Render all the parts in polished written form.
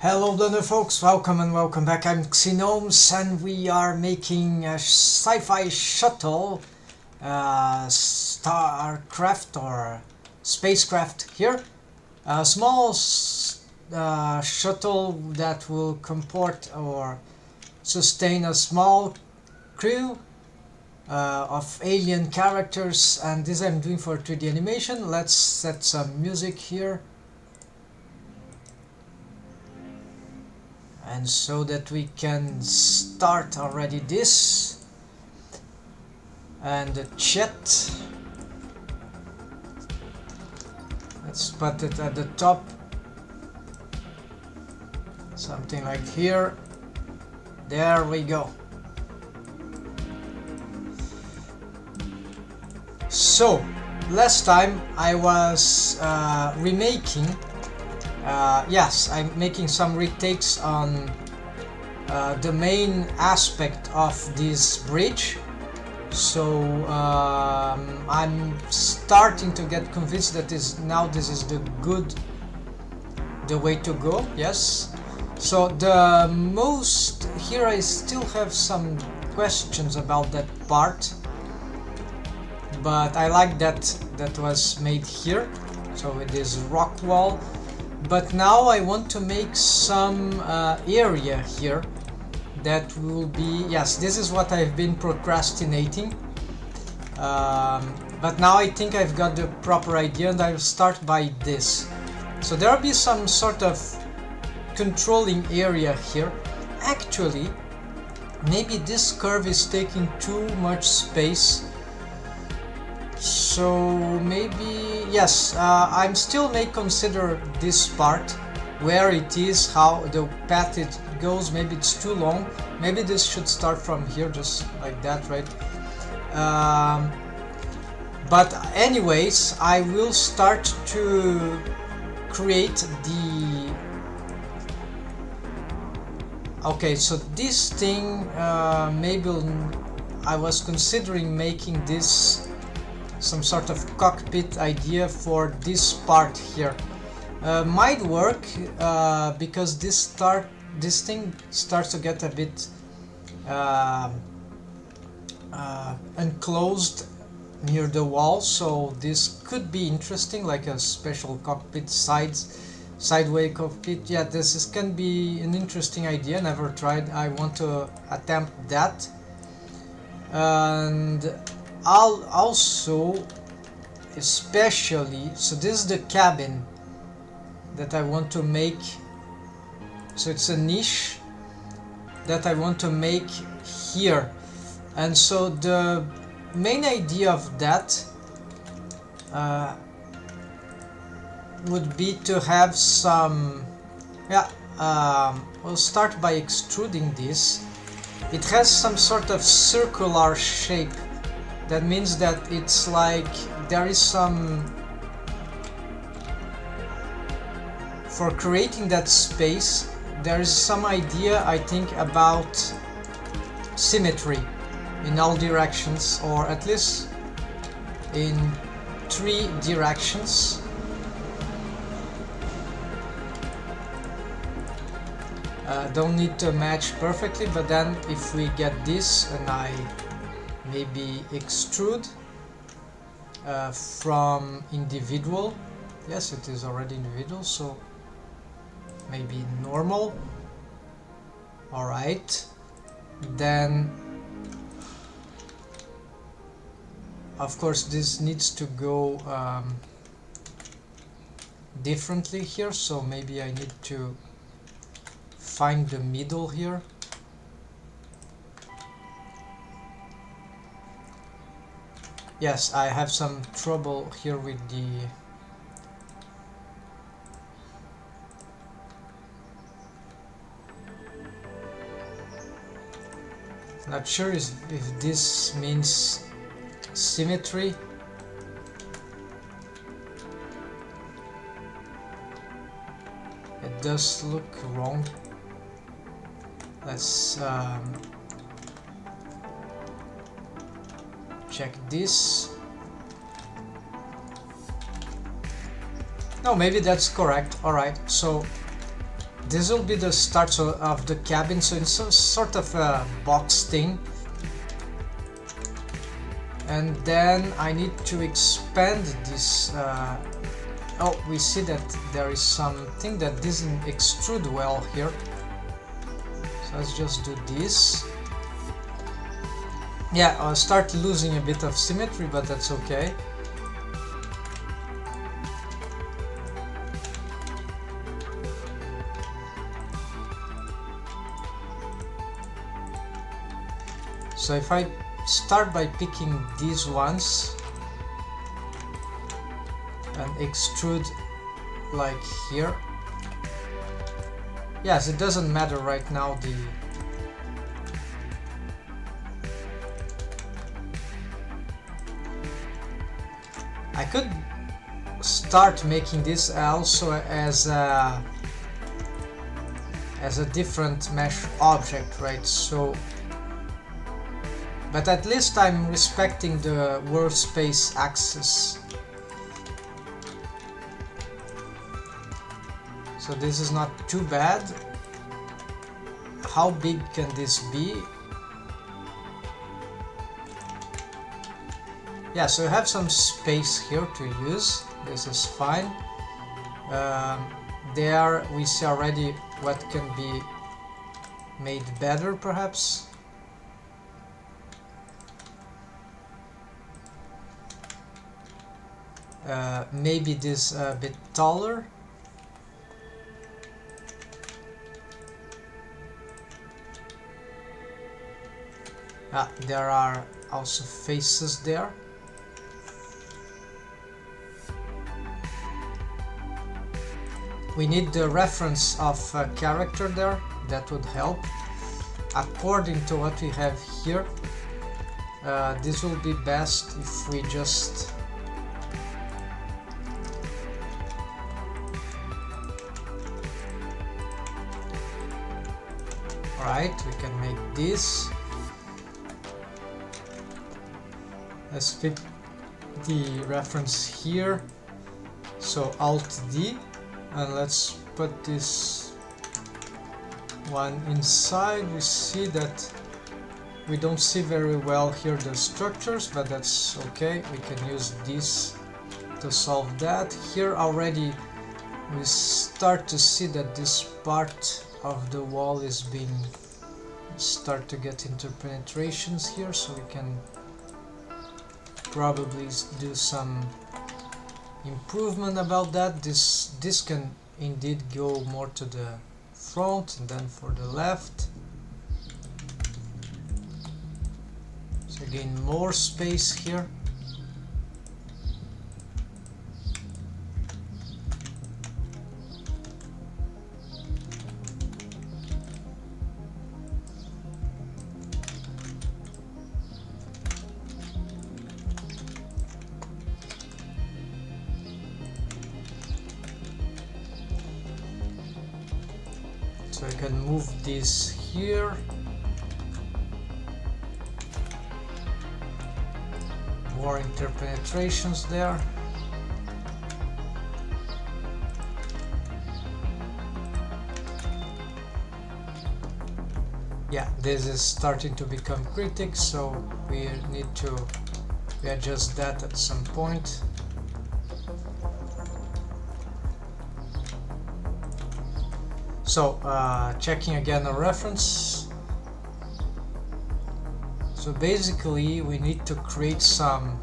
Hello there folks, welcome and welcome back. I'm Gnomes and we are making a sci-fi shuttle starcraft or spacecraft here. A small shuttle that will comport or sustain a small crew of alien characters, and this I'm doing for 3D animation. Let's set some music here. And so that we can start already this. And the chat, let's put it at the top, something like here. There we go. So last time I was remaking. Yes, I'm making some retakes on the main aspect of this bridge. So I'm starting to get convinced that this is the way to go. Yes. So the most here, I still have some questions about that part, but I like that was made here. So it is rock wall. But now I want to make some area here that will be, yes, this is what I've been procrastinating. But now I think I've got the proper idea, and I'll start by this. So there will be some sort of controlling area here. Actually, maybe this curve is taking too much space. So maybe, yes, I'm still may consider this part, where it is, how the path it goes. Maybe it's too long. Maybe this should start from here, just like that, right? But anyways, I will start to create the... Okay, so this thing, maybe I was considering making this some sort of cockpit idea for this part here. Might work because this thing starts to get a bit enclosed near the wall, so this could be interesting, like a special cockpit, sideway cockpit. Yeah, can be an interesting idea. Never tried. I want to attempt that. And I'll also, especially, so this is the cabin that I want to make. So it's a niche that I want to make here, and so the main idea of that would be to have some, we'll start by extruding this. It has some sort of circular shape. That means that it's like there is some, for creating that space, there is some idea, I think, about symmetry in all directions, or at least in 3 directions. Don't need to match perfectly, but then if we get this and I maybe extrude from individual, yes, it is already individual, so maybe normal. Alright, then of course this needs to go differently here, so maybe I need to find the middle here. Yes, I have some trouble here with the... Not sure if this means symmetry. It does look wrong. Let's check this. No, maybe that's correct. Alright, so this will be the start of the cabin, so it's some sort of a box thing. And then I need to expand this. Oh, we see that there is something that doesn't extrude well here. So let's just do this. Yeah, I'll start losing a bit of symmetry, but that's okay. So if I start by picking these ones and extrude like here. Yes, it doesn't matter right now the I could start making this also as a different mesh object, right? So but at least I'm respecting the world space axis. So this is not too bad. How big can this be? Yeah, so I have some space here to use. This is fine. There we see already what can be made better, perhaps. Maybe this a bit taller. There are also faces there. We need the reference of a character there, that would help. According to what we have here, this will be best if we just Alright, we can make this. Let's pick the reference here. So Alt D, and let's put this one inside. We see that we don't see very well here the structures, but that's okay. We can use this to solve that. Here already we start to see that this part of the wall is being start to get interpenetrations here, so we can probably do some improvement about that. This can indeed go more to the front and then for the left. So again, more space here. So I can move this here. More interpenetrations there. Yeah, this is starting to become critical, so we need to readjust that at some point. So, checking again a reference. So basically we need to create some,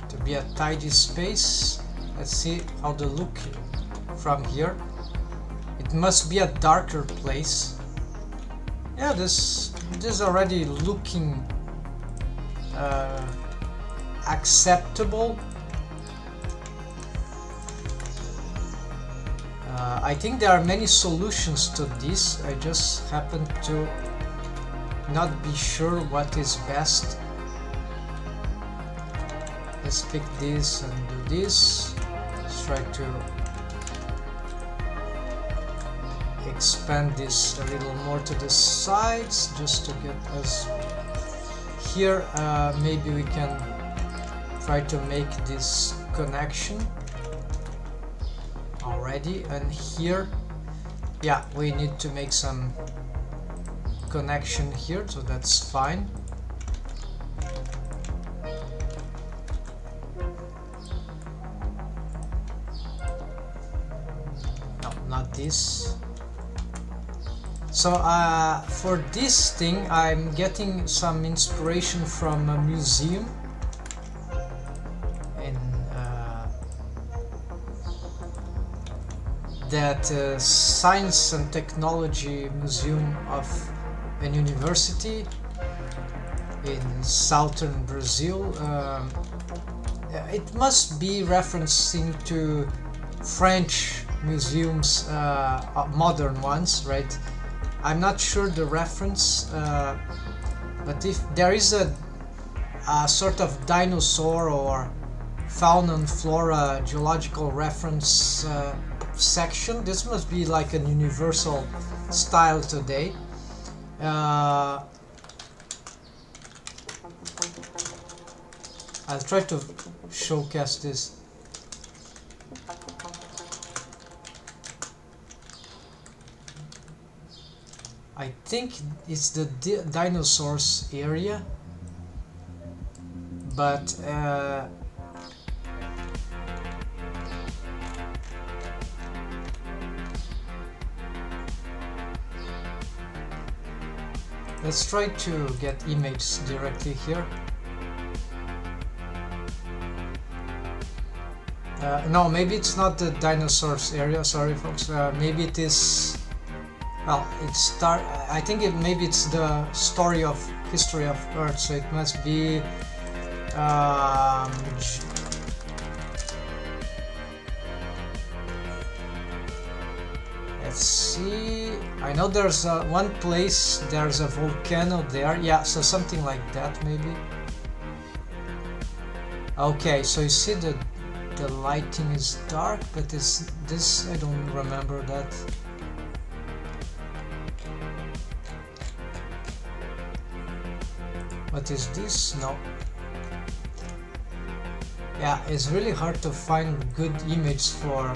to be a tidy space. Let's see how the look from here. It must be a darker place. Yeah, this is already looking acceptable. I think there are many solutions to this. I just happen to not be sure what is best. Let's pick this and do this. Let's try to expand this a little more to the sides just to get us here. Maybe we can try to make this connection already, and here Yeah, we need to make some connection here, so that's fine. No, not this. So for this thing I'm getting some inspiration from a museum in that Science and Technology Museum of an university in southern Brazil. It must be referencing to French museums, modern ones, right? I'm not sure the reference, but if there is a sort of dinosaur or fauna and flora geological reference section, this must be like an universal style today. I'll try to showcase this. I think it's the dinosaurs area, but let's try to get images directly here. No, maybe it's not the dinosaurs area, sorry folks, maybe it is. Well, I think maybe it's the history of Earth, so it must be let's see. I know there's one place, there's a volcano there. Yeah, so something like that maybe. Okay, so you see the lighting is dark, but this I don't remember that. What is this? No. Yeah, it's really hard to find good images for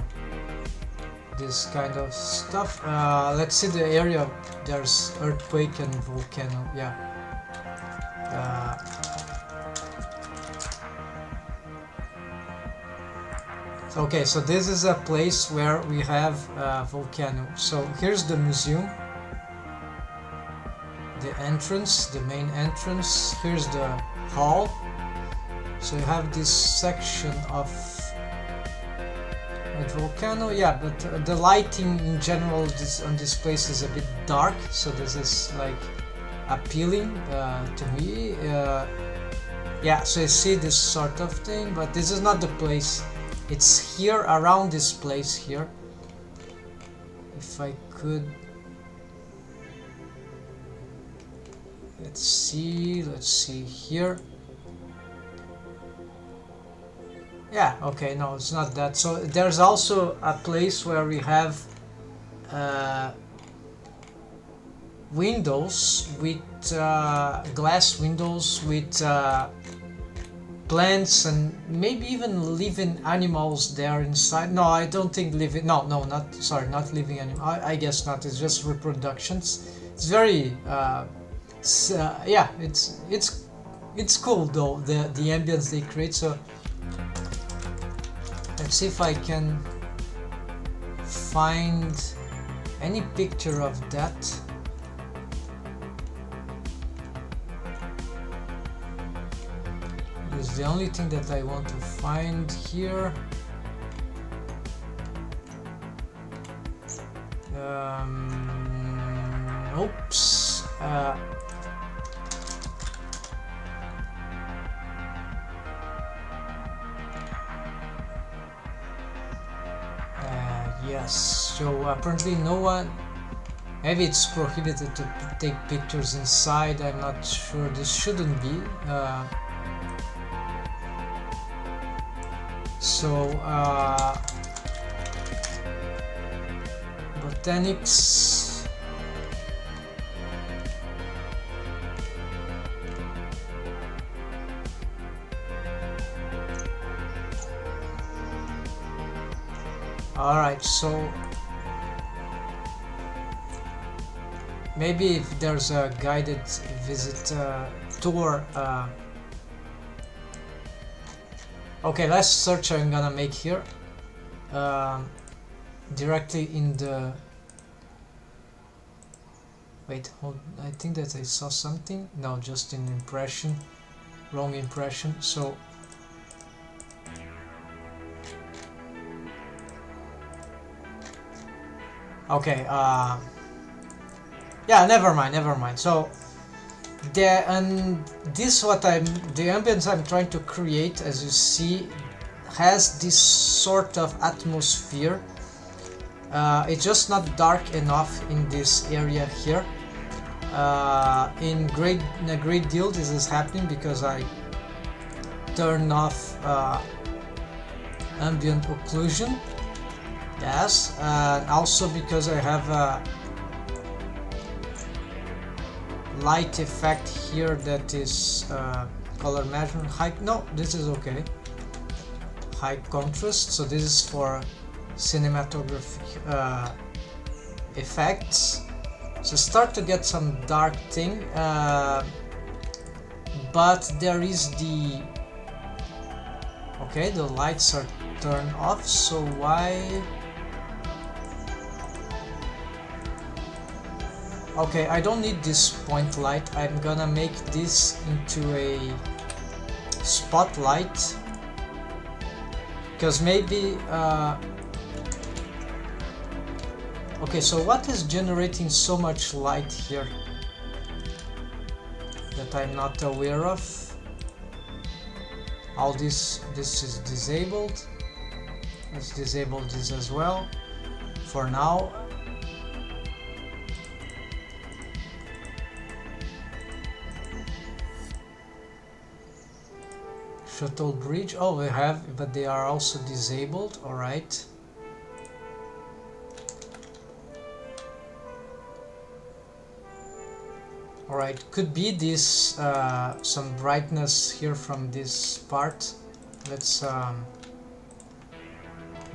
this kind of stuff. Let's see the area. There's earthquake and volcano. Yeah. Okay, so this is a place where we have a volcano. So here's the museum. The entrance, the main entrance. Here's the hall. So you have this section of a volcano. Yeah, but the lighting in general on this place is a bit dark, so this is like appealing to me. Yeah, so you see this sort of thing, but this is not the place. It's here around this place here. If I could, let's see here. Yeah, okay, no, it's not that. So there's also a place where we have windows with glass windows with plants and maybe even living animals there inside. No, I don't think living. No, not living animal. I guess not. It's just reproductions. It's very yeah, it's cool though, the ambience they create. So let's see if I can find any picture of that. It's the only thing that I want to find here. Oops. Yes, so apparently no one. Maybe it's prohibited to take pictures inside. I'm not sure. This shouldn't be. Botanics. Alright, so Maybe if there's a guided visit tour. Okay, last search I'm gonna make here. Directly in the... Wait, hold, I think that I saw something. No, just an impression. Wrong impression. So... Okay, yeah, never mind. So, the ambience I'm trying to create, as you see, has this sort of atmosphere. It's just not dark enough in this area here. In a great deal this is happening because I turn off ambient occlusion. Yes, also because I have a light effect here that is color measurement high. No, this is okay. High contrast. So this is for cinematographic effects. So start to get some dark thing, but there is the... Okay, the lights are turned off. So why? Okay, I don't need this point light. I'm gonna make this into a spotlight, because maybe okay, so what is generating so much light here that I'm not aware of? All this is disabled. Let's disable this as well for now. Shuttle bridge. Oh, we have, but they are also disabled. All right. All right. Could be this some brightness here from this part. Let's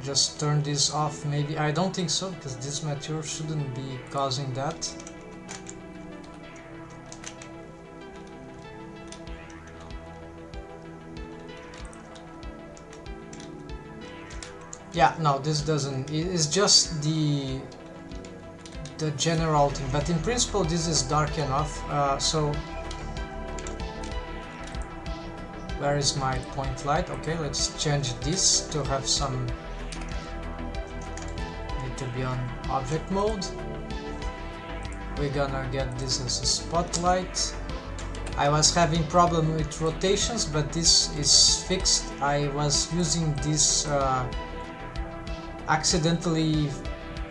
just turn this off. Maybe I don't think so, because this material shouldn't be causing that. Yeah, no, this doesn't. It's just the general thing, but in principle this is dark enough. So where is my point light? Okay, let's change this to have some. Need to be on object mode. We're gonna get this as a spotlight. I was having problem with rotations, but this is fixed. I was using this. Accidentally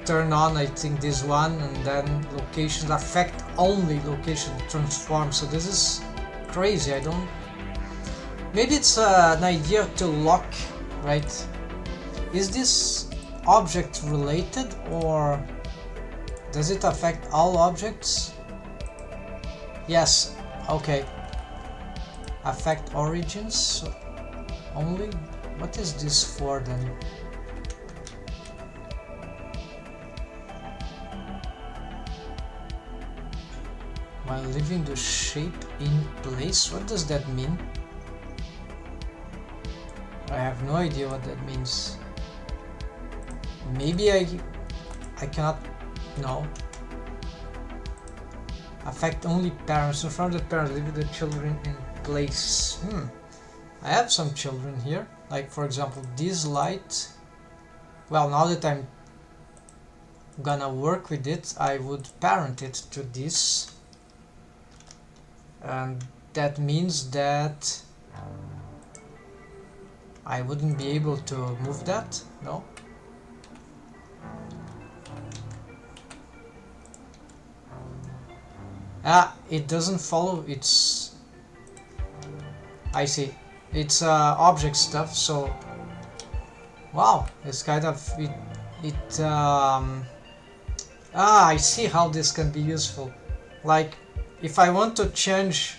turn on, I think, this one, and then locations affect only location transform. So this is crazy. I don't... Maybe it's an idea to lock, right? Is this object related, or does it affect all objects? Yes, okay. Affect origins only? What is this for then? While leaving the shape in place? What does that mean? I have no idea what that means. Maybe I cannot... No. Affect only parents. In front of the parents, leaving the children in place. I have some children here. Like, for example, this light. Well, now that I'm gonna work with it, I would parent it to this. And that means that I wouldn't be able to move that, no? It doesn't follow, it's... I see. It's object stuff, so... Wow, it's kind of... I see how this can be useful. Like, if I want to change,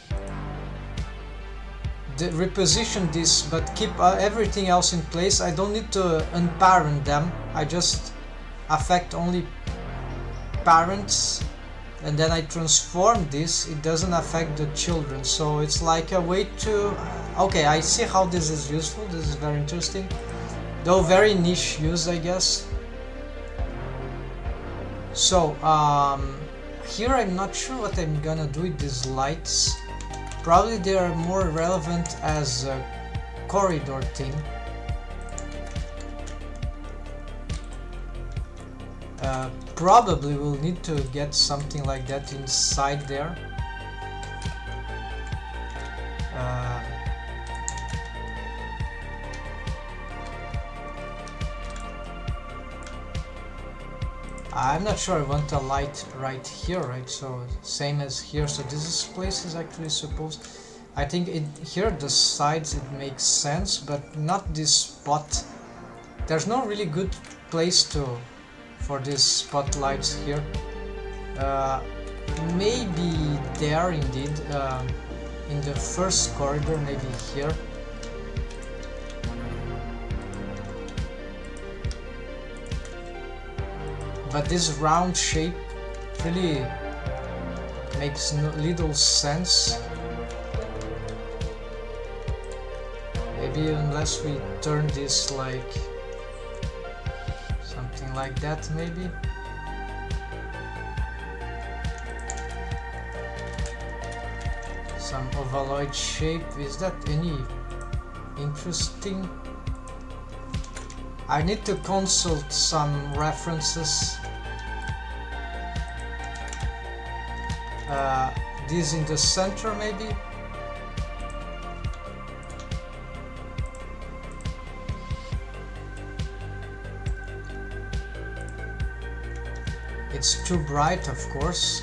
reposition this, but keep everything else in place, I don't need to unparent them. I just affect only parents and then I transform this, it doesn't affect the children. So it's like a way to... Okay, I see how this is useful. This is very interesting, though very niche use, I guess. So here I'm not sure what I'm gonna do with these lights. Probably they are more relevant as a corridor thing. Probably we'll need to get something like that inside there. I'm not sure I want a light right here, right? So same as here. So this place is actually supposed... I think here the sides it makes sense, but not this spot. There's no really good place for these spotlights here. Maybe there indeed, in the first corridor, maybe here. But this round shape really makes little sense. Maybe unless we turn this like something like that, maybe. Some ovaloid shape. Is that any interesting? I need to consult some references. This in the center, maybe. It's too bright, of course.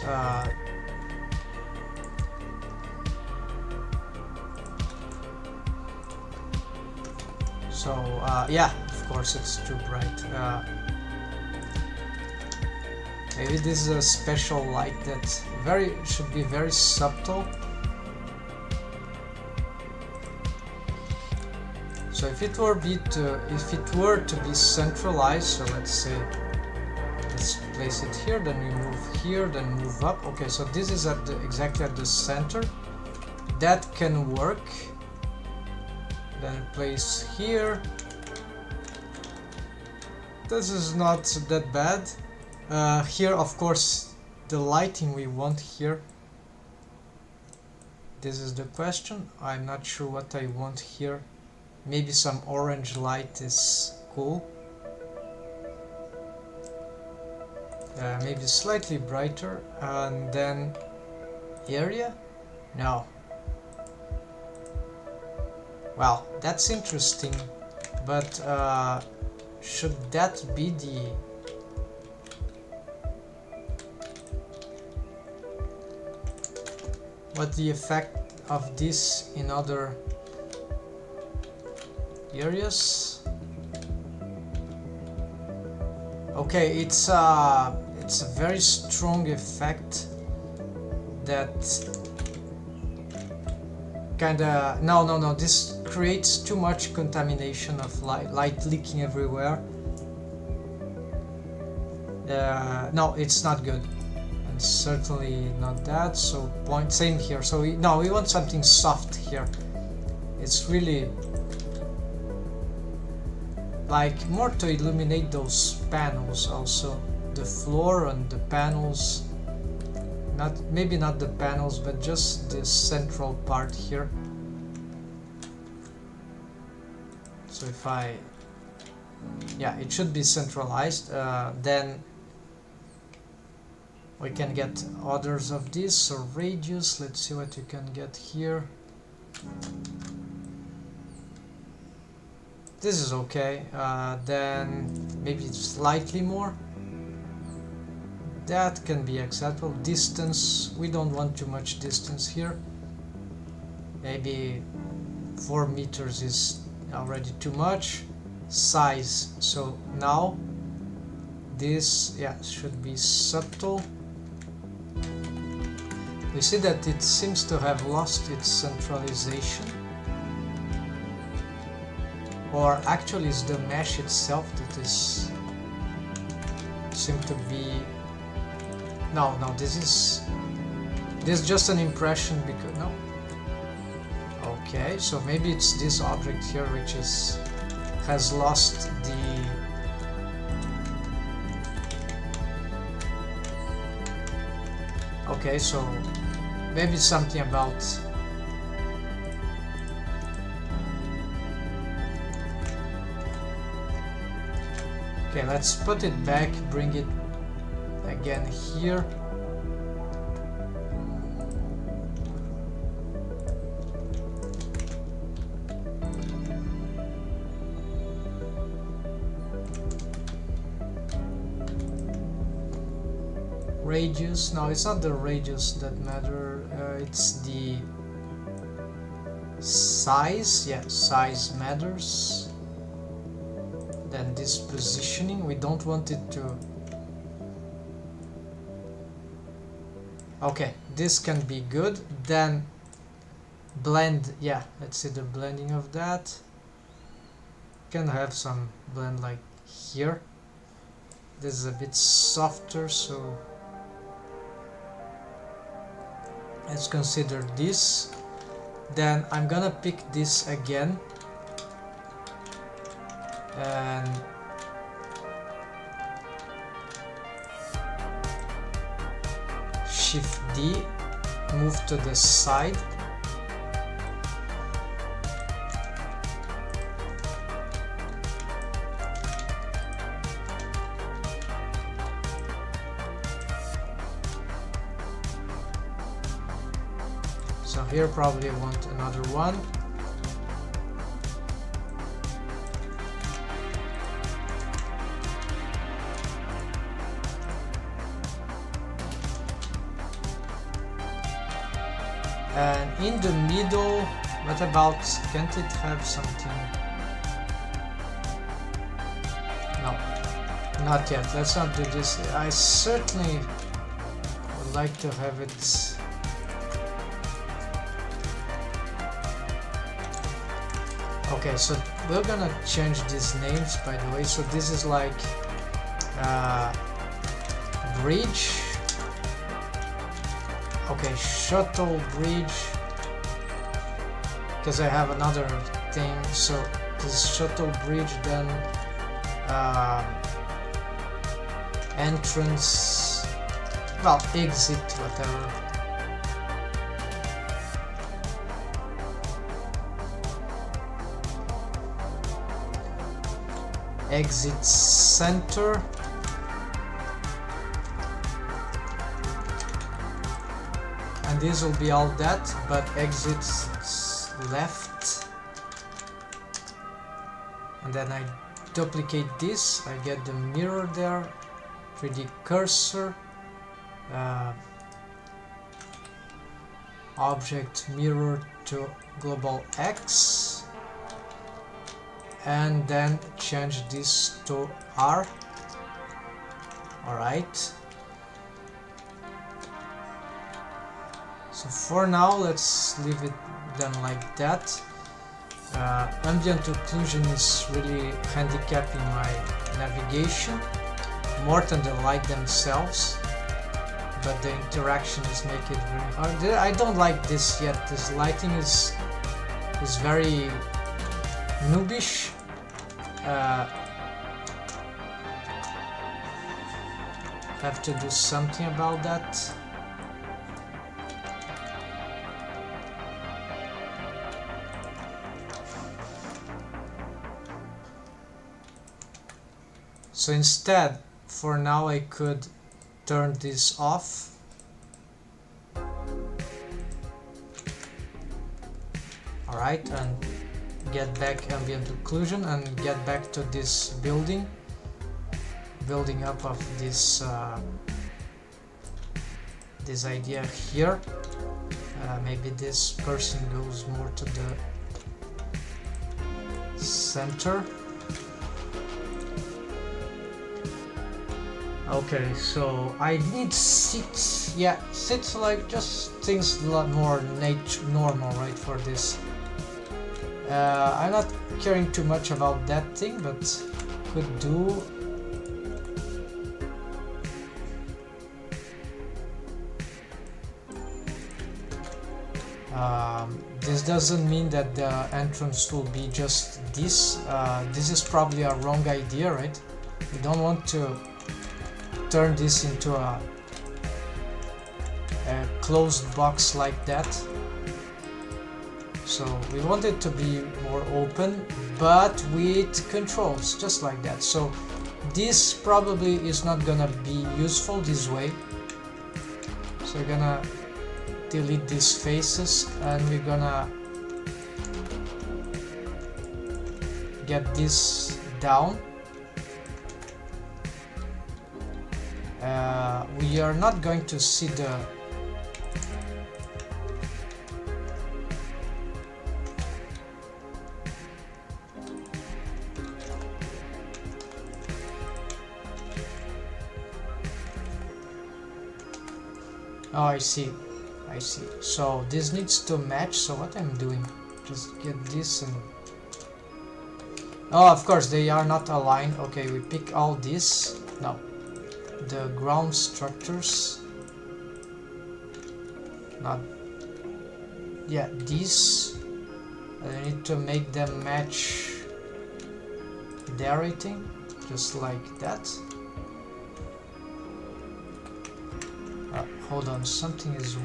Yeah, of course it's too bright. Maybe this is a special light that should be very subtle. So if it were to be centralized, so let's place it here, then we move here, then move up. Okay, so this is exactly at the center. That can work. Then place here. This is not that bad. Here, of course, the lighting we want here. This is the question. I'm not sure what I want here. Maybe some orange light is cool. Maybe slightly brighter. And then area? No. Well, that's interesting, but should that be the effect of this in other areas? Okay, it's a very strong effect that kinda... No, this creates too much contamination of light leaking everywhere. No, it's not good. And certainly not that, so same here. So we want something soft here. It's really like more to illuminate those panels also. The floor and the panels. Maybe not the panels, but just the central part here. So if it should be centralized, then we can get others of this. So radius, let's see what you can get here. This is okay. Then maybe slightly more. That can be acceptable. Distance, we don't want too much distance here. Maybe 4 meters is already too much. Size, so now this should be subtle. We see that it seems to have lost its centralization, or actually it's the mesh itself that is seem to be... No, this is just an impression because no. Okay, so maybe it's this object here which has lost the okay, so maybe something about okay, let's put it back, bring it again here. Radius, no, it's not the radius that matter, it's the size. Yeah, size matters. Then this positioning, we don't want it to okay, this can be good. Then blend, yeah, let's see the blending of that. Can have some blend like here. This is a bit softer, so let's consider this. Then I'm gonna pick this again and Shift D, move to the side. So here probably I want another one. And in the middle, what about, can't it have something? No, not yet. Let's not do this. I certainly would like to have it. Okay, so we're gonna change these names, by the way. So this is like bridge. Okay, shuttle bridge, because I have another thing. So this shuttle bridge, then entrance, well, exit, whatever. Exit center. And this will be all that, but exits left. And then I duplicate this, I get the mirror there, 3D cursor, object mirror to global X, and then change this to R. Alright. So for now, let's leave it then like that. Ambient occlusion is really handicapping my navigation, more than the light themselves, but the interaction is making it very hard. I don't like this yet. This lighting is very noobish. Have to do something about that. So instead, for now, I could turn this off. Alright, and get back ambient occlusion and get back to this building up of this this idea here. Maybe this person goes more to the center. Okay, so I need seats. Yeah, seats, like just things a lot more normal, right, for this. I'm not caring too much about that thing, but could do. This doesn't mean that the entrance will be just this. This is probably a wrong idea, right? We don't want to turn this into a closed box like that. So we want it to be more open, but with controls, just like that. So this probably is not gonna be useful this way. So we're gonna delete these faces, and we're gonna get this down. We are not going to see the oh, I see. So this needs to match. So what I'm doing, just get this and oh, of course they are not aligned. Okay, we pick all this. No, the ground structures, not, yeah, these. I need to make them match the rating, just like that. Hold on, something is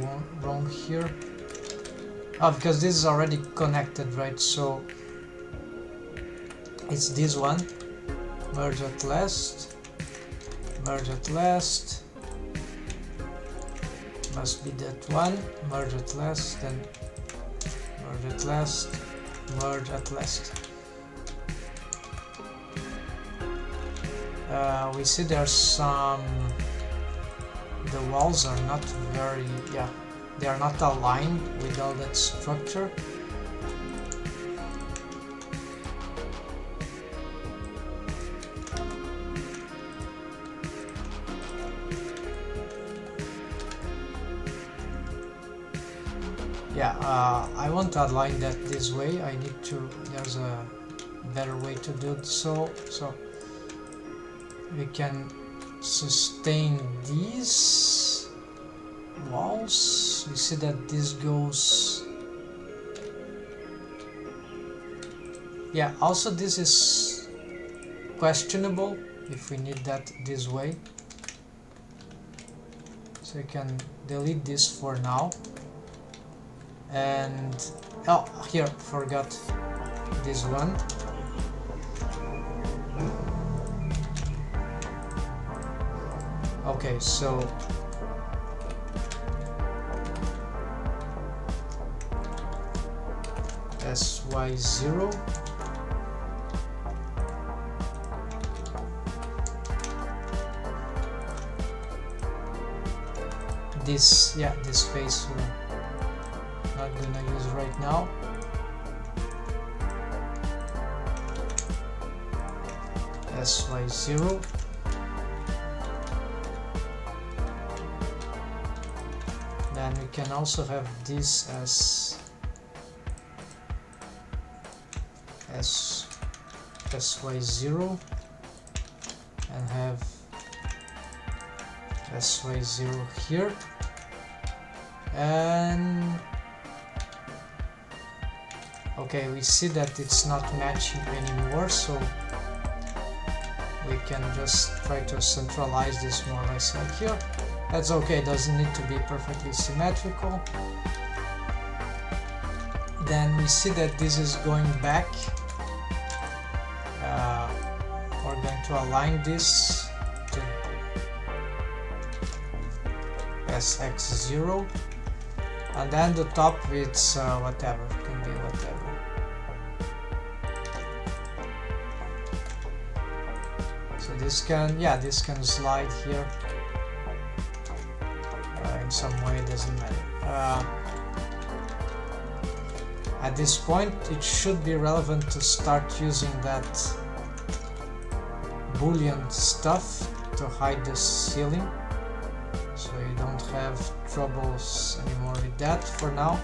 wrong here. Oh, because this is already connected, right? So it's this one. Merge at last. Merge at last. Must be that one. Merge at last. Then merge at last. Merge at last. We see there's some. The walls are not very, yeah, they are not aligned with all that structure. Yeah, I want to align that this way. I need to, there's a better way to do it, so we can sustain these walls. You see that this goes, yeah, also this is questionable if we need that this way, so you can delete this for now. And oh, here, forgot this one. Okay, so SY0, this, yeah, this space we're not gonna use right now. SY0. Then we can also have this as SY0 and have SY0 here, and okay, we see that it's not matching anymore, so we can just try to centralize this more or less like here. That's okay, doesn't need to be perfectly symmetrical. Then we see that this is going back. We're going to align this to SX0, and then the top it's whatever, can be whatever. So this can, yeah, this can slide here. In some way, it doesn't matter. At this point, it should be relevant to start using that Boolean stuff to hide the ceiling, so you don't have troubles anymore with that for now.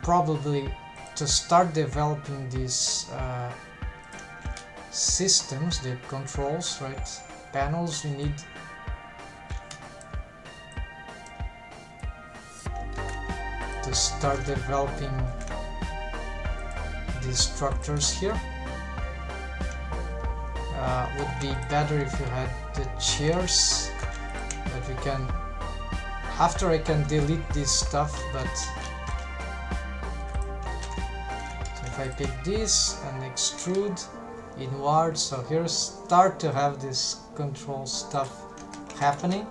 Probably to start developing this systems, the controls, right, panels, we need to start developing these structures here. Would be better if you had the chairs that we can, after I can delete this stuff, but so if I pick this and extrude inward, so here start to have this control stuff happening.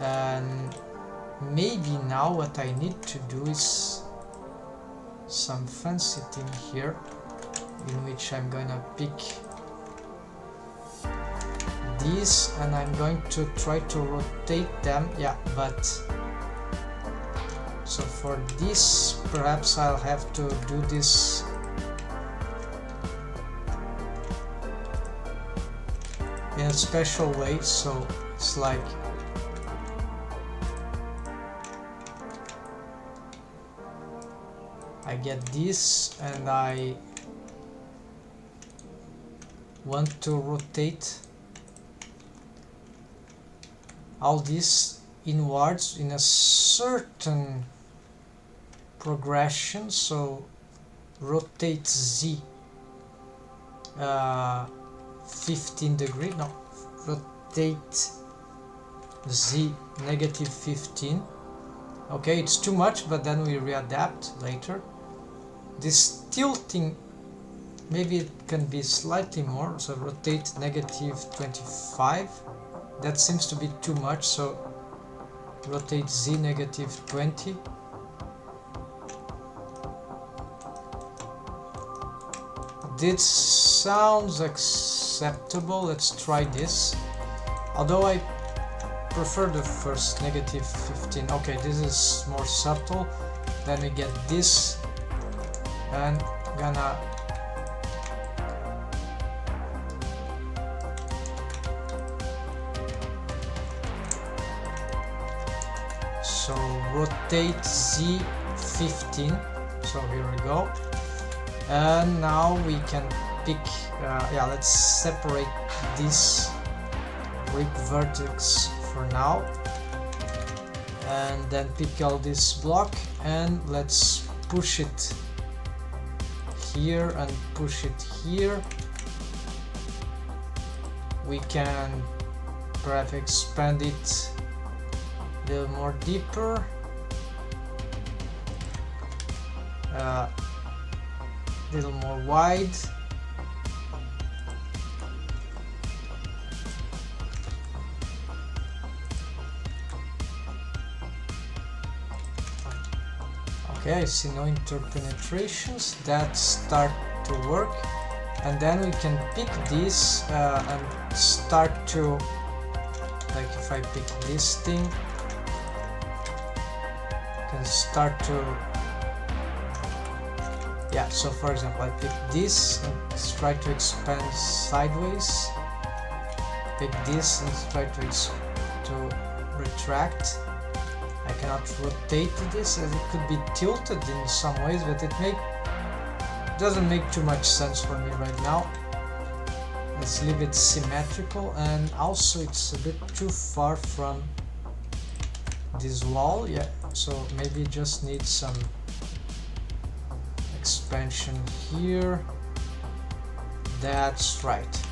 And maybe now what I need to do is some fancy thing here, in which I'm gonna pick these and I'm going to try to rotate them. Yeah, but so for this perhaps I'll have to do this in a special way, so it's like I get this and I want to rotate all this inwards in a certain progression, so rotate Z 15 degree, no, rotate Z negative 15. Okay, it's too much, but then we readapt later. This tilting, maybe it can be slightly more, so rotate negative 25. That seems to be too much, so rotate Z negative 20. This sounds acceptable. Let's try this. Although I prefer the first, negative 15. Okay, this is more subtle. Then we get this, and gonna so rotate Z 15. So here we go. And now we can pick, yeah, let's separate this brick vertex for now, and then pick all this block and let's push it here and push it here. We can perhaps expand it a little more deeper. Little more wide. Okay, I see no interpenetrations. That start to work, and then we can pick this and start to, like if I pick this thing, can start to, yeah, so for example I pick this and try to expand sideways, pick this and try to retract. I cannot rotate this, as it could be tilted in some ways, but it doesn't make too much sense for me right now. Let's leave it symmetrical, and also it's a bit too far from this wall, yeah, so maybe it just needs some expansion here. That's right.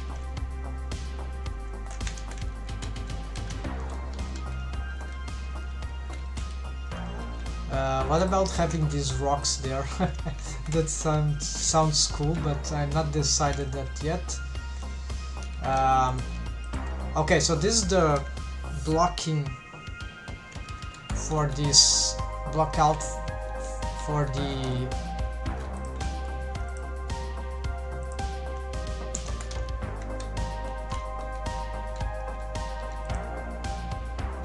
What about having these rocks there? That sounds cool, but I'm not decided that yet. Okay, so this is the blocking for this block out for the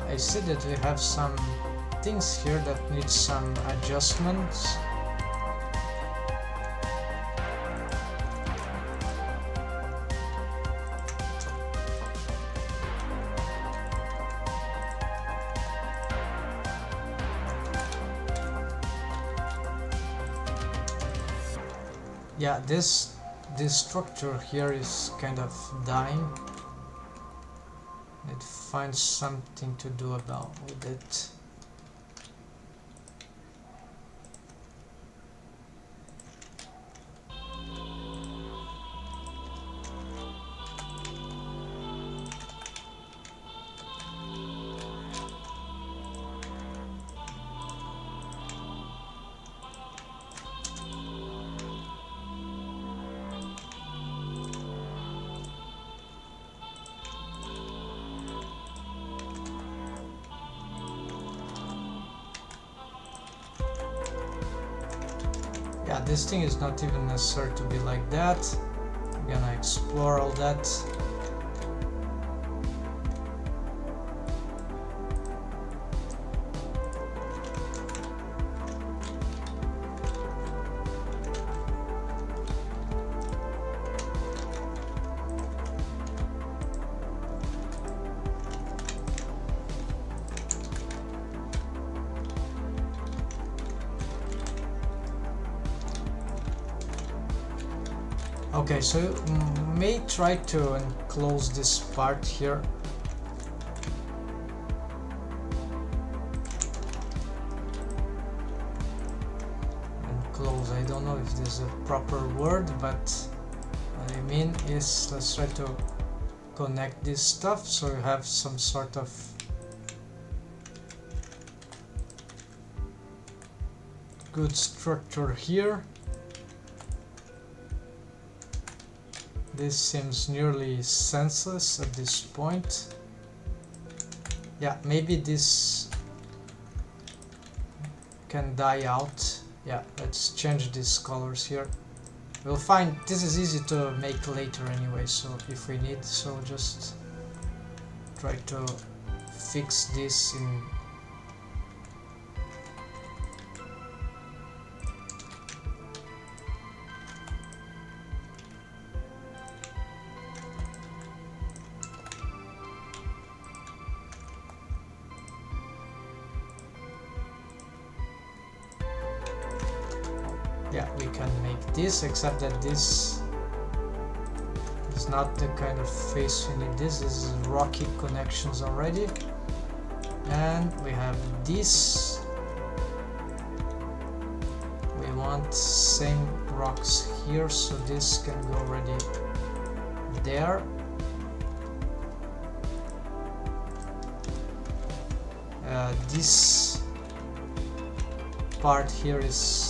I see that we have some things here that need some adjustments. Yeah, this this structure here is kind of dying. It finds something to do about with it. Yeah, this thing is not even necessary to be like that. I'm gonna explore all that. Okay, so may try to enclose this part here. Enclose, I don't know if this is a proper word, but what I mean is, let's try to connect this stuff so you have some sort of good structure here. This seems nearly senseless at this point. Yeah, maybe this can die out. Yeah, let's change these colors here. We'll find, this is easy to make later anyway, so if we need, so just try to fix this in. Yeah, we can make this, except that this is not the kind of face we need. This is rocky connections already. And we have this. We want same rocks here, so this can go already there. This part here is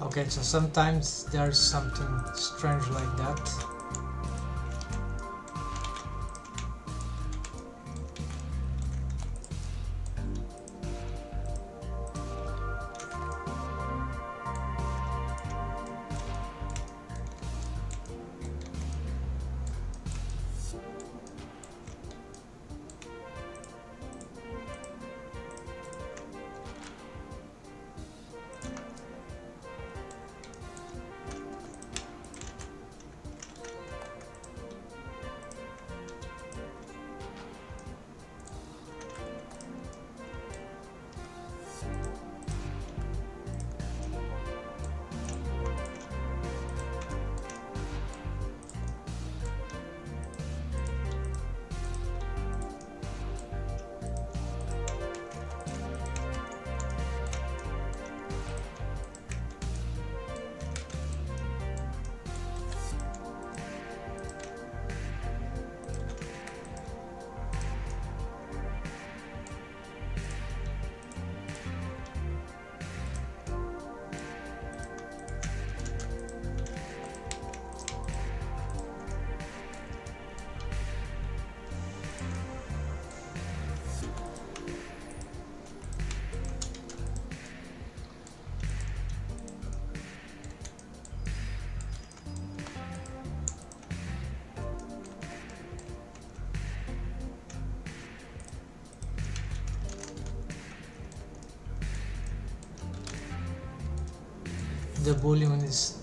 Okay, so sometimes there's something strange like that.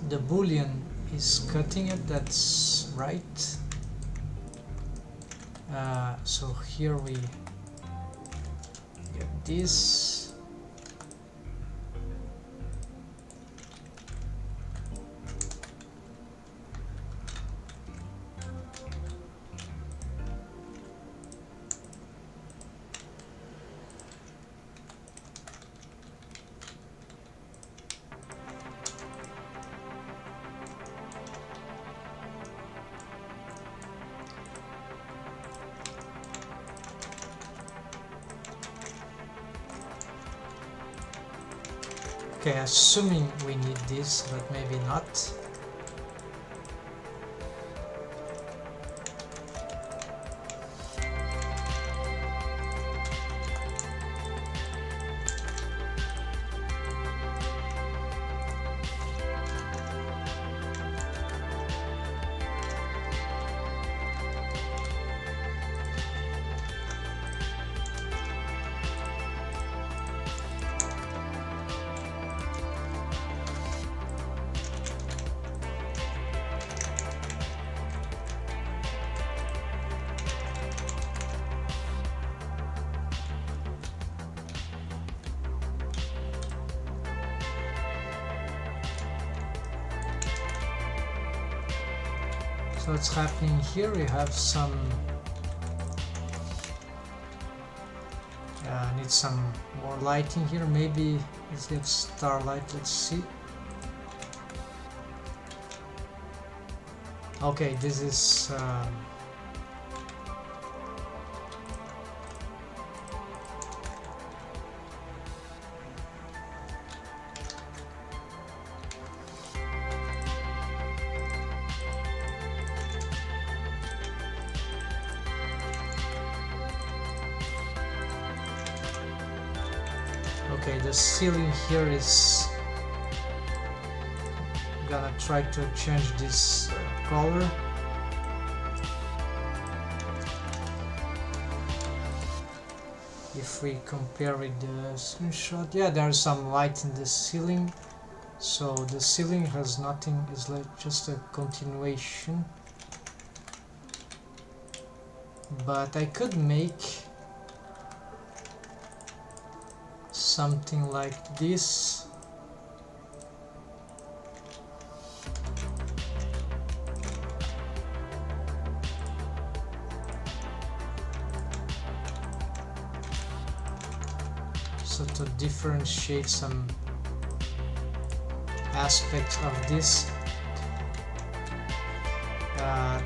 The boolean is cutting it, that's right. So here we get this. Okay, assuming we need this, but maybe not. So what's happening here? We have some need some more lighting here. Maybe let's get starlight. Let's see. Okay, this is okay, the ceiling here is gonna try to change this color. If we compare with the screenshot, yeah, there's some light in the ceiling, so the ceiling has nothing, it's like just a continuation. But I could make something like this. So to differentiate some aspects of this,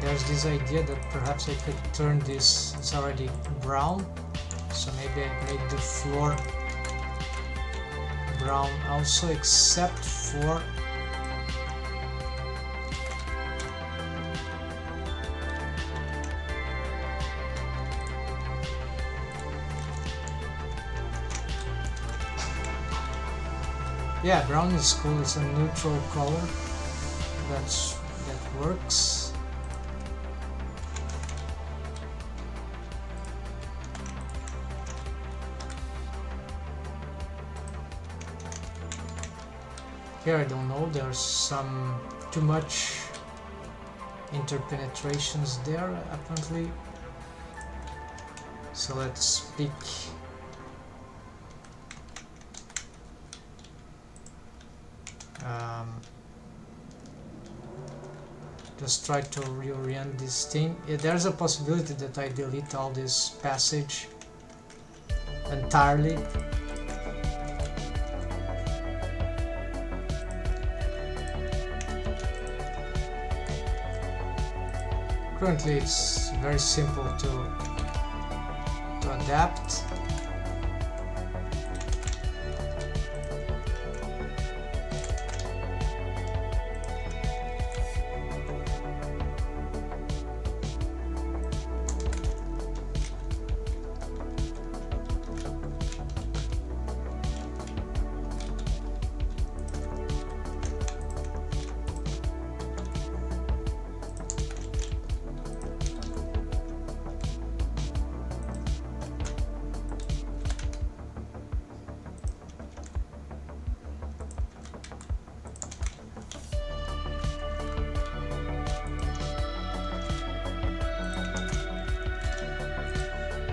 there's this idea that perhaps I could turn this, it's already brown, so maybe I make the floor brown also, except for Yeah, brown is cool. It's a neutral color. That works. Here I don't know. There's some too much interpenetrations there apparently. So let's pick just try to reorient this thing. Yeah, there's a possibility that I delete all this passage entirely. Currently it's very simple to adapt.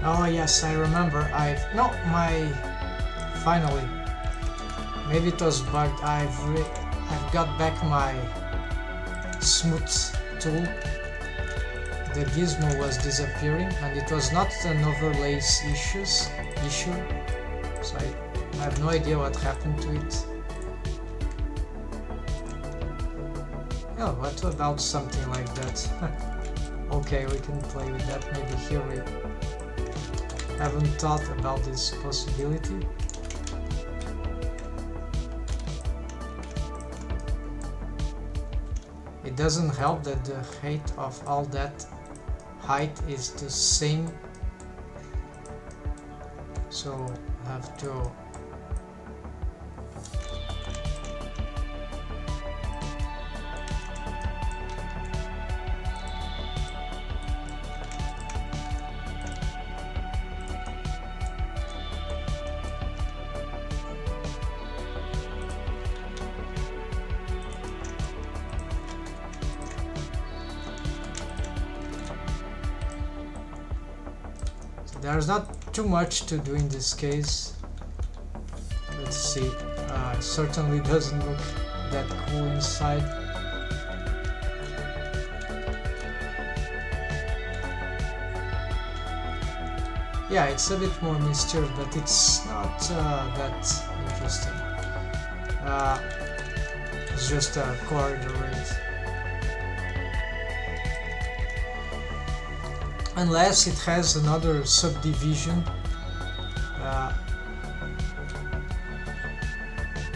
Oh yes, I remember. Finally. Maybe it was bugged. I've got back my smooth tool. The gizmo was disappearing, and it was not an overlays issue. So I have no idea what happened to it. Oh, what about something like that? Okay, we can play with that. Maybe here we haven't thought about this possibility. It doesn't help that the height of all that height is the same, so I have to there's not too much to do in this case. Let's see. It certainly doesn't look that cool inside. Yeah, it's a bit more mysterious, but it's not that interesting. It's just a corridor, right? Unless it has another subdivision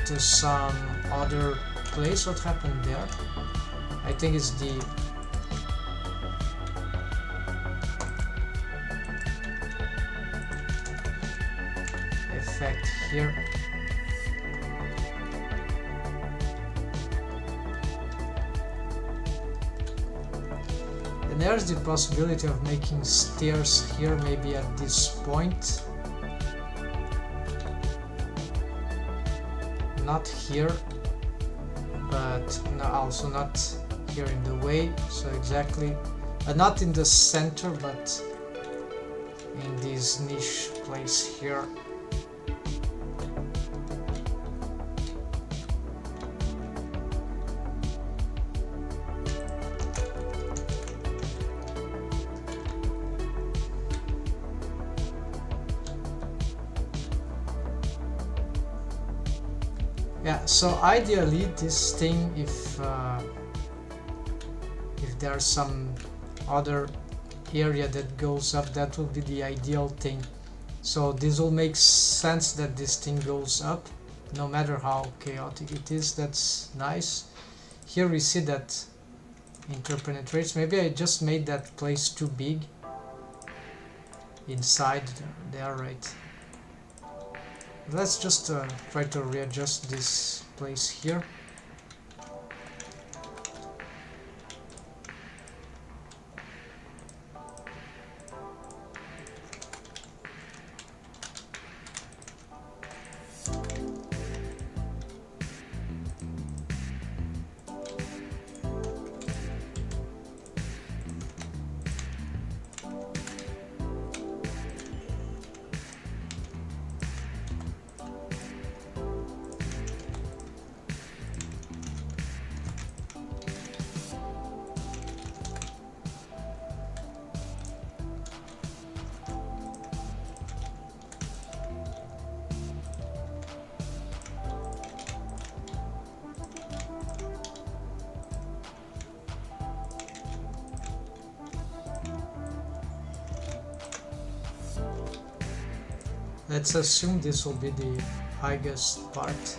to some other place. What happened there? I think it's the effect here. And there's the possibility of making stairs here, maybe at this point. Not here, but also not here in the way, so exactly, not in the center, but in this niche place here. Yeah, so ideally this thing, if there's some other area that goes up, that will be the ideal thing. So this will make sense that this thing goes up, no matter how chaotic it is. That's nice. Here we see that interpenetrates. Maybe I just made that place too big inside there, right? Let's just try to readjust this place here. Let's assume this will be the highest part.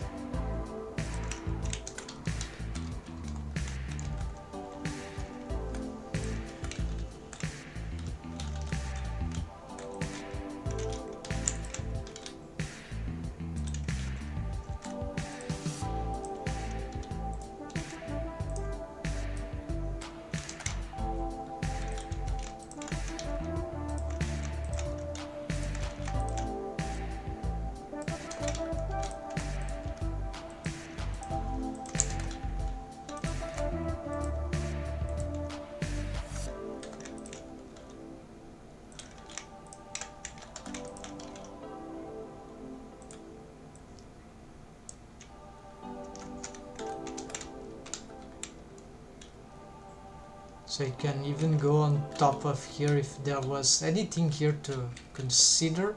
So you can even go on top of here if there was anything here to consider.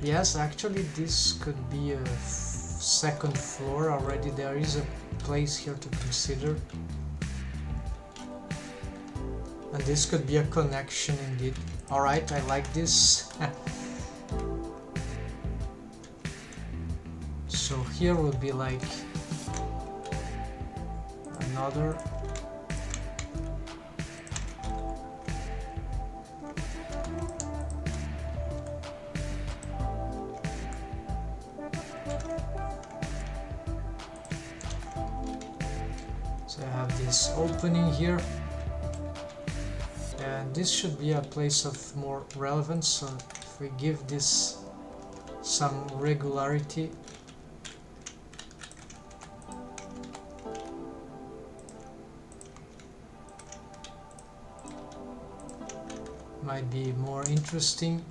Yes, actually this could be a second floor already. There is a place here to consider. And this could be a connection indeed. Alright, I like this. So here would be like another. So I have this opening here, and this should be a place of more relevance. So if we give this some regularity, might be more interesting.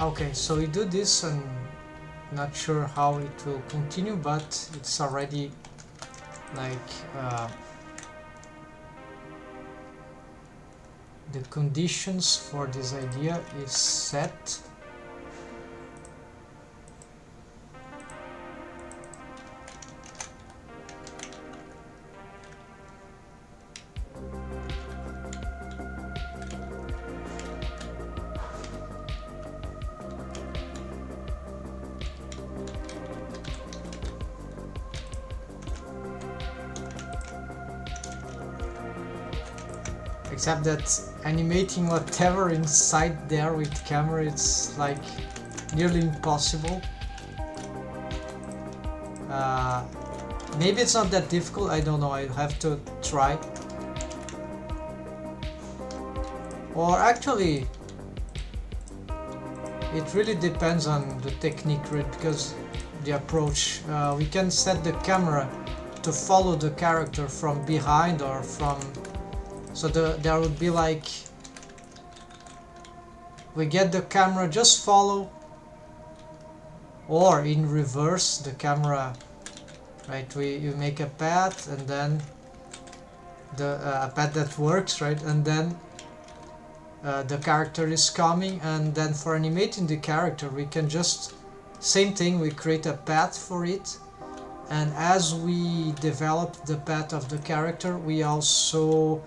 Okay, so we do this, and not sure how it will continue, but it's already like the conditions for this idea is set. Except that animating whatever inside there with camera, it's like nearly impossible. Maybe it's not that difficult, I don't know, I have to try. Or actually, it really depends on the technique, right? Because the approach, we can set the camera to follow the character from behind or from, so there would be like, we get the camera just follow, or in reverse, the camera, right, you make a path and then a path that works, right, and then the character is coming, and then for animating the character we can just, same thing, we create a path for it, and as we develop the path of the character we also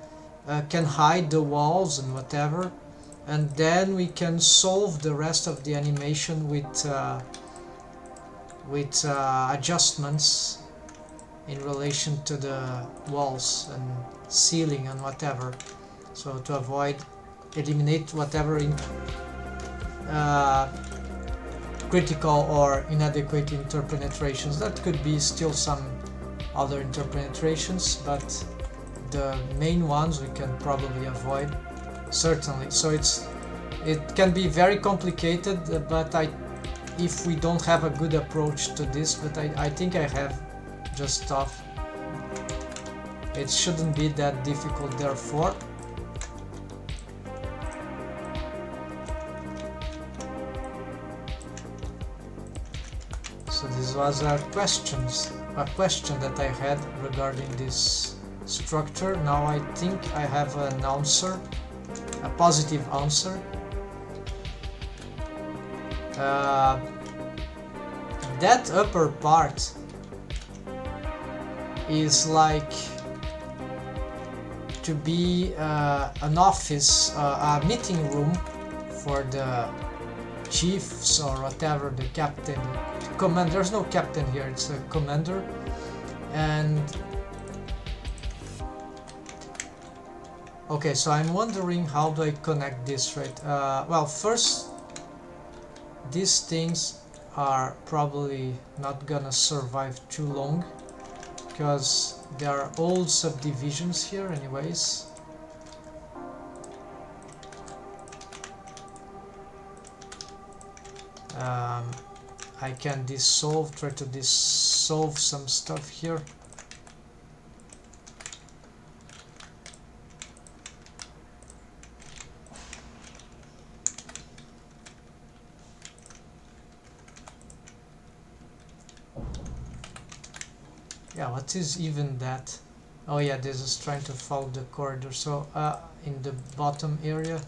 can hide the walls and whatever, and then we can solve the rest of the animation with adjustments in relation to the walls and ceiling and whatever, so to eliminate whatever critical or inadequate interpenetrations. That could be still some other interpenetrations, but the main ones we can probably avoid, certainly. So it can be very complicated, but if we don't have a good approach to this, but I think I have just stuff. It shouldn't be that difficult, therefore. So this was a question that I had regarding this structure. Now I think I have an answer, a positive answer. That upper part is like to be an office, a meeting room for the chiefs or whatever, the captain, commander. There's no captain here, it's a commander. And okay, so I'm wondering how do I connect this, right? Well, first, these things are probably not gonna survive too long because there are old subdivisions here anyways. I can try to dissolve some stuff here. Yeah, what is even that? Oh yeah, this is trying to follow the corridor. So in the bottom area,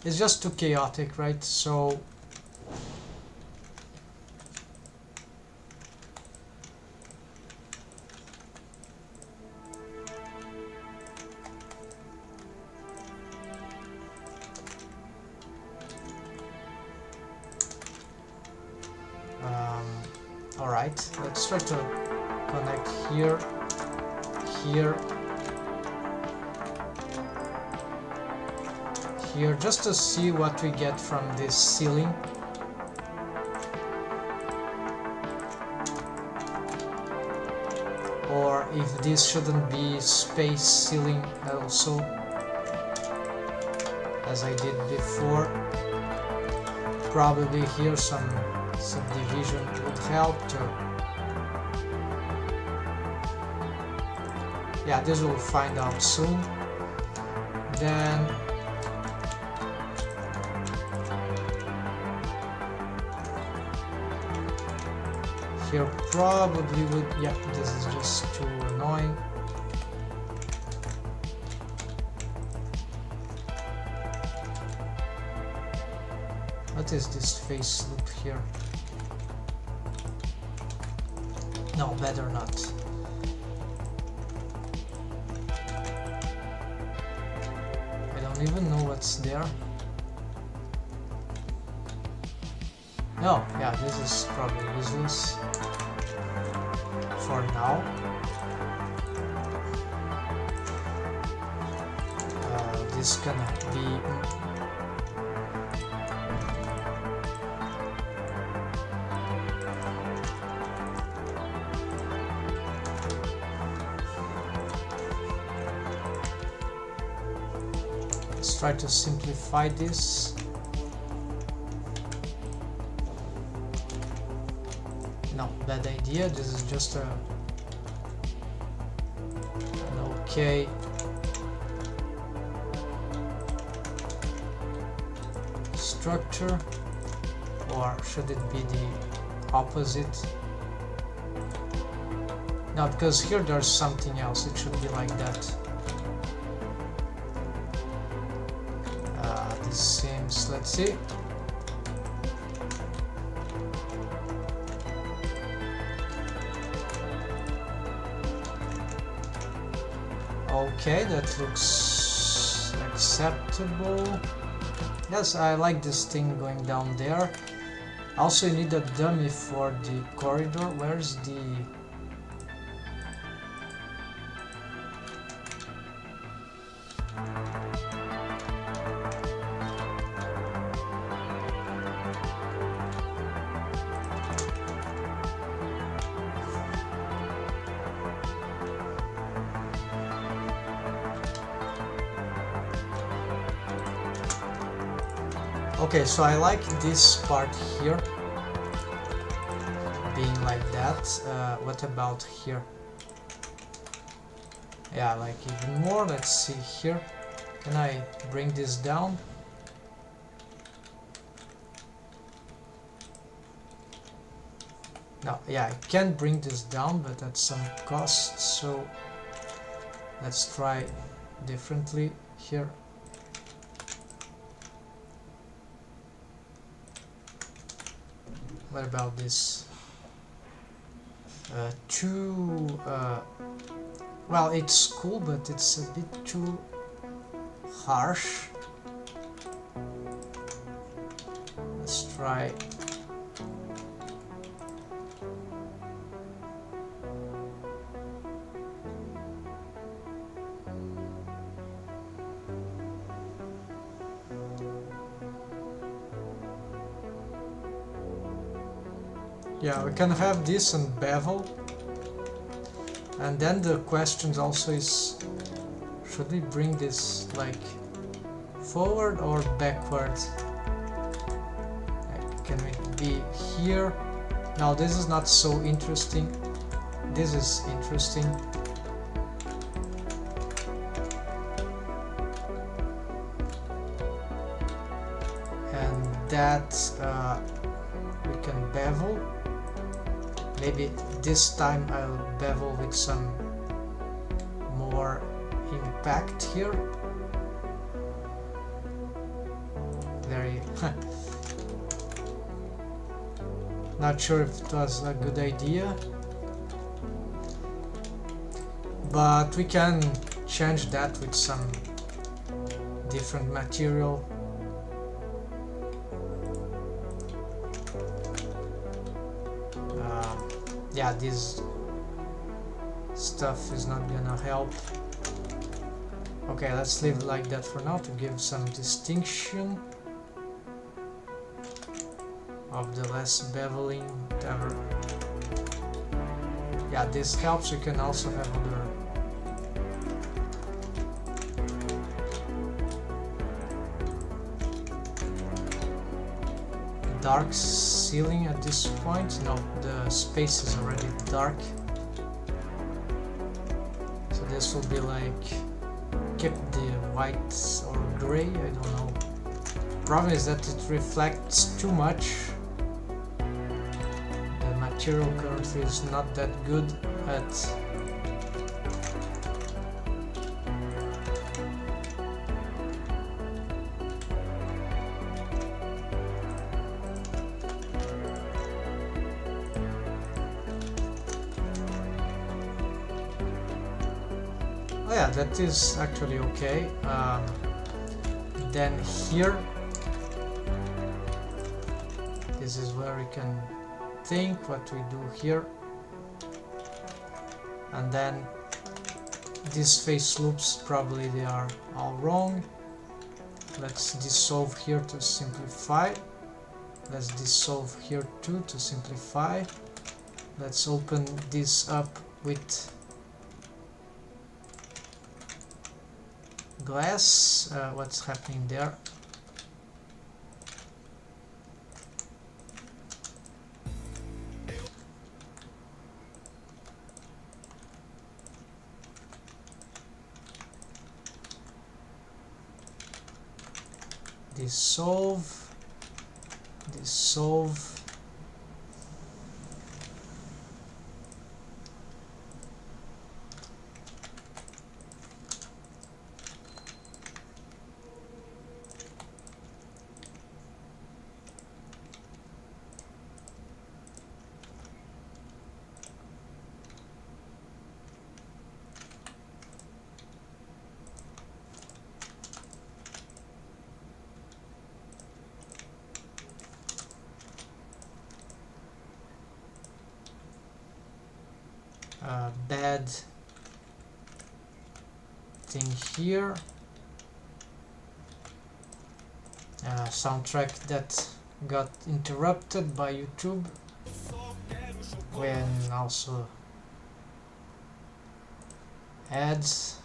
it's just too chaotic, right? So alright, let's try to connect here, here, here, just to see what we get from this ceiling. Or if this shouldn't be space ceiling also, as I did before. Probably here some subdivision would help too. Yeah, this we'll find out soon. Then here probably would, yeah, this is just too annoying. What is this face loop here? No, better not. I don't even know what's there. No, yeah, this is probably useless for now. this gonna be let's try to simplify this. No, bad idea. This is just an okay structure, or should it be the opposite? No, because here there's something else. It should be like that. This seems, let's see. Okay, that looks acceptable. Yes, I like this thing going down there. Also, you need a dummy for the corridor. Where's the... Okay, so I like this part here being like that. What about here? Yeah, I like even more. Let's see here. Can I bring this down? No, yeah, I can bring this down, but at some cost. So let's try differently here. What about this? Well, it's cool, but it's a bit too harsh. Let's try. Yeah, we can have this and bevel. And then the question also is, should we bring this like forward or backward? Like, can it be here? Now this is not so interesting. This is interesting. And that we can bevel. Maybe this time I'll bevel with some more impact here. Very not sure if it was a good idea, but we can change that with some different material. Yeah, this stuff is not gonna help. Okay, let's leave it like that for now to give some distinction of the less beveling, whatever. Yeah, this helps. You can also have other dark ceiling at this point. No, the space is already dark, so this will be like keep the white or gray, I don't know. Problem is that it reflects too much. The material currently is not that good at oh yeah, that is actually okay. Then here, this is where we can think what we do here. And then these face loops, probably they are all wrong. Let's dissolve here to simplify. Let's dissolve here too to simplify. Let's open this up with glass. What's happening there? Dissolve, dissolve. Bad thing here. Soundtrack that got interrupted by YouTube when also ads.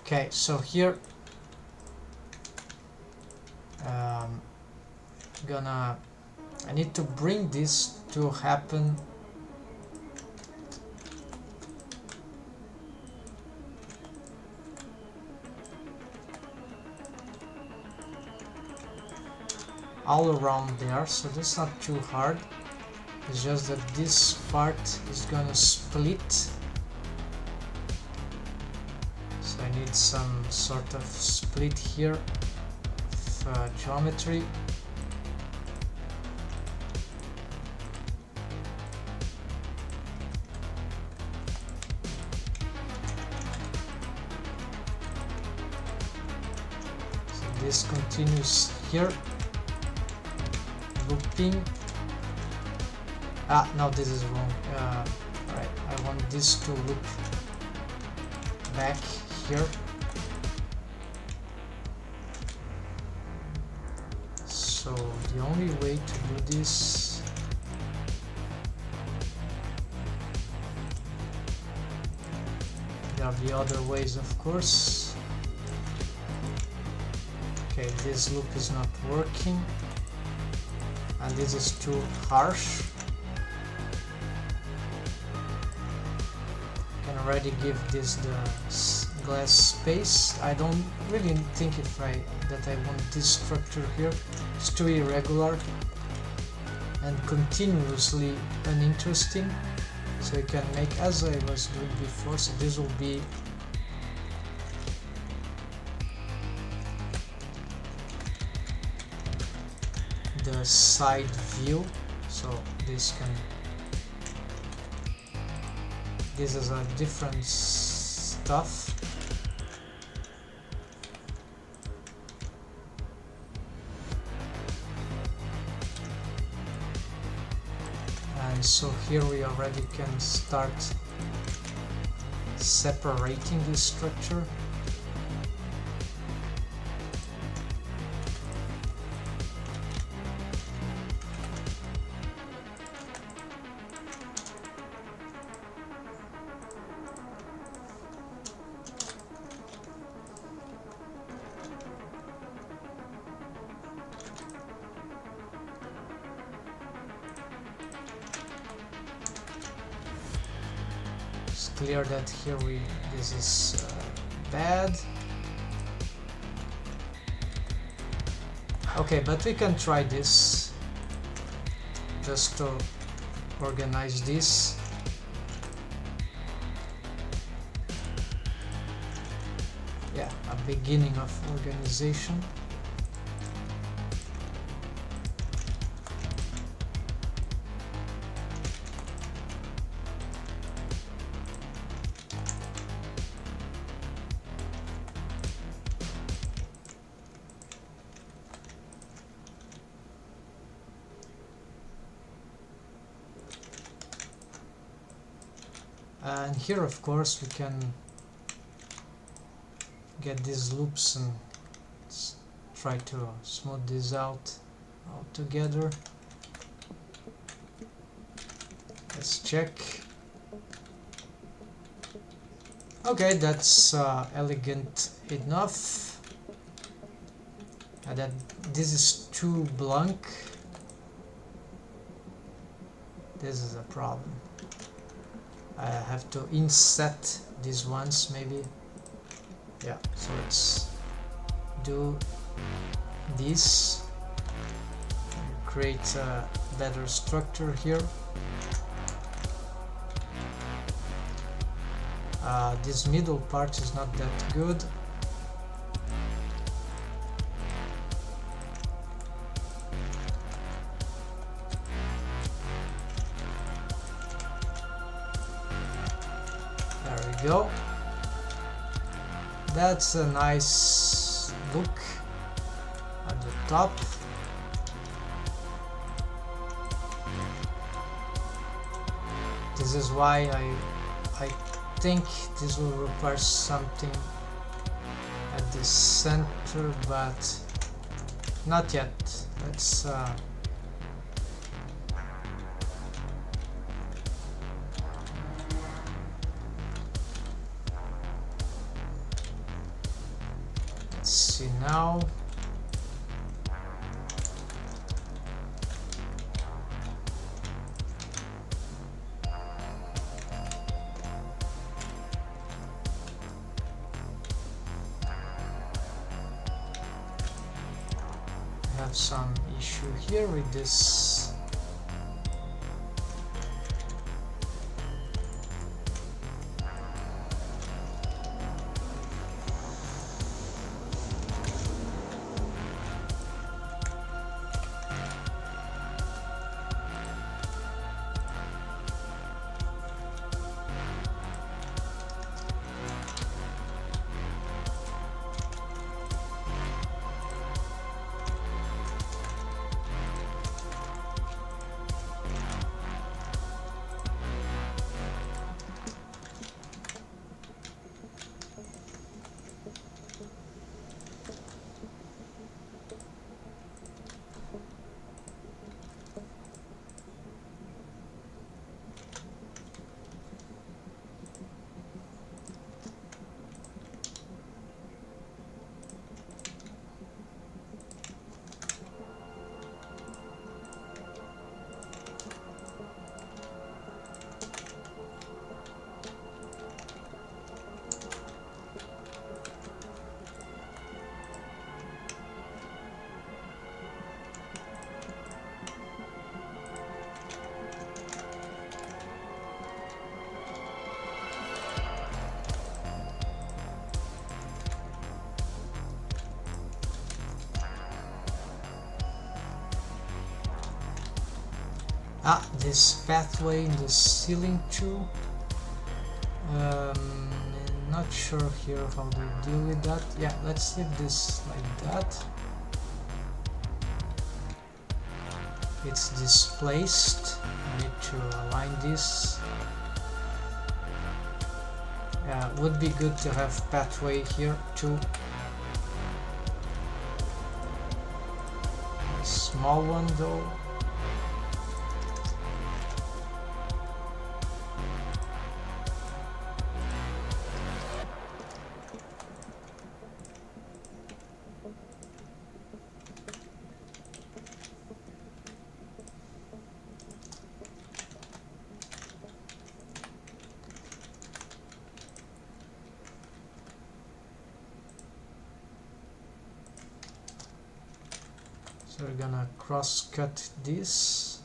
Okay, so here I need to bring this to happen all around there, so that's not too hard. It's just that this part is gonna split, so I need some sort of split here of geometry. So this continues here, looping. No, this is wrong. Alright, I want this to loop back here. So the only way to do this there are the other ways, of course. Okay, this loop is not working. And this is too harsh. Can already give this the glass space. I don't really think that I want this structure here. It's too irregular and continuously uninteresting. So you can make as I was doing before. So this will be the side view, so this is a different stuff. And so here we already can start separating this structure. Clear that here this is bad. Okay, but we can try this just to organize this. Yeah, a beginning of organization. And here, of course, we can get these loops and try to smooth this out altogether. Let's check. Okay, that's elegant enough. That this is too blank. This is a problem. I have to inset these ones maybe. Yeah, so let's do this and create a better structure here. This middle part is not that good. There we go. That's a nice look at the top. This is why I think this will require something at the center, but not yet. Let's see now. I have some issue here with this. This pathway in the ceiling too. Not sure here how to deal with that. Yeah, let's leave this like that. It's displaced. I need to align this. Yeah, would be good to have pathway here too. A small one though. So we're gonna cross-cut this.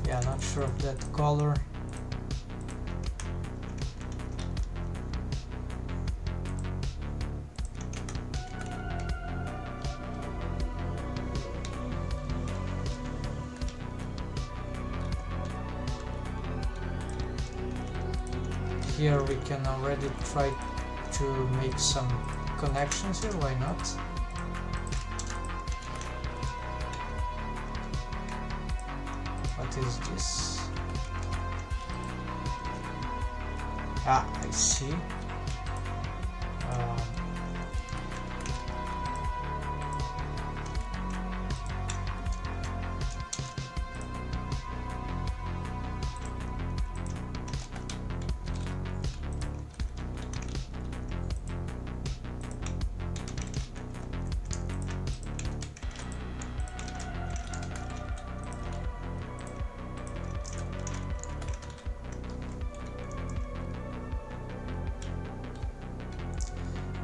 Yeah, not sure of that color. here we can already try to make some connections here, why not? What is this? Ah, I see.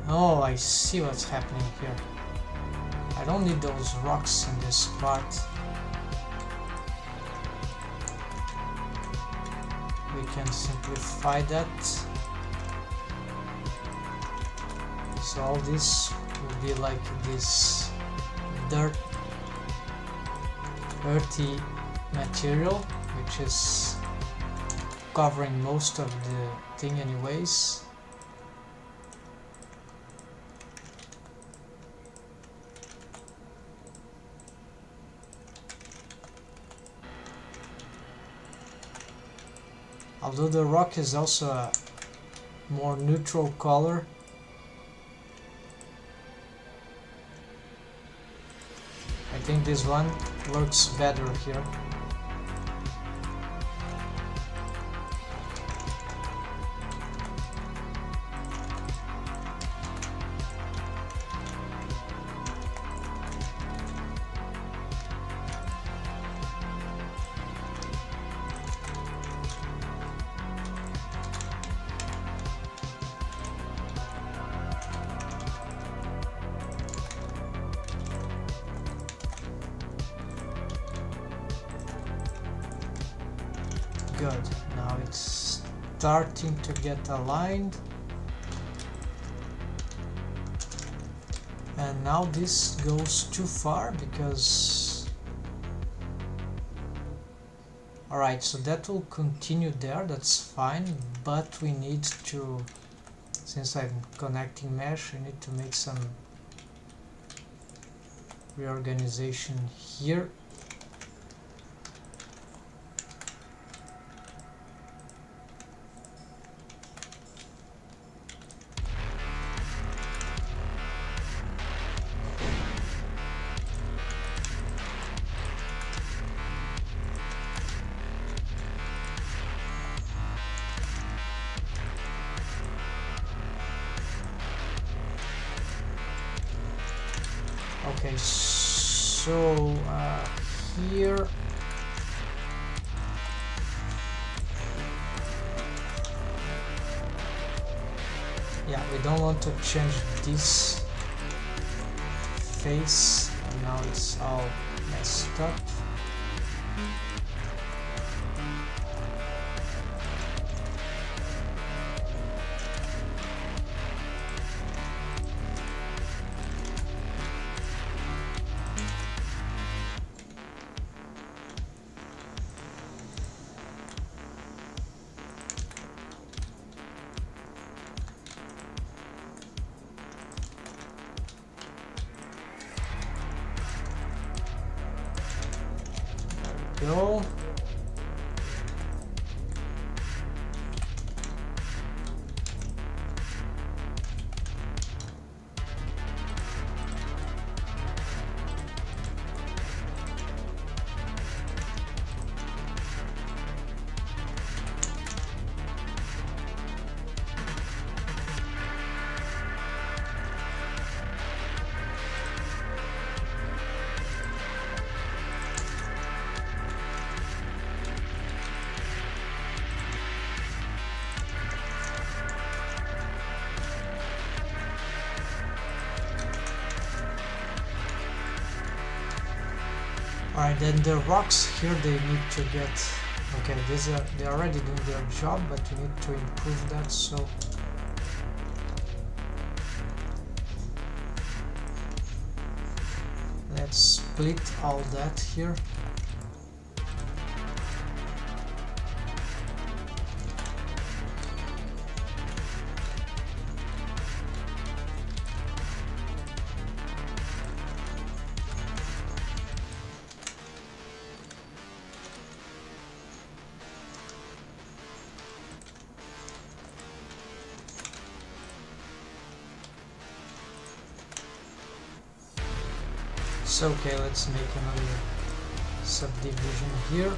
Oh, I see what's happening here. I don't need those rocks in this part. We can simplify that. So all this will be like this earthy material, which is covering most of the thing anyways. Although the rock is also a more neutral color, I think this one works better here. Good, now it's starting to get aligned. And now this goes too far because... Alright, so that will continue there, that's fine, but we need to, since I'm connecting mesh, I need to make some reorganization here. Okay, so here yeah, we don't want to change this face, and now it's all messed up. Go. Alright, then the rocks here, they need to get... Okay, they're already doing their job, but we need to improve that, so... Let's split all that here. So okay, let's make another subdivision here.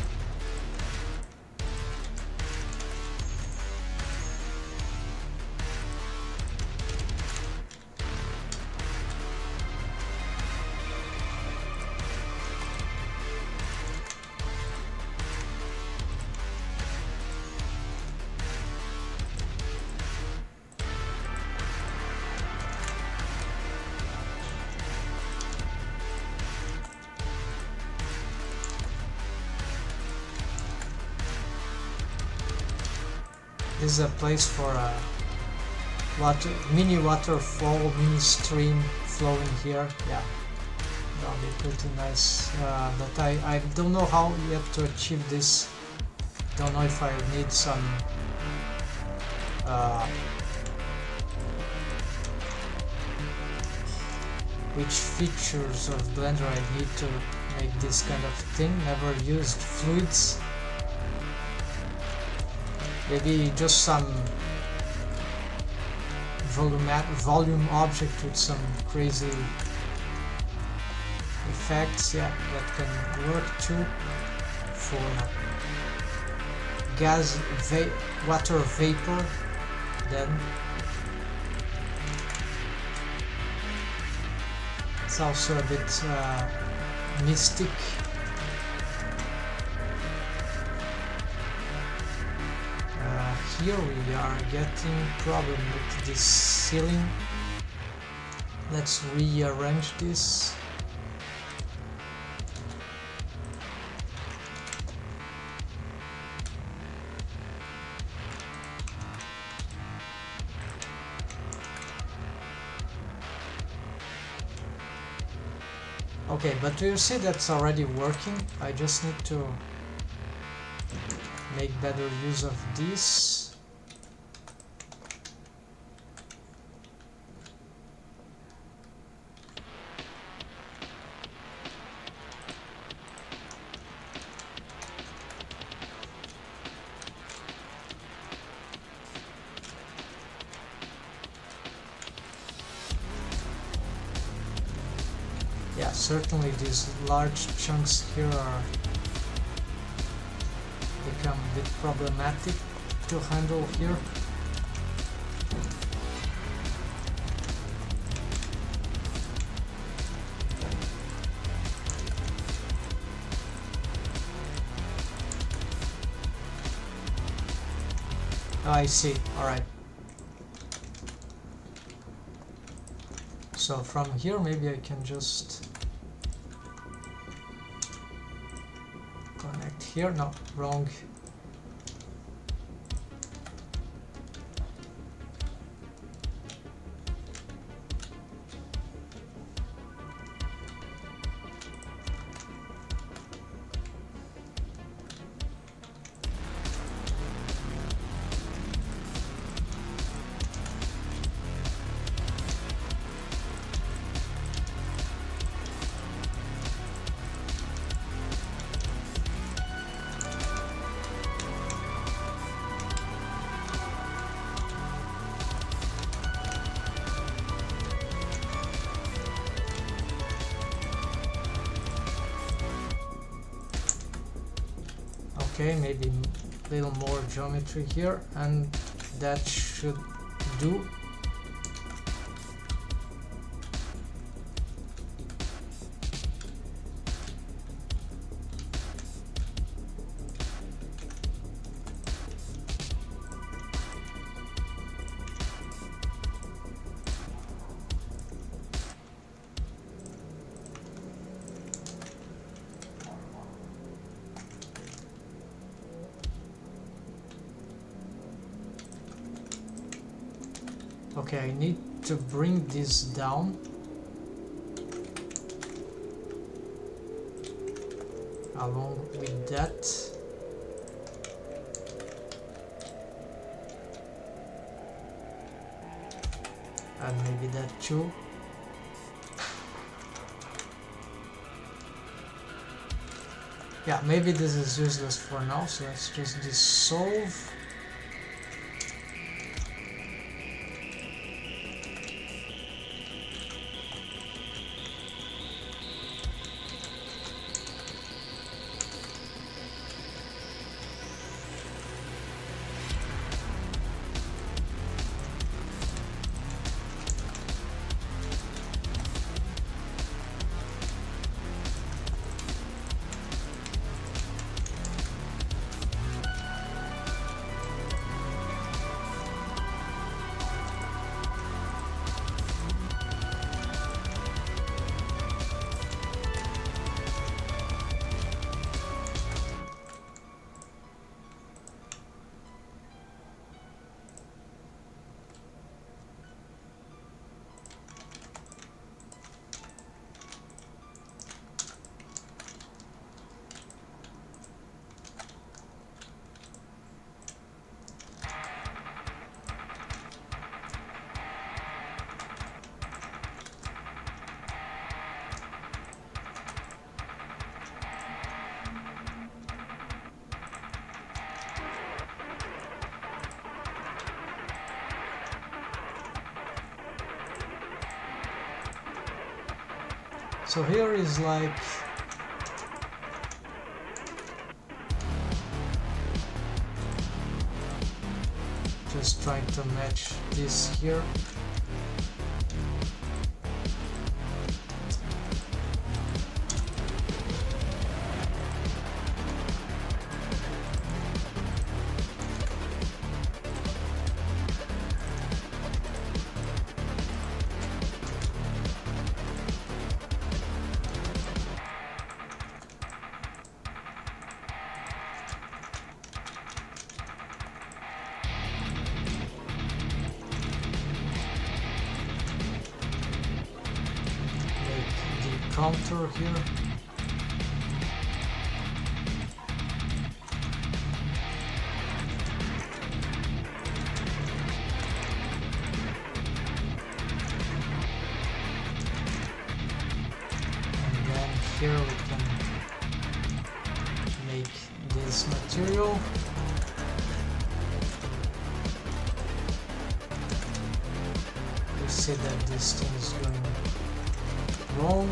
This is a place for a mini waterfall, mini stream flowing here. Yeah, that'll be pretty nice. But I don't know how yet to achieve this. Don't know if I need some which features of Blender I need to make this kind of thing. Never used fluids. Maybe just some volume object with some crazy effects. Yeah, that can work too. For water vapor, then it's also a bit mystic. Here we are getting problem with this ceiling. Let's rearrange this. Okay, but you see that's already working. I just need to make better use of this. Yeah, certainly these large chunks here are become a bit problematic to handle here. Oh, I see. Alright. So from here maybe I can just connect here. No, wrong. Okay, maybe a little more geometry here, and that should do. Okay, I need to bring this down along with that. And maybe that too. Yeah, maybe this is useless for now, so let's just dissolve. So here is like just trying to match this here. Counter here. And then here we can make this material. We see that this thing is going wrong.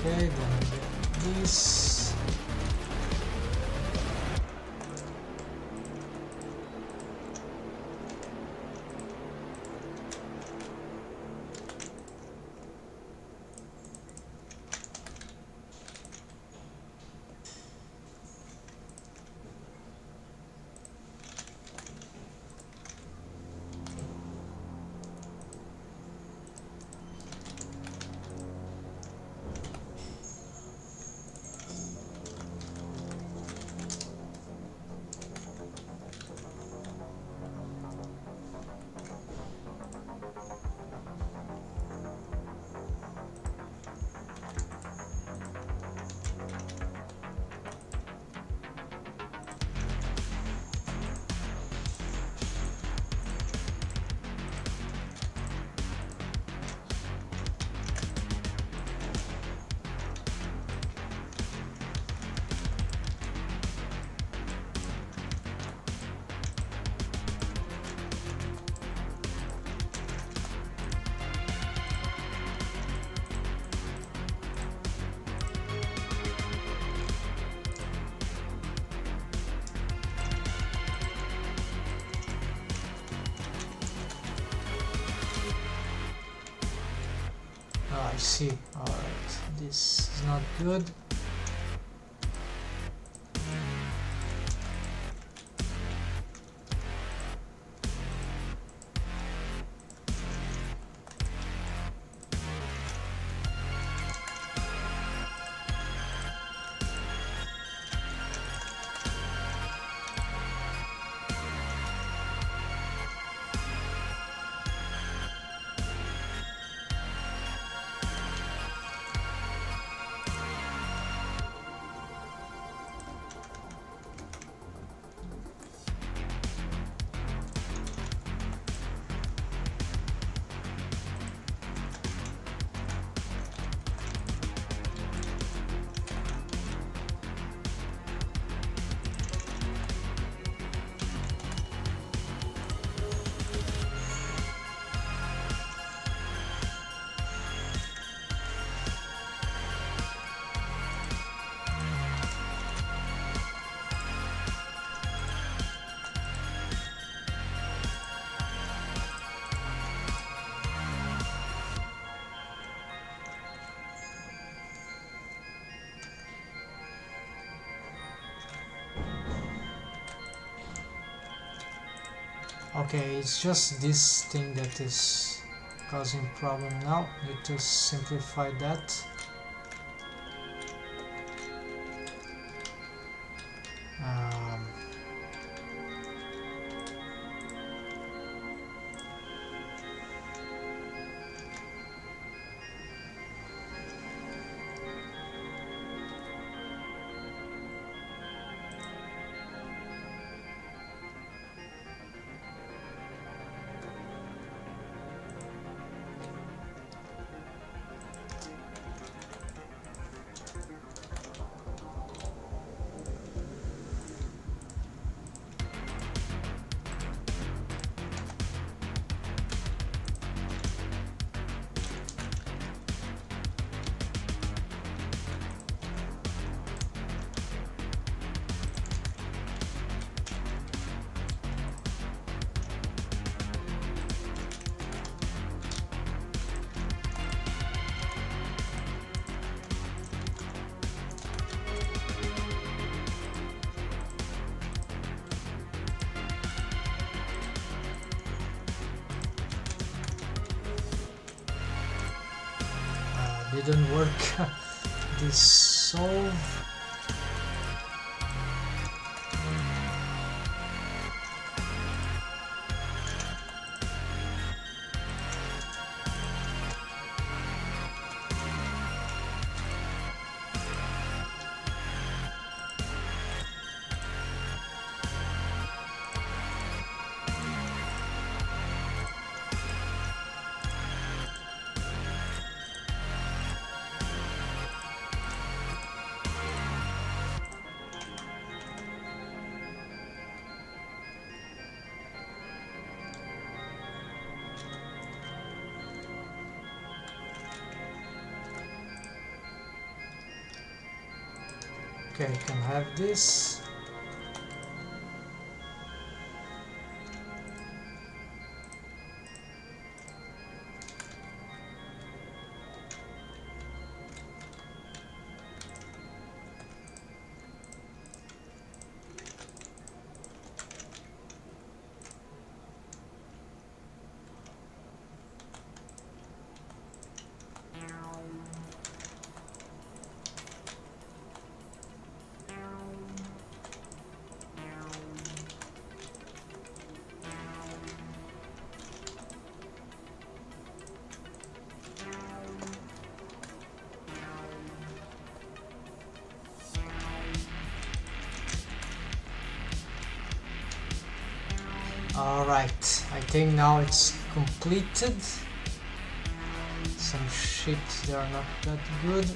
Okay, then we get this. I see. Alright, this is not good. Okay, it's just this thing that is causing problem now. Need to simplify that. Um, didn't work. Dissolve. Okay, can have this. Alright, I think now it's completed. Some shit, they are not that good.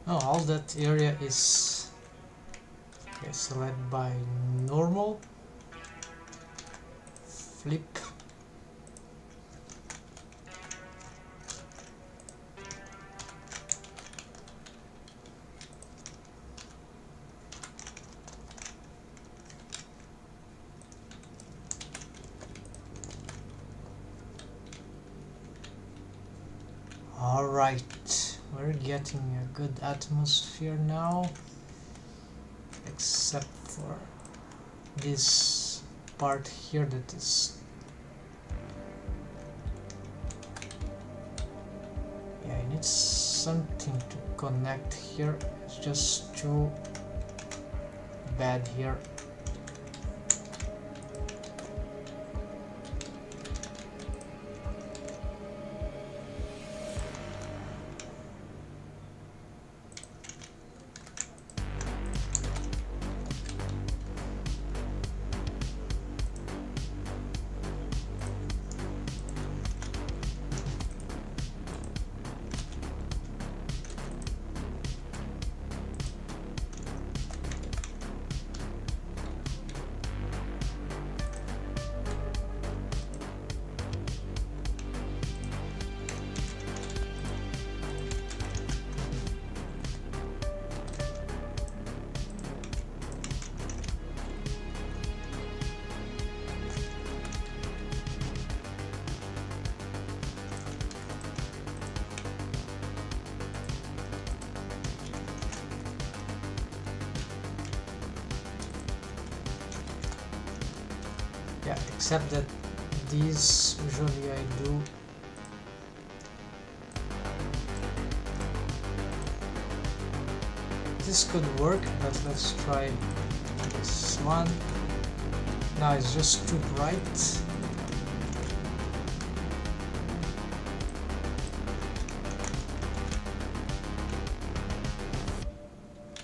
Oh, all that area is okay, select by normal, flip. Alright, we're getting a good atmosphere now, except for this part here that is... yeah, I need something to connect here. It's just too bad here. Yeah, except that these usually I do this could work, but let's try this one. Now it's just too bright.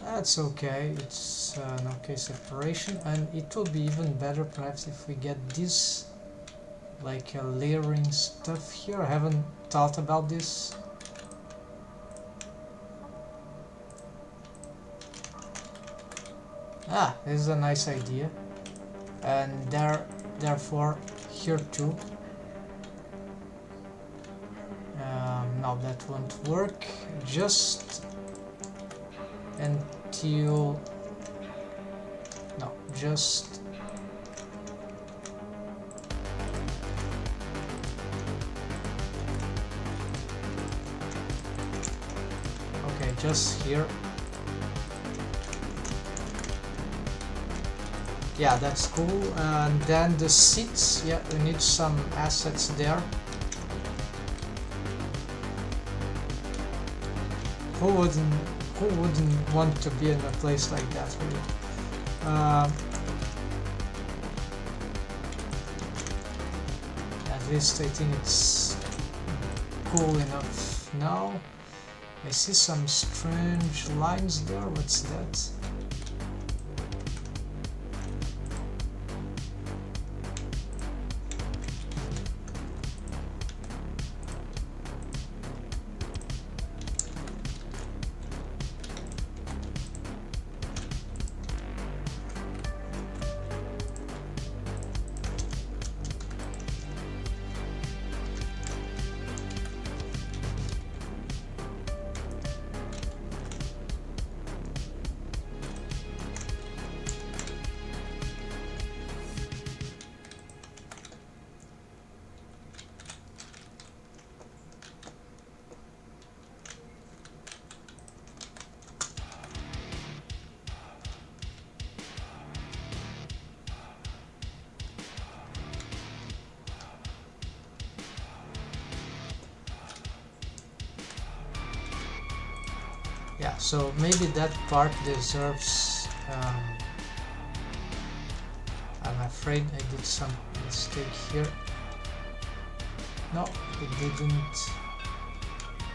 That's okay, it's an okay separation, and it will be even better perhaps if we get this like a layering stuff here. I haven't thought about this. Ah, this is a nice idea, and therefore here too. Now that won't work, just until no, just okay, just here. Yeah, that's cool. And then the seats, yeah, we need some assets there. Who wouldn't want to be in a place like that, really? At least I think it's cool enough now. I see some strange lines there. What's that? Yeah, so maybe that part deserves... I'm afraid I did some mistake here. No, it didn't.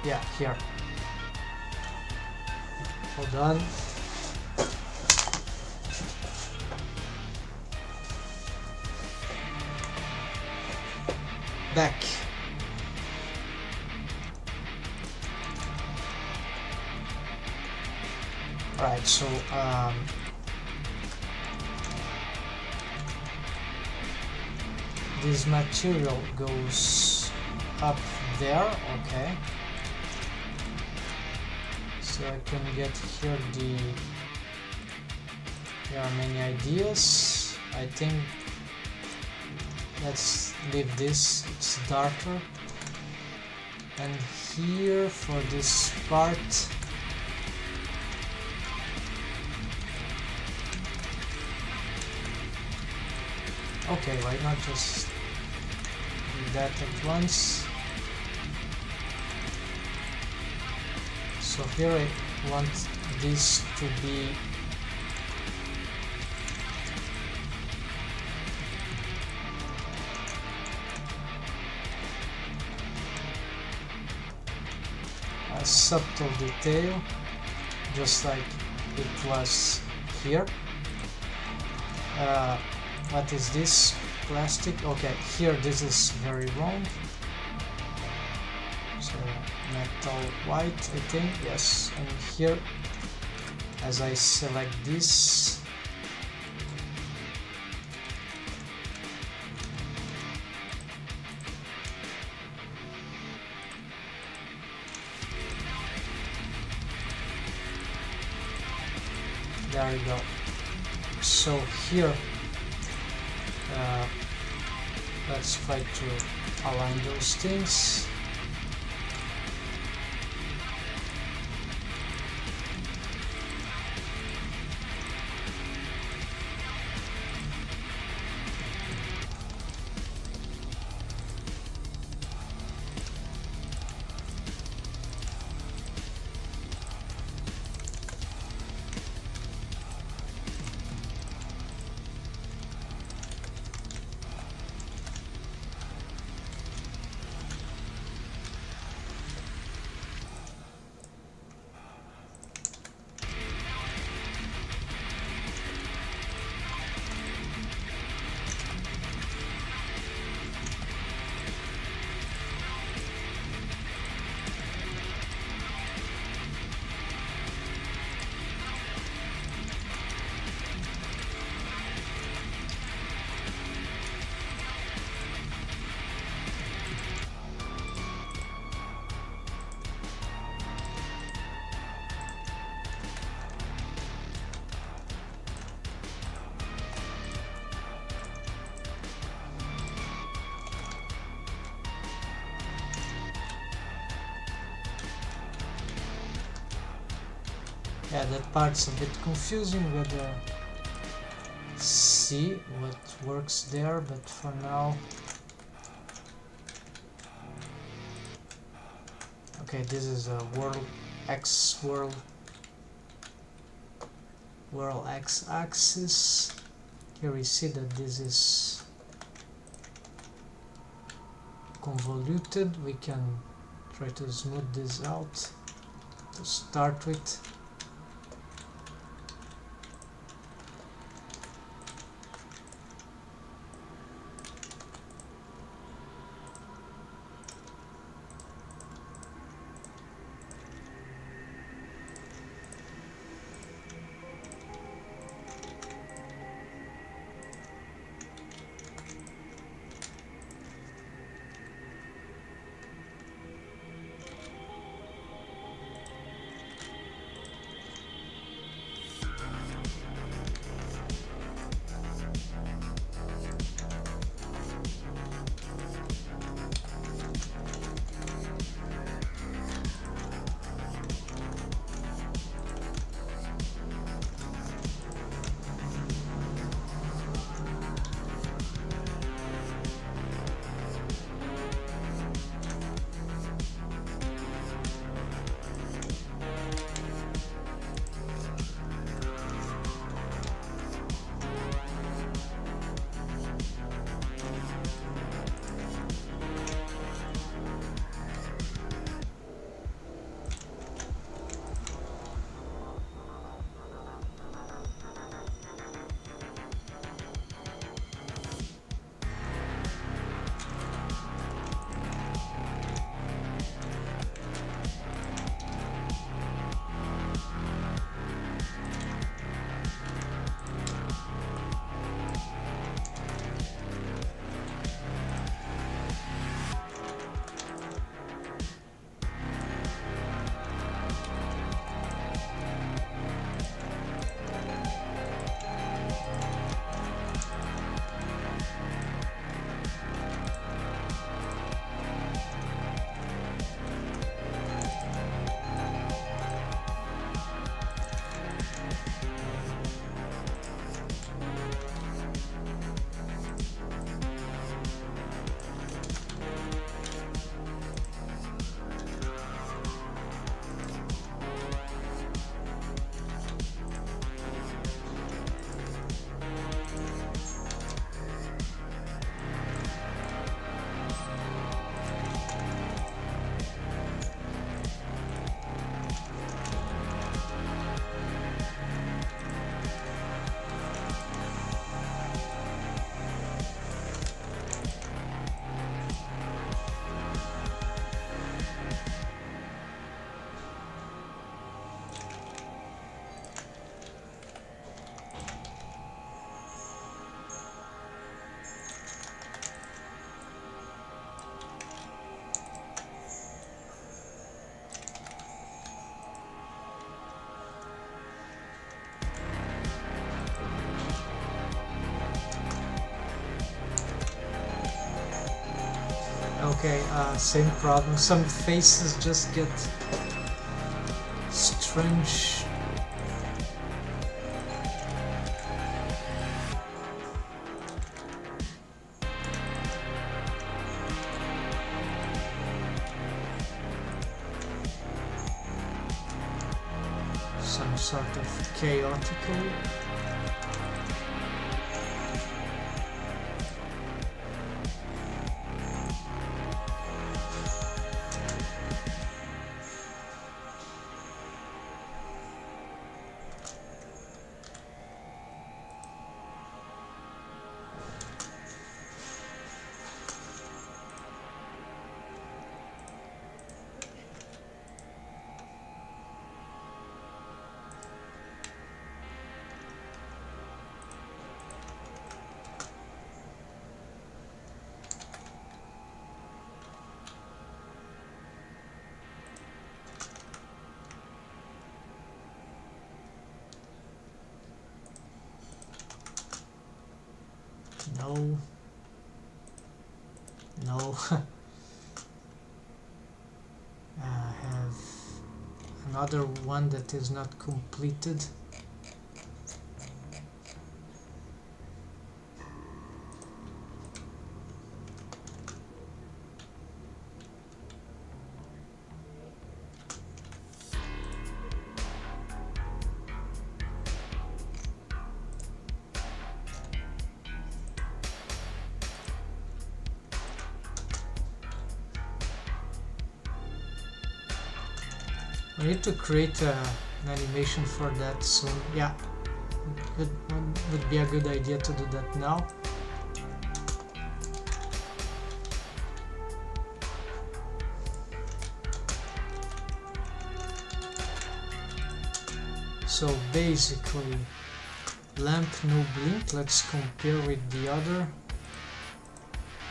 Yeah, here. Hold on. Back. Right, so this material goes up there, okay. So I can get here there are many ideas. I think let's leave this, it's darker. And here for this part, okay, why not just do that at once? So here I want this to be a subtle detail, just like it was here. What is this? Plastic? Okay, here this is very wrong. So metal white, I think, yes. And here, as I select this, there we go. So here, let's try to align those things. Yeah, that part's a bit confusing, whether see what works there, but for now, okay, this is a world x-axis. Here we see that this is convoluted. We can try to smooth this out to start with. Okay, same problem. Some faces just get strange. Some sort of chaotically. No. No. I have another one that is not completed. I need to create an animation for that soon. Yeah, it would be a good idea to do that now. So basically, lamp no blink. Let's compare with the other.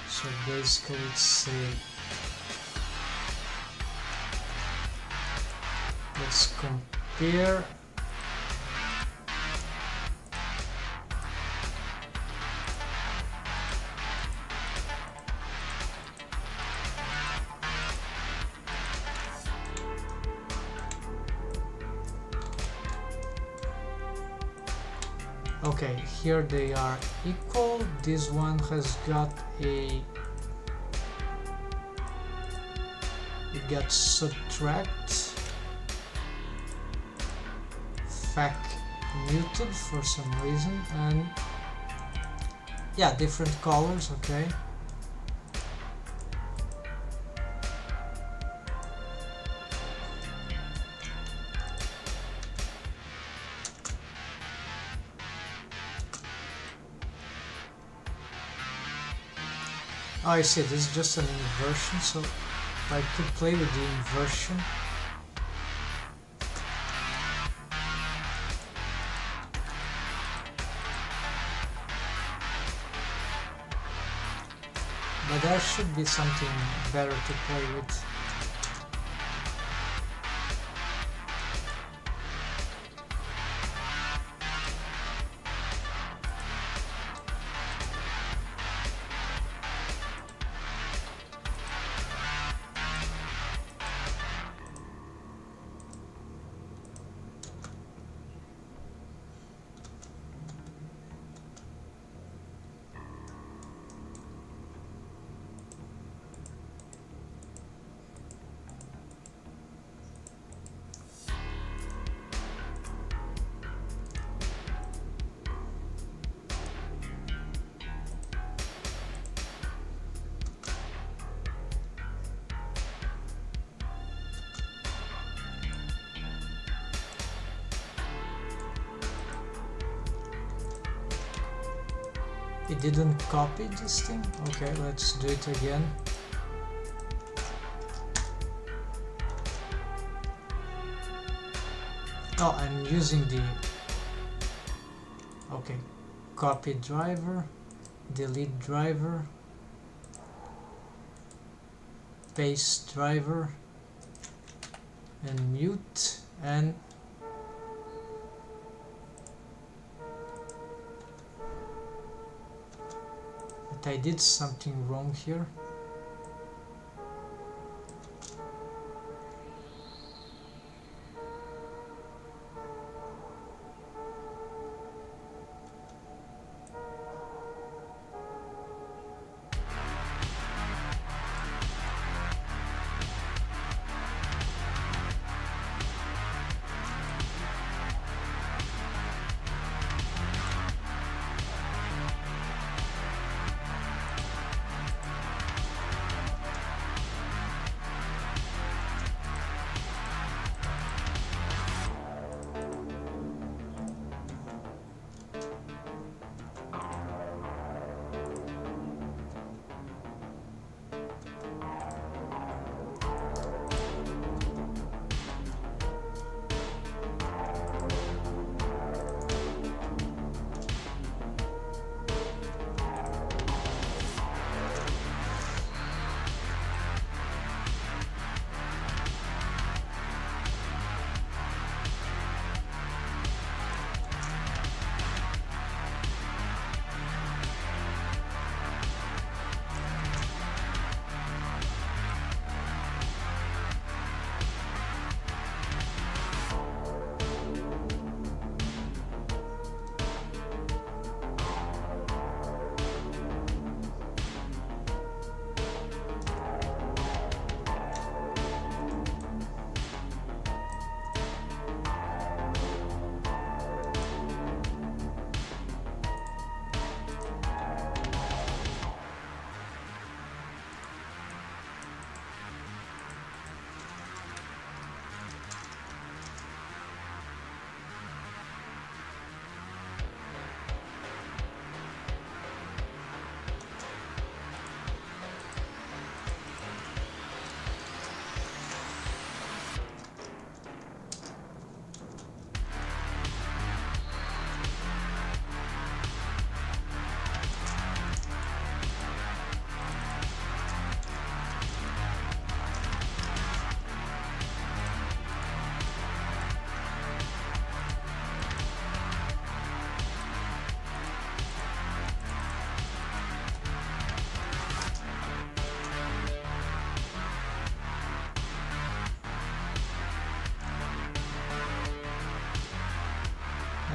So basically, let's compare. Okay, here they are equal. This one has got it got subtract fac muted for some reason, and yeah, different colors. Okay, oh, I see, this is just an inversion, so I could play with the inversion. But there should be something better to play with. It didn't copy this thing? Okay, let's do it again. Oh, I'm using the... Okay, copy driver, delete driver, paste driver, and mute, and I did something wrong here.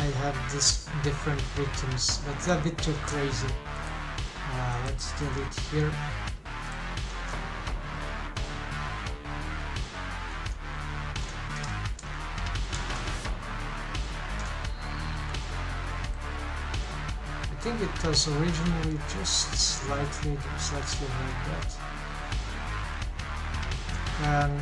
might have this different rhythms, but it's a bit too crazy. Let's delete here. I think it was originally just slightly like that. And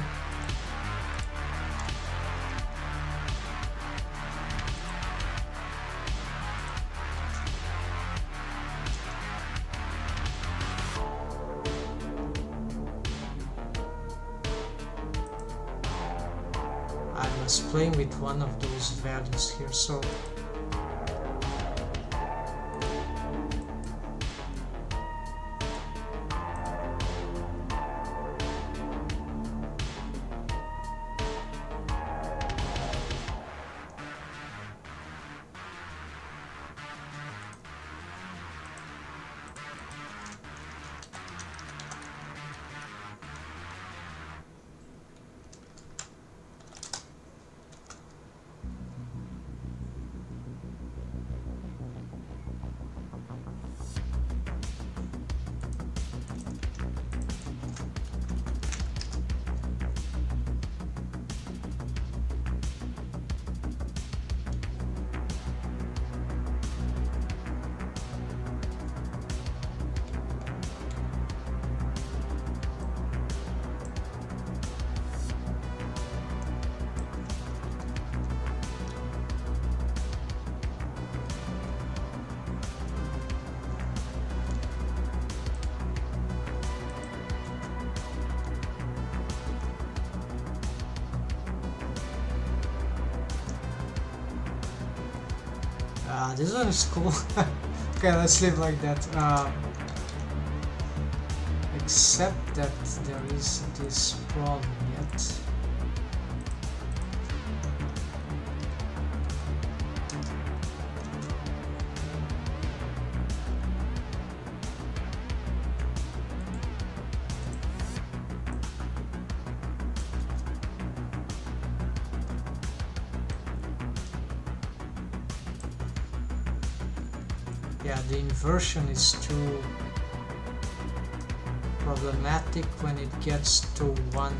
I was playing with one of those values here, so this one is cool. Okay, let's leave like that. Except that there is this problem yet. Yeah, the inversion is too problematic when it gets to 1.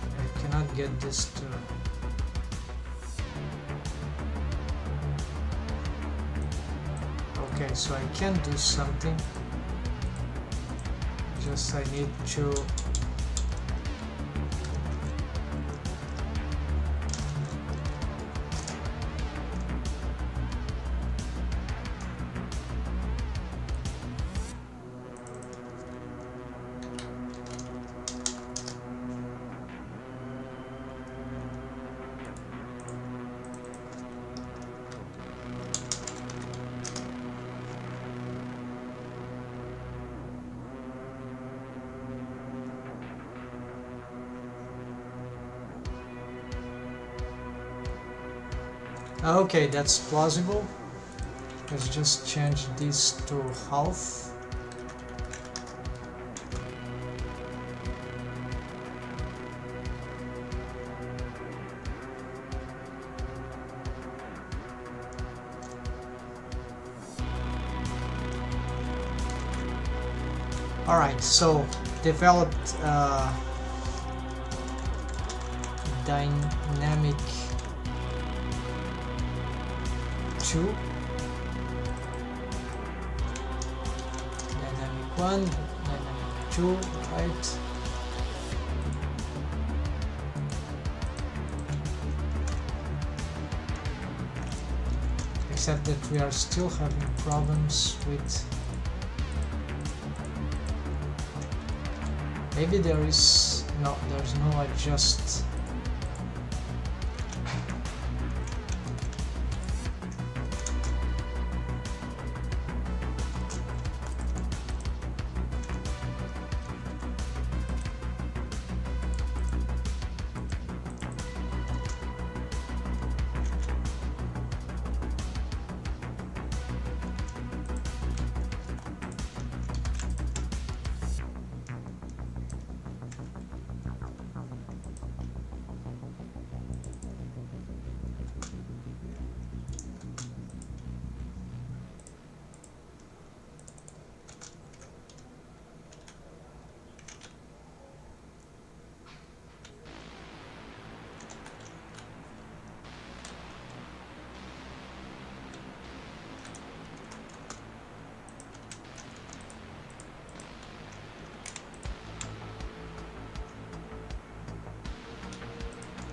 I cannot get this to... Okay, so I can do something. Just I need to... Okay, that's plausible. Let's just change this to half. Alright, so developed dynamic 2, dynamic 1, dynamic 2, right? Except that we are still having problems with... Maybe there is... No, there's no adjust.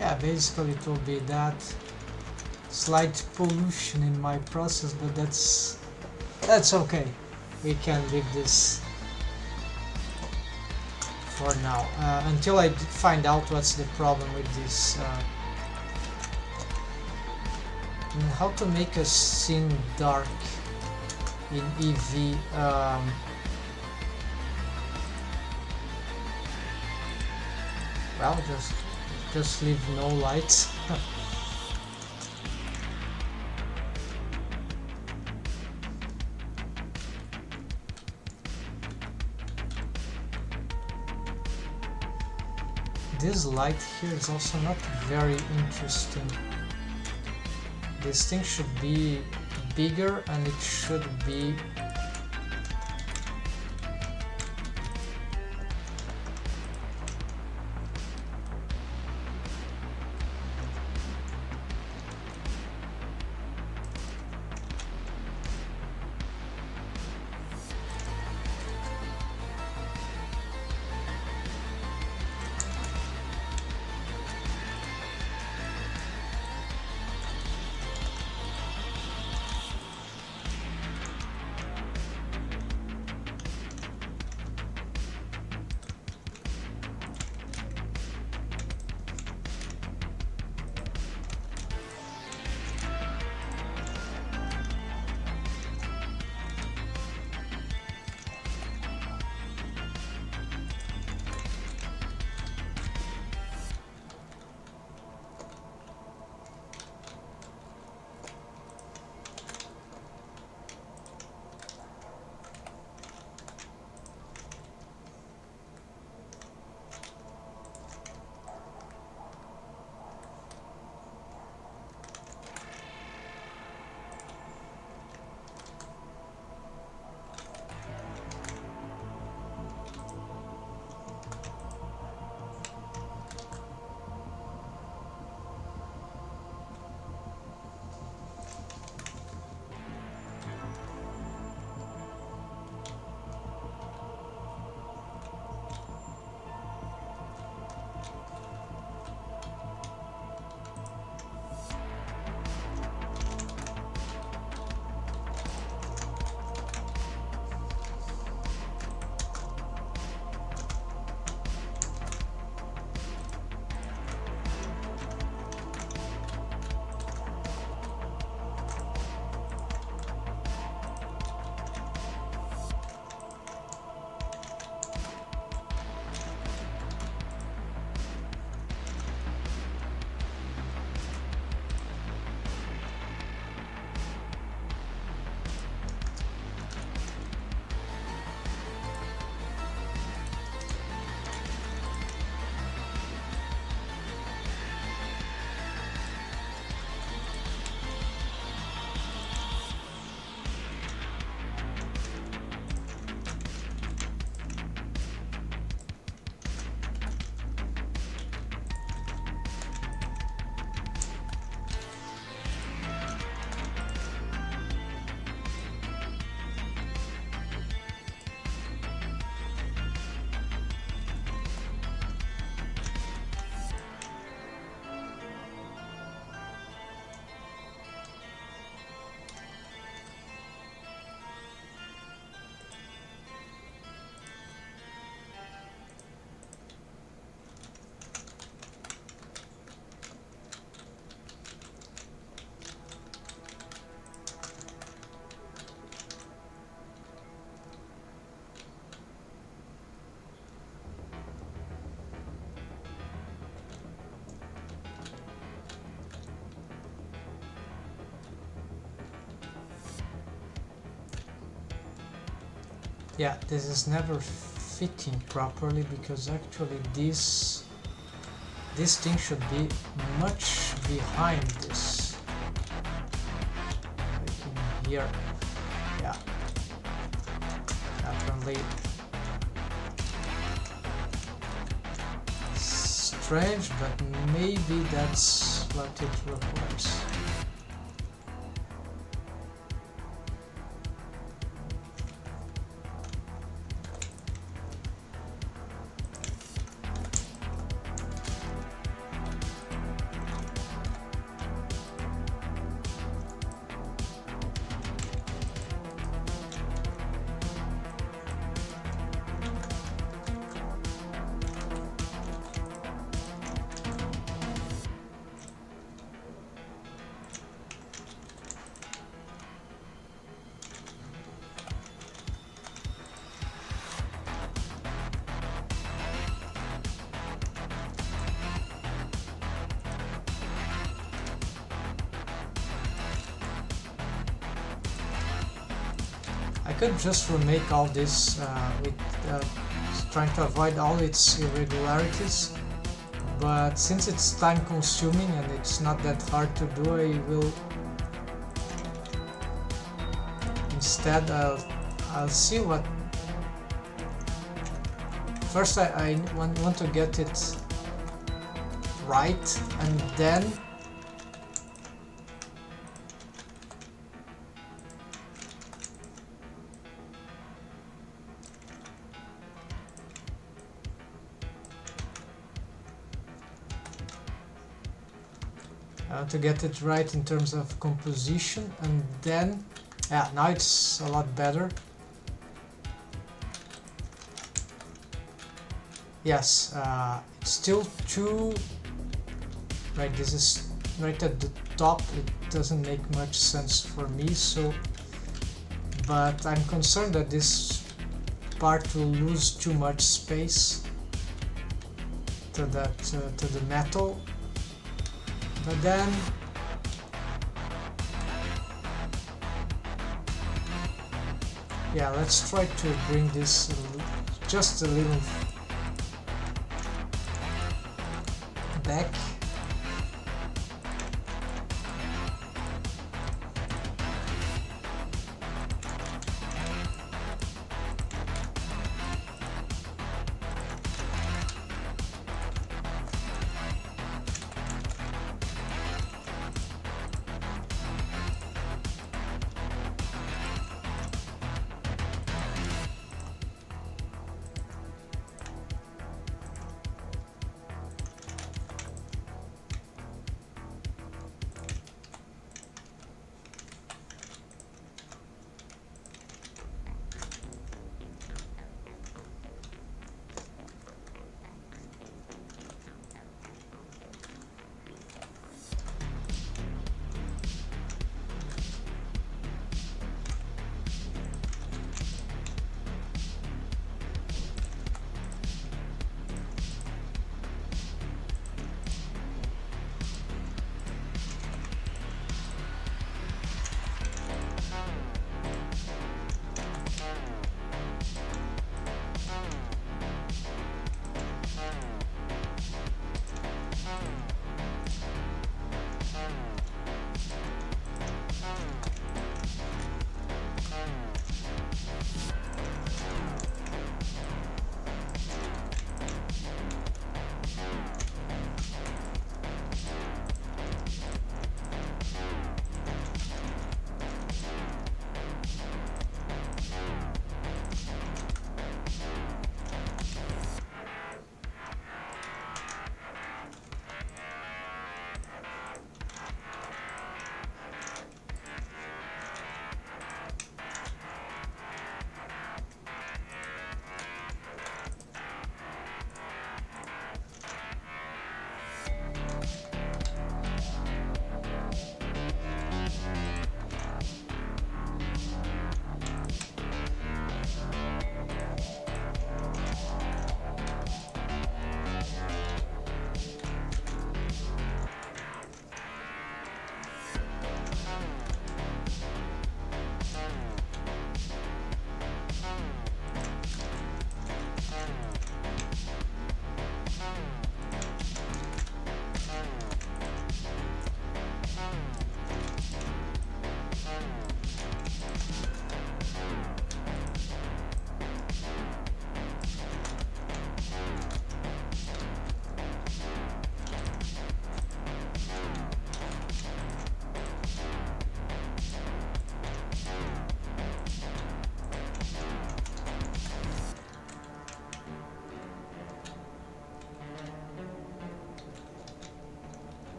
Yeah, basically it will be that. Slight pollution in my process, but that's okay. We can leave this for now until I find out what's the problem with this. How to make a scene dark in EV. Well, just leave no lights. This light here is also not very interesting. This thing should be bigger and it should be yeah, this is never fitting properly because actually this thing should be much behind this. Like in here. Yeah. Apparently strange, but maybe that's what it requires. could just remake all this with trying to avoid all its irregularities, but since it's time consuming and it's not that hard to do, I will instead I'll see what first I want to get it right, and then to get it right in terms of composition, and then yeah, now it's a lot better. Yes, it's still too right. This is right at the top. It doesn't make much sense for me, so but I'm concerned that this part will lose too much space to that to the metal. But then yeah, let's try to bring this just a little back.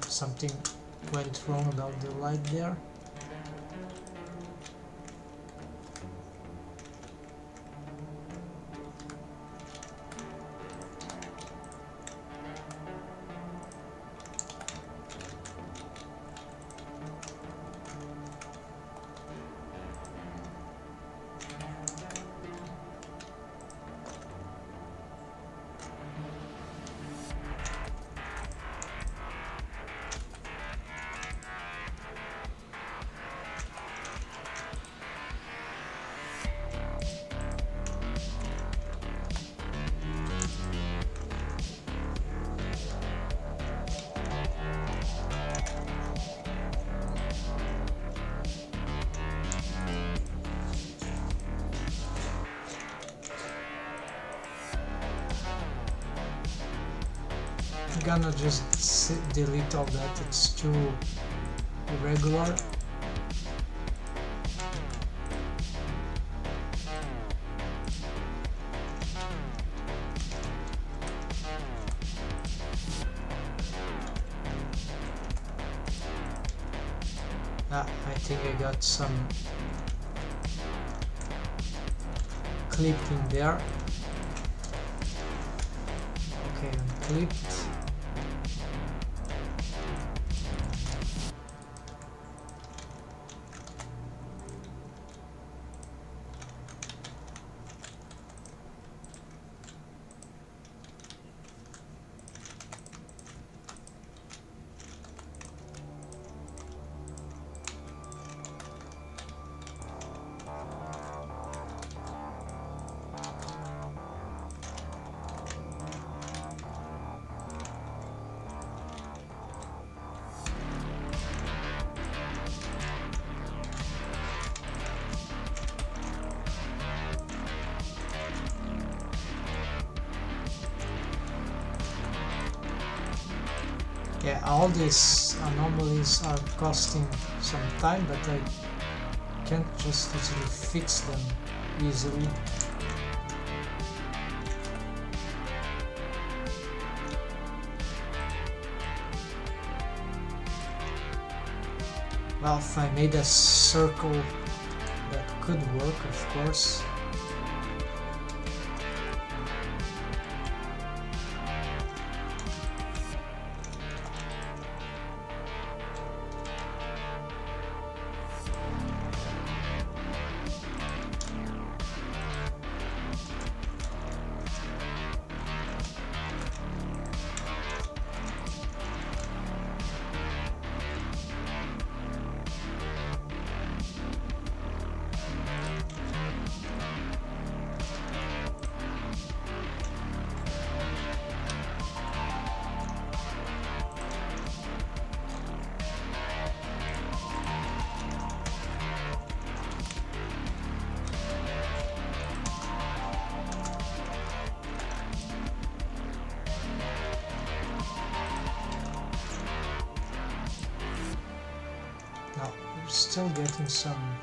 Something went wrong about the light there. I'm gonna just delete all that, it's too irregular. I think I got some clip in there. Okay, unclipped. Yeah, all these anomalies are costing some time, but I can't just easily fix them easily. Well, if I made a circle, that could work, of course. Now, we're still getting some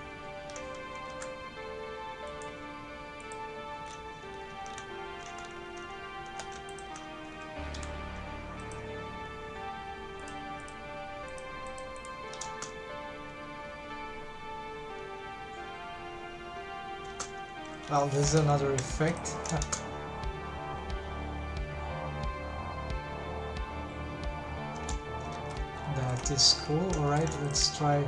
well, this is another effect. That is cool. Alright, let's try.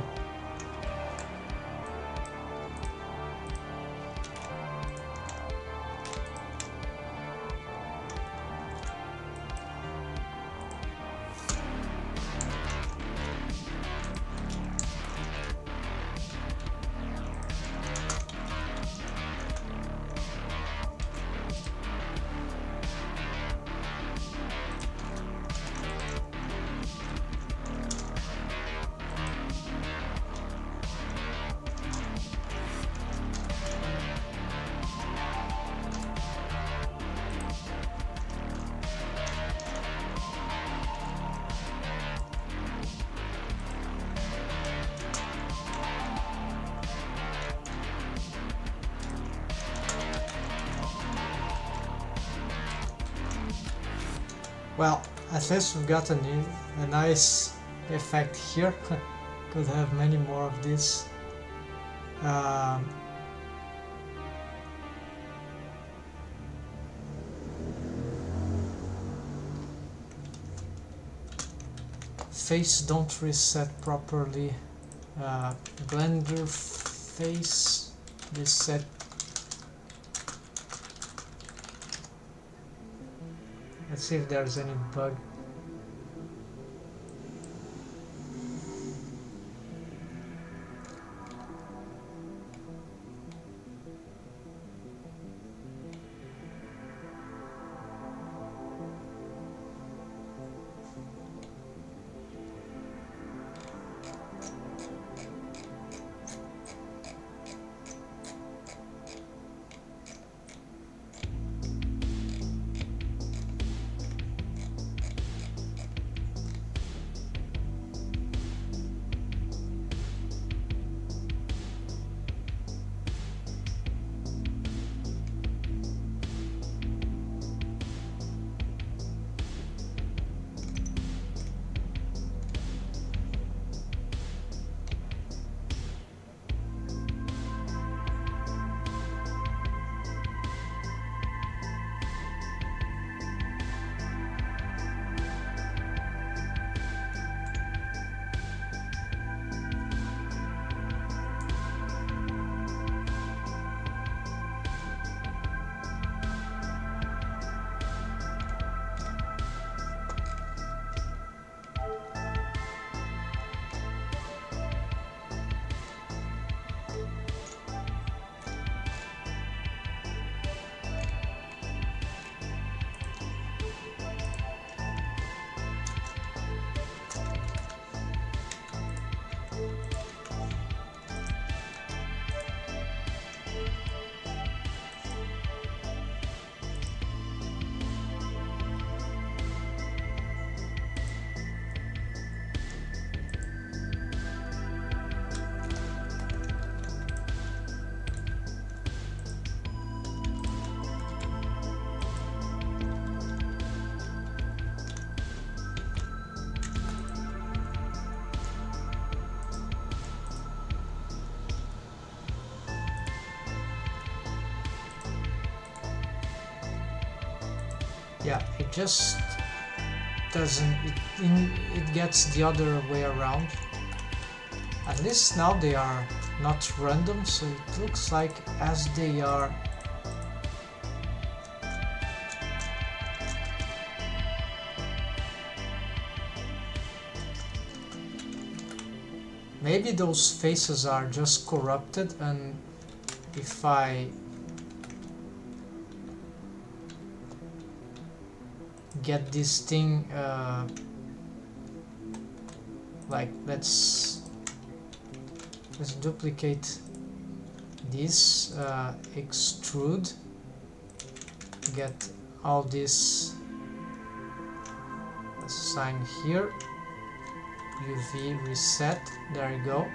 Well, at least we've got a nice effect here. Could have many more of this. Face don't reset properly. Blender face reset. Let's see if there's any bug. Yeah, it just doesn't, it gets the other way around. At least now they are not random, so it looks like as they are. Maybe those faces are just corrupted, and if I get this thing, like let's duplicate this, extrude, get all this, assign here, UV reset, there you go.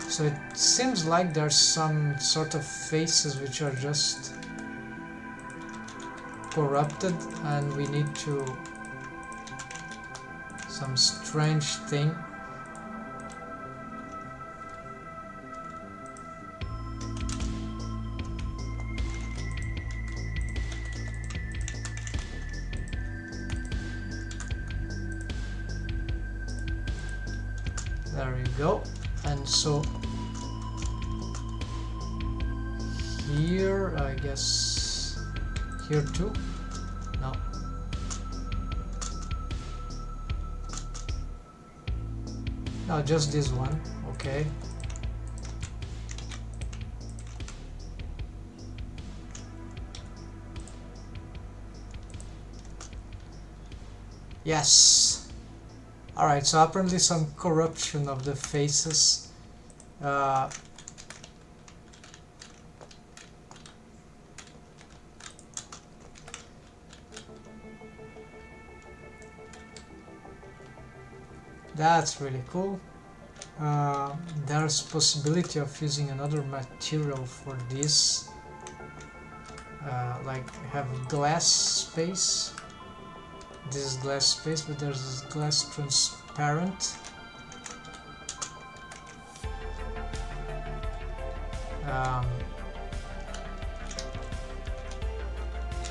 So it seems like there's some sort of faces which are just corrupted, and we need to some strange thing. There you go. And so here, I guess here too. No. No, just this one. Okay. Yes. Alright, so apparently some corruption of the faces. That's really cool. There's possibility of using another material for this, like have glass space. This is glass space, but there's this glass transparent.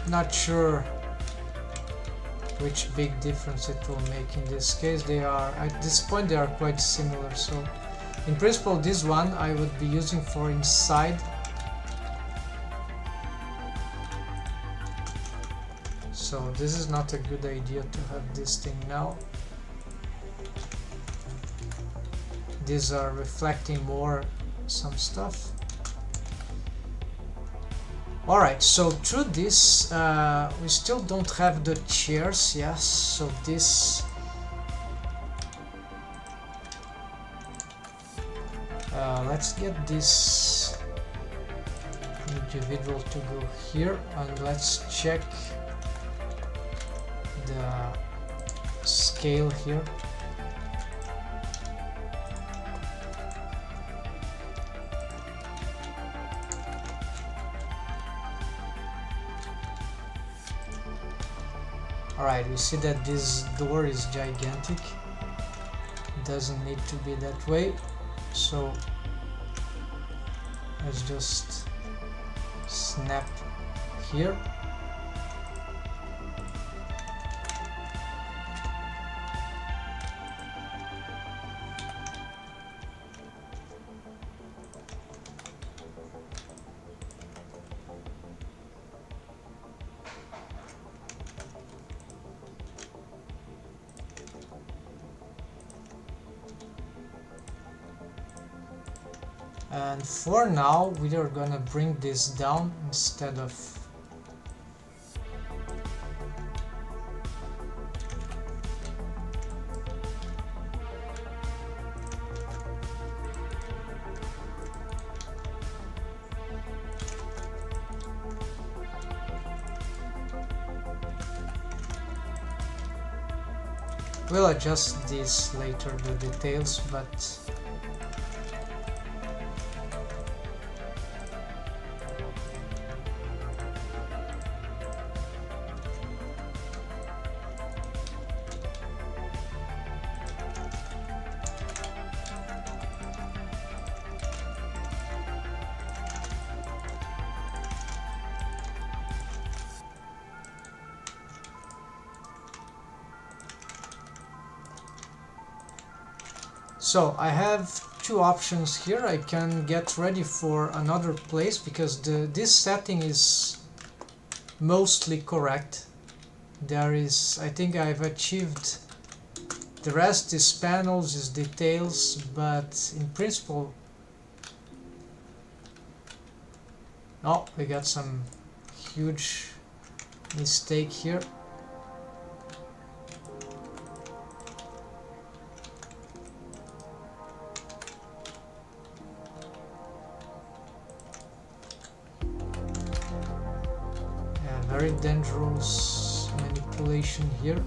Not sure which big difference it will make in this case. They are, at this point, they are quite similar. So in principle, this one I would be using for inside. So this is not a good idea to have this thing now. These are reflecting more some stuff. Alright, so through this, we still don't have the chairs, yes, so this... let's get this individual to go here, and let's check the scale here. Alright, we see that this door is gigantic. It doesn't need to be that way, so let's just snap here. And for now, we are gonna bring this down instead of we'll adjust this later, the details, but So I have two options here. I can get ready for another place because this setting is mostly correct. There is, I think I've achieved the rest is panels, is details, but in principle, oh, we got some huge mistake here. Yeah, very dangerous manipulation here.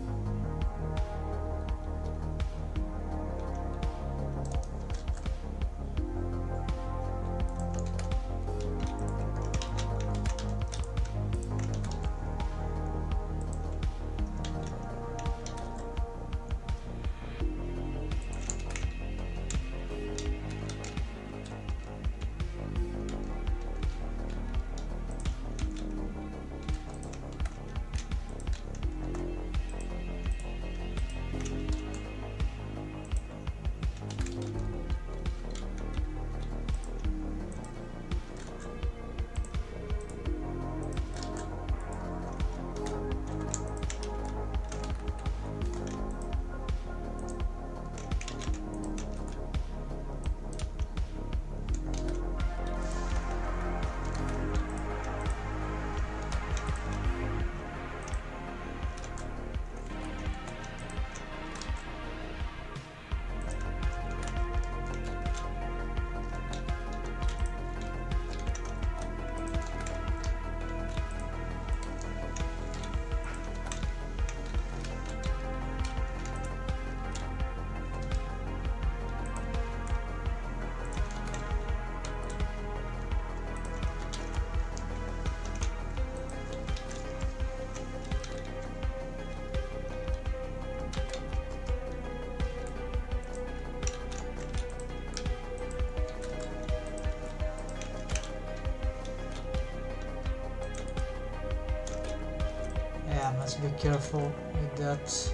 Yeah, must be careful with that.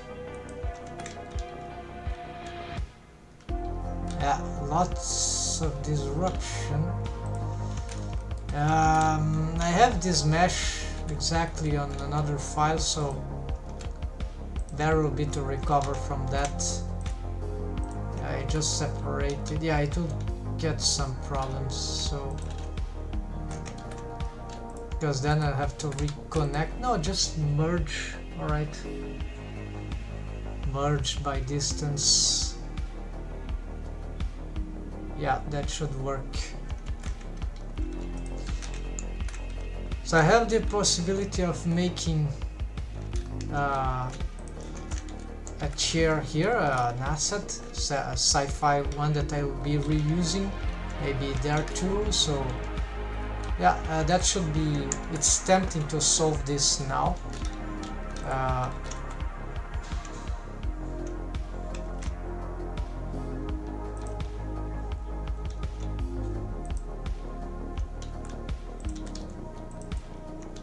Yeah, lots of disruption. I have this mesh exactly on another file, so there will be to recover from that. I just separated. Yeah, it will get some problems, so because then I have to reconnect. No, just merge. All right, merge by distance. Yeah, that should work. So I have the possibility of making a chair here, an asset, a Sci-Fi one that I will be reusing, maybe there too. So yeah, that should be. It's tempting to solve this now.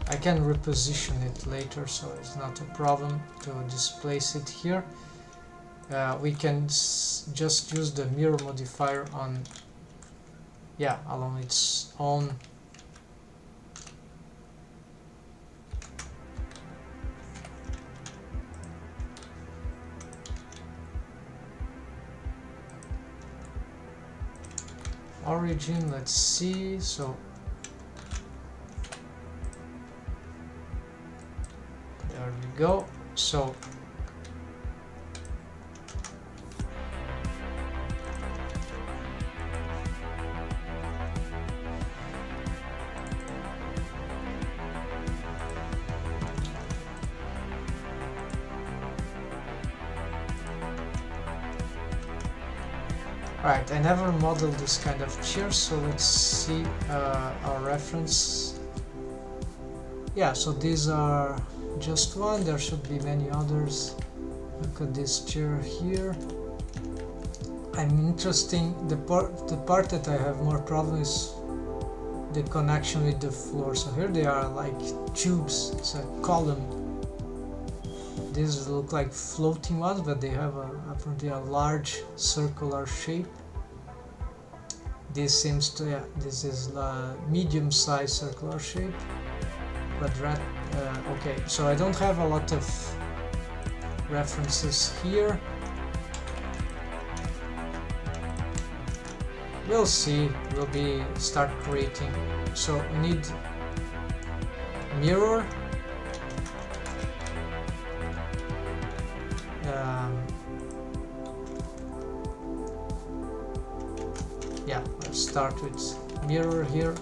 I can reposition it later, so it's not a problem to displace it here. We can just use the mirror modifier on, yeah, along its own. Origin, let's see. So there we go. So right, I never modeled this kind of chair, so let's see our reference. Yeah, so these are just one, there should be many others. Look at this chair here. I'm interesting, the part that I have more problem is the connection with the floor. So here they are like tubes, it's a column. these look like floating ones, but they have apparently a large circular shape. This seems to, yeah, this is a medium-sized circular shape. Okay, so I don't have a lot of references here. We'll see, we'll start creating. So we need mirror. Yeah, let's start with mirror here.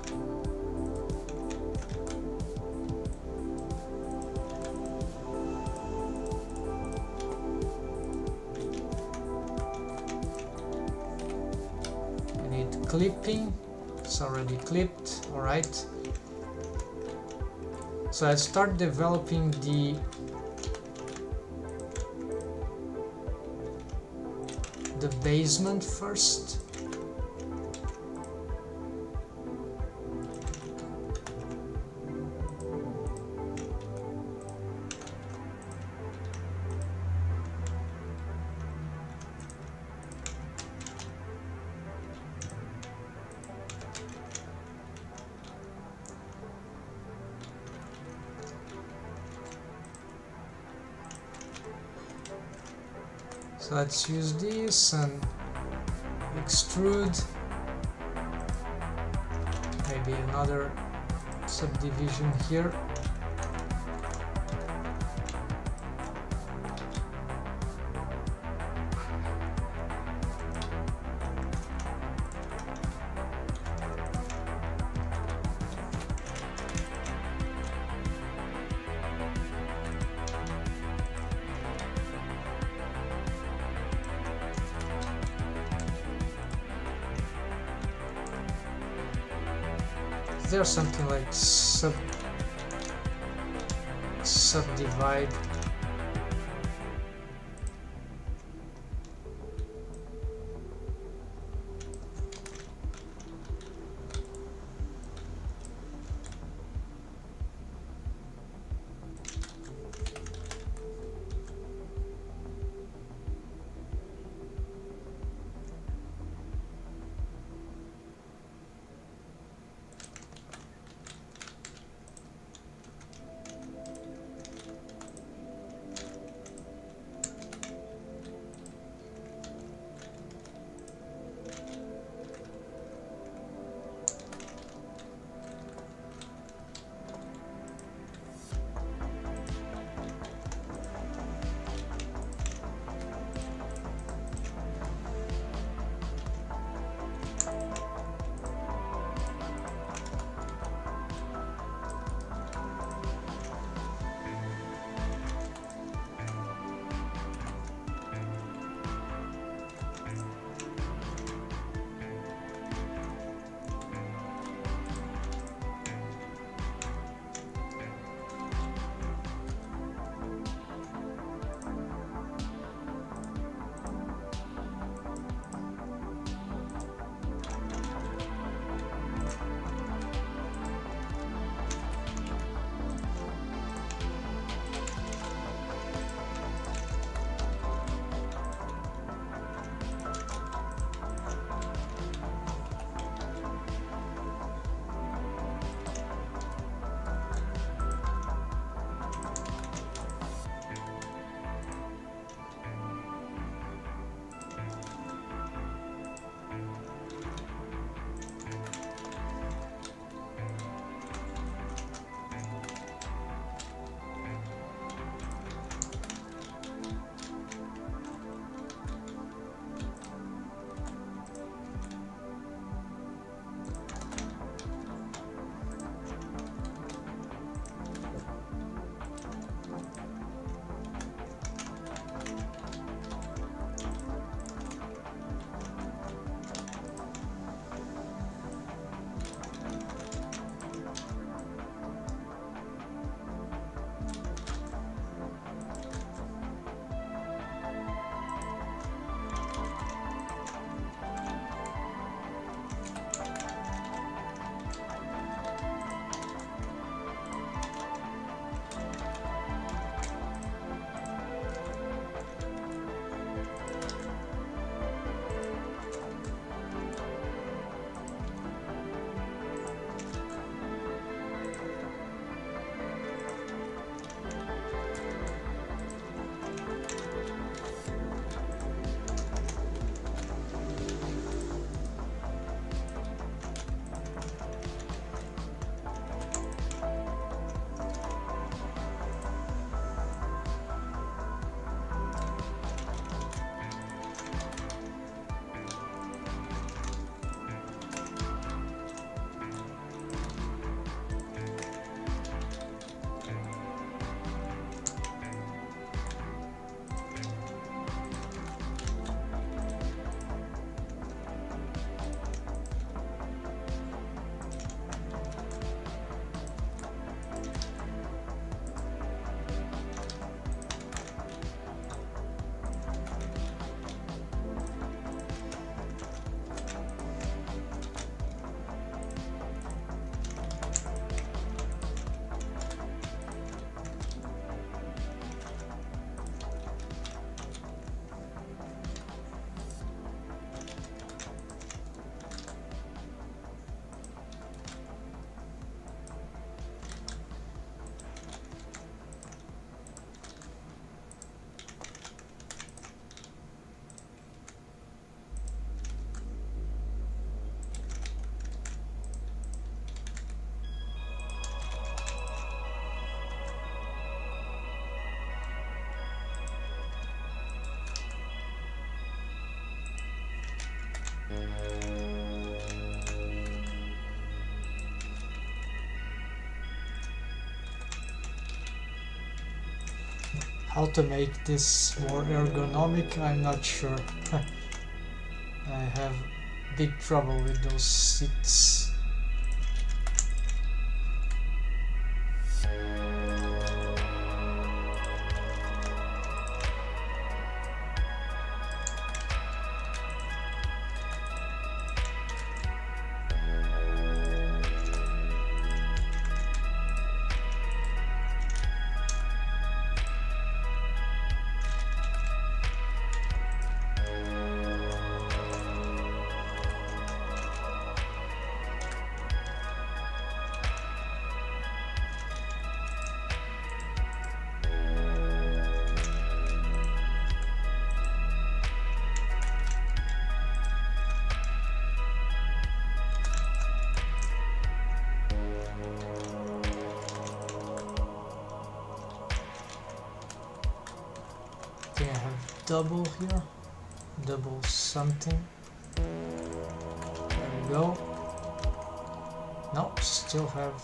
We need clipping. It's already clipped. All right. So I start developing the basement first. So let's use this and extrude. Maybe another subdivision here. Is there something like subdivide? How to make this more ergonomic, I'm not sure. I have big trouble with those seats. I have double here, double something. There we go. No, still have.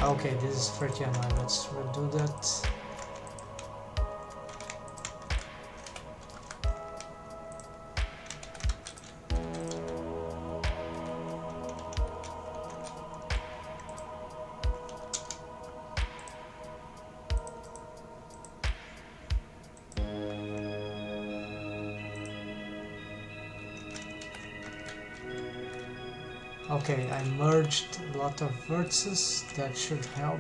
Okay, this is 30 MI. Let's redo that. Okay, I merged a lot of vertices, that should help.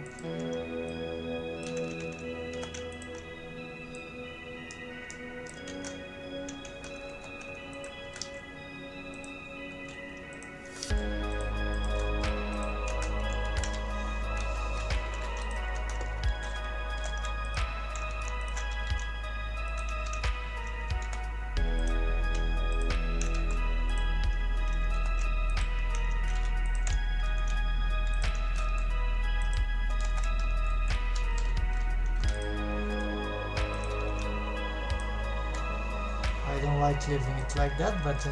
I don't like leaving it like that, but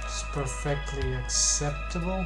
it's perfectly acceptable.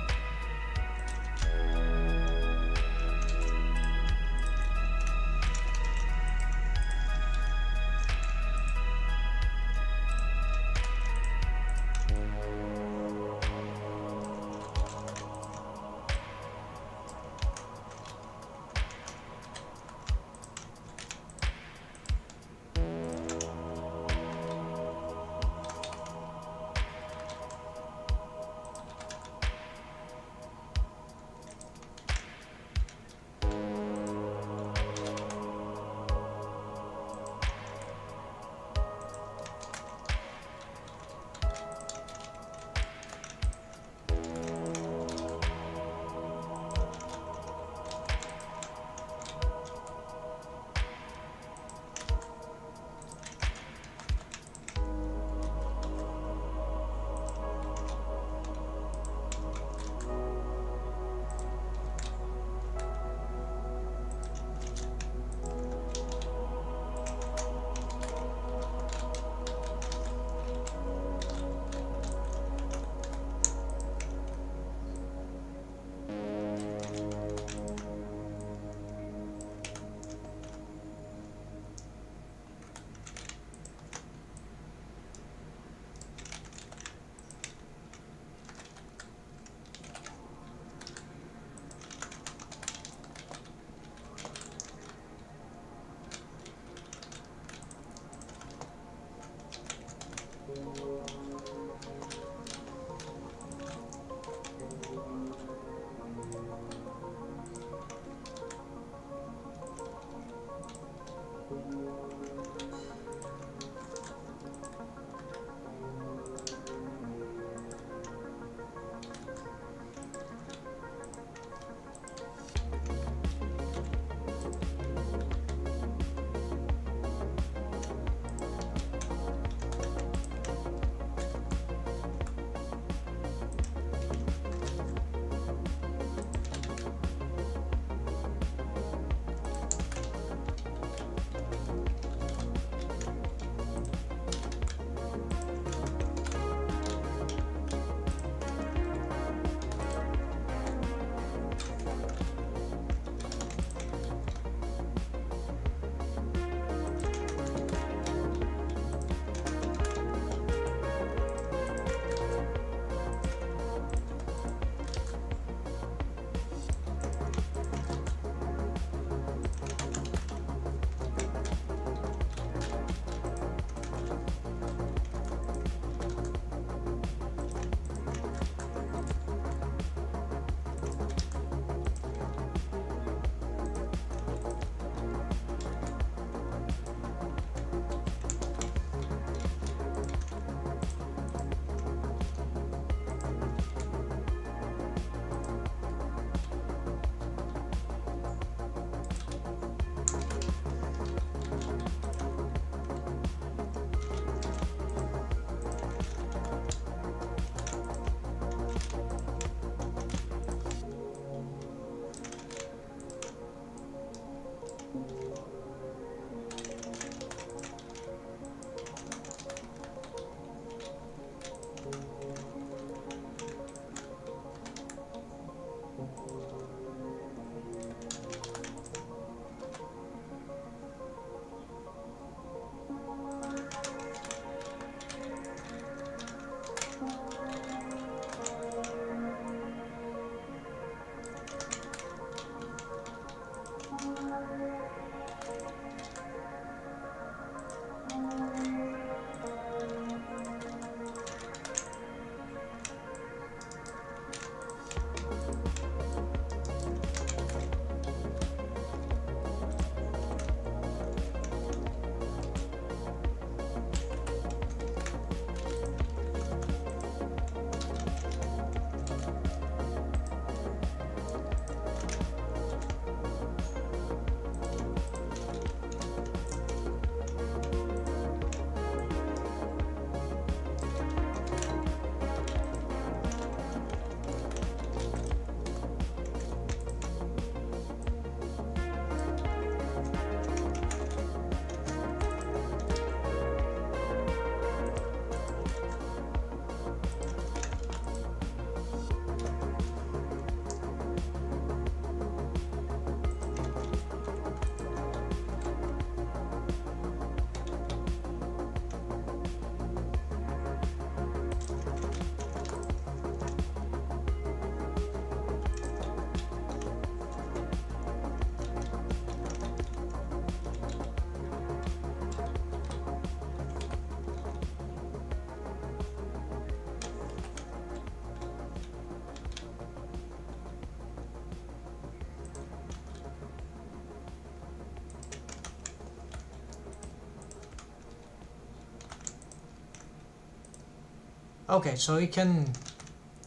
Okay, so you can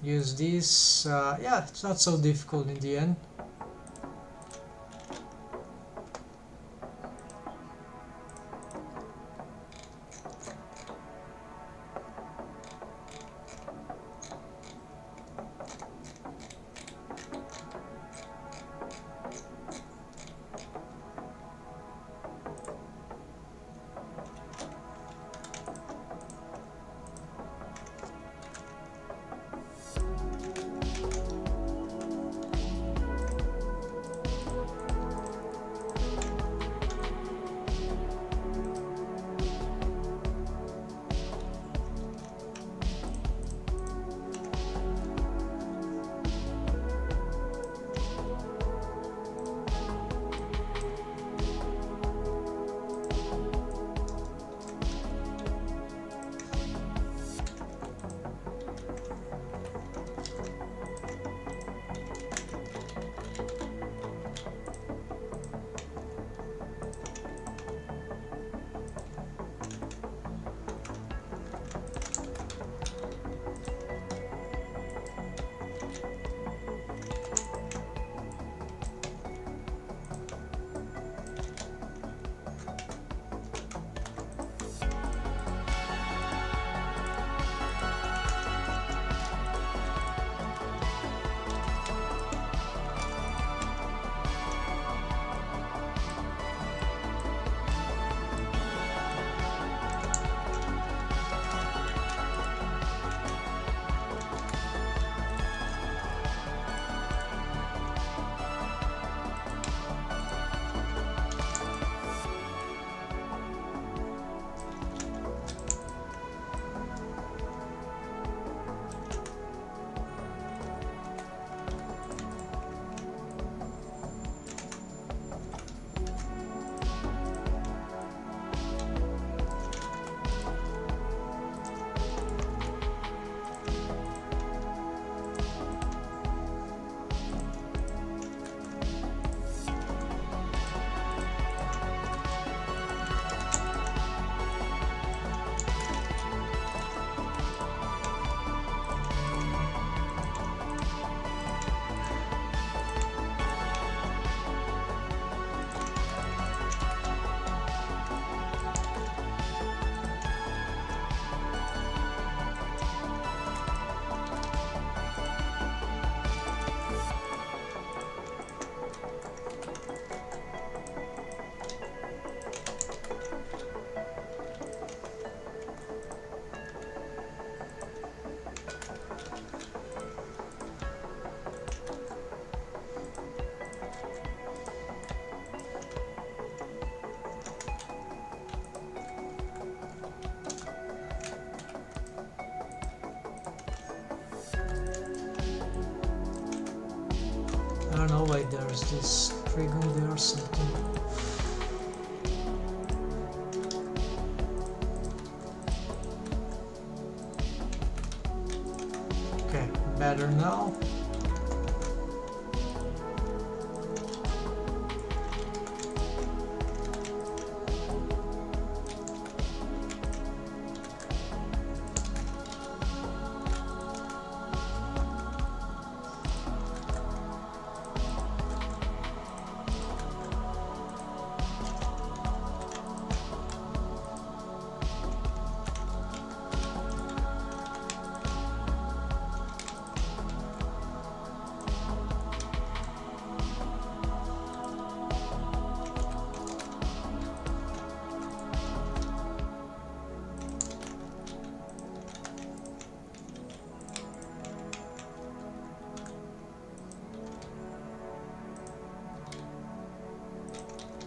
use this. Yeah, it's not so difficult in the end. I don't know why there's this trigon there or something. Okay, better now.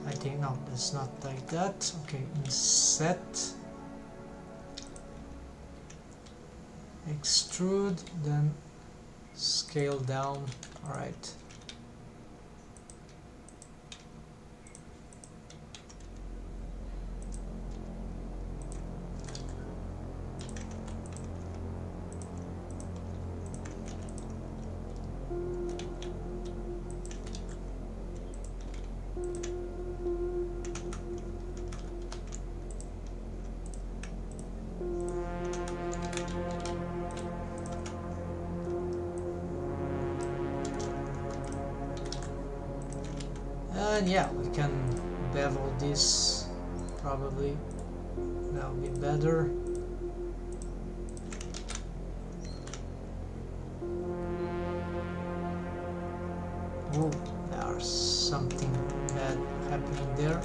I think no, it's not like that. Okay, set, extrude, then scale down. All right. And yeah, we can bevel this, probably. That'll be better. Oh, there's something bad happening there.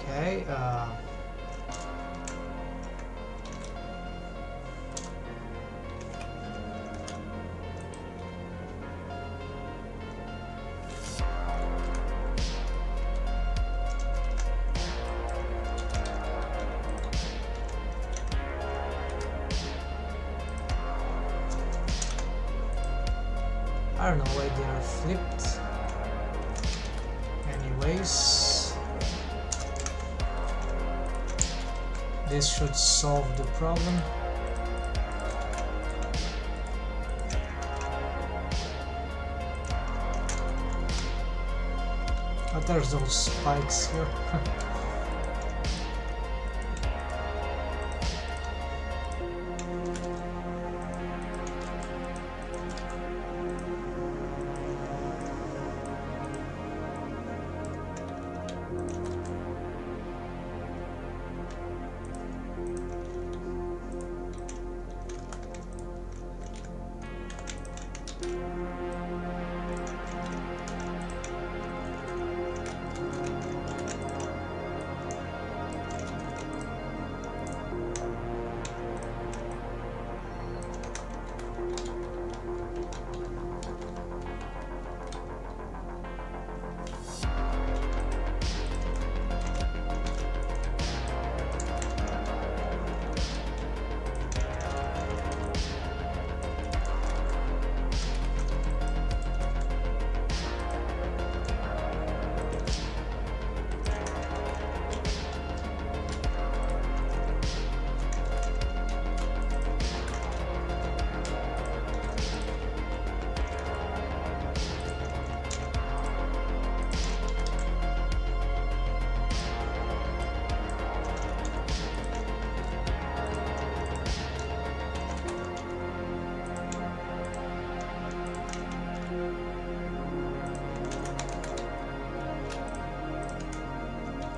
Okay, I don't know why they are flipped. Anyways, this should solve the problem. But there's those spikes here.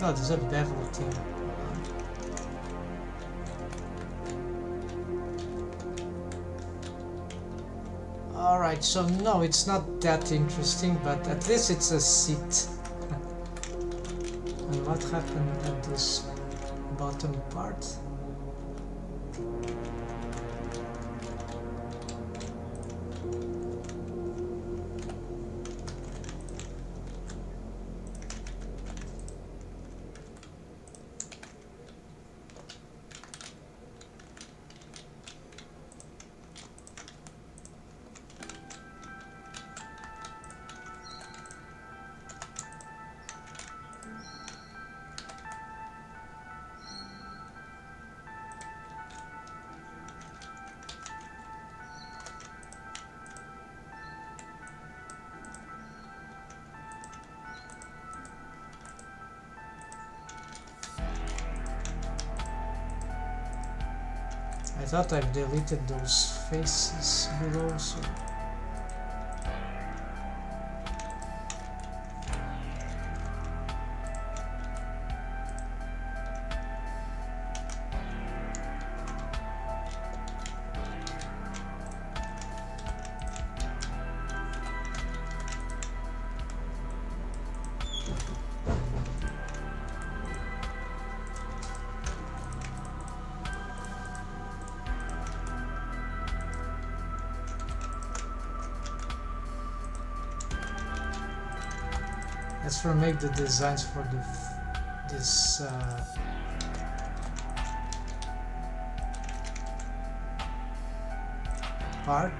Oh, there's a bevel thing. Alright, so no, it's not that interesting, but at least it's a seat. And what happened at this bottom part? I thought I've deleted those faces below, so... Let's remake the designs for this part.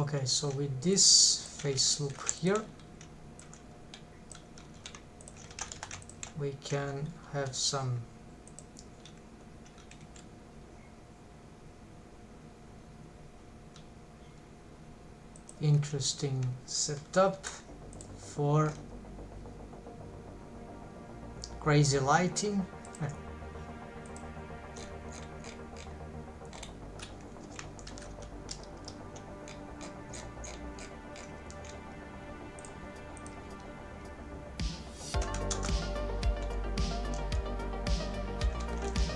Okay, so with this face loop here, we can have some interesting setup for crazy lighting.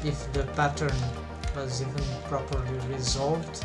If the pattern was even properly resolved.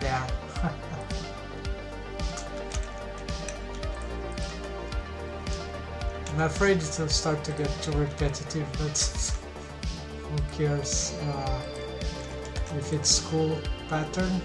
There. I'm afraid it will start to get too repetitive, but who cares if it's cool pattern.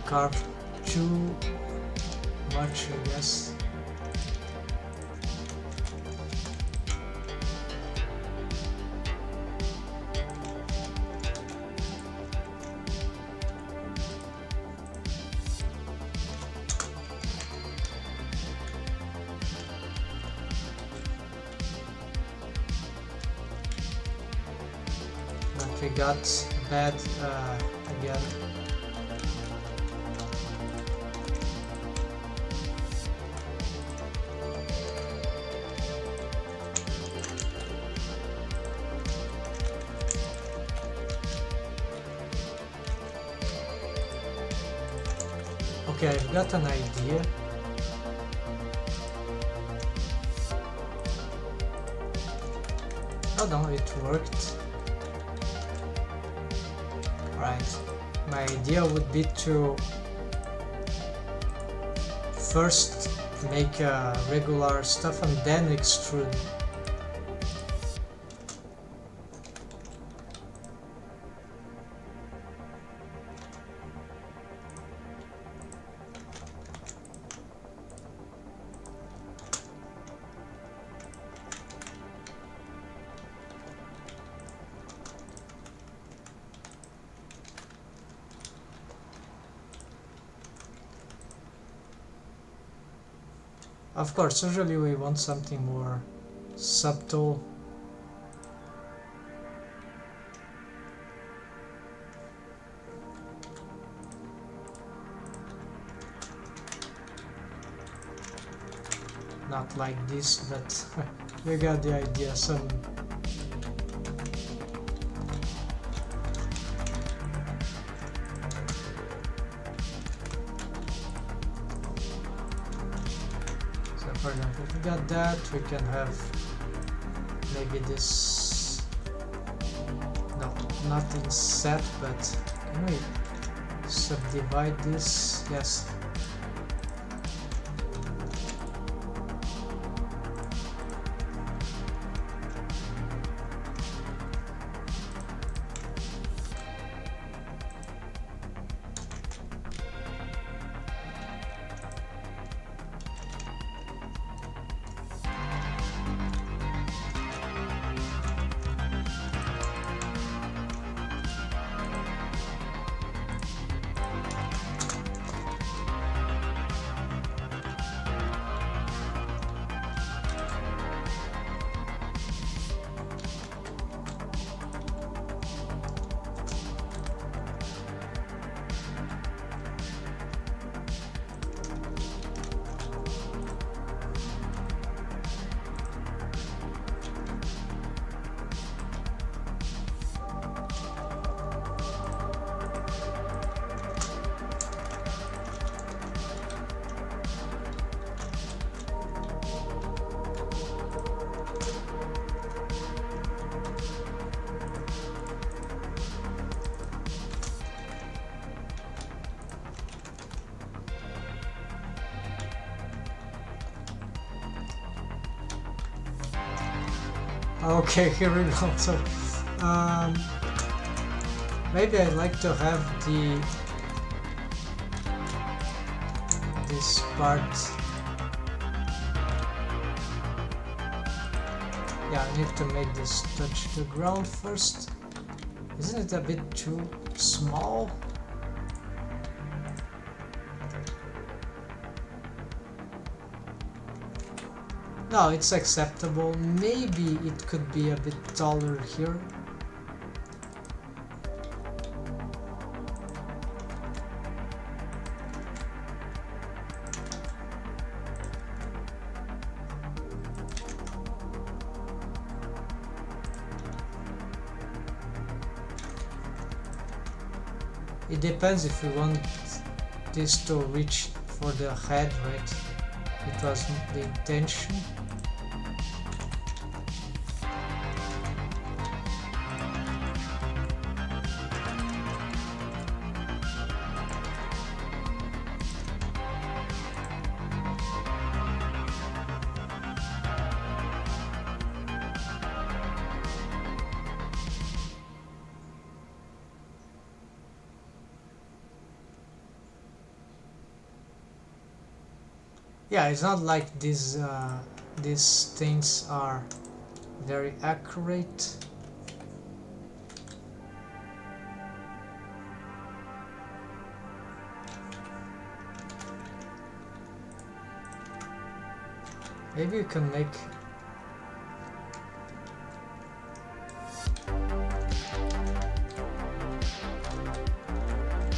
Carved too much, I guess. But we got bad again. Okay, I've got an idea. Oh no, it worked. Right. My idea would be to first make a regular stuff and then extrude. Of course, usually we want something more subtle. Not like this, but you got the idea. Some for example, if we got that, we can have maybe this, no, nothing set, but can we subdivide this? Yes. Okay, here we go. So, maybe I'd like to have this part. Yeah, I need to make this touch the ground first. Isn't it a bit too small? No, it's acceptable. Maybe it could be a bit taller here. It depends if we want this to reach for the head, right? It was the intention. Yeah, it's not like these things are very accurate. Maybe you can make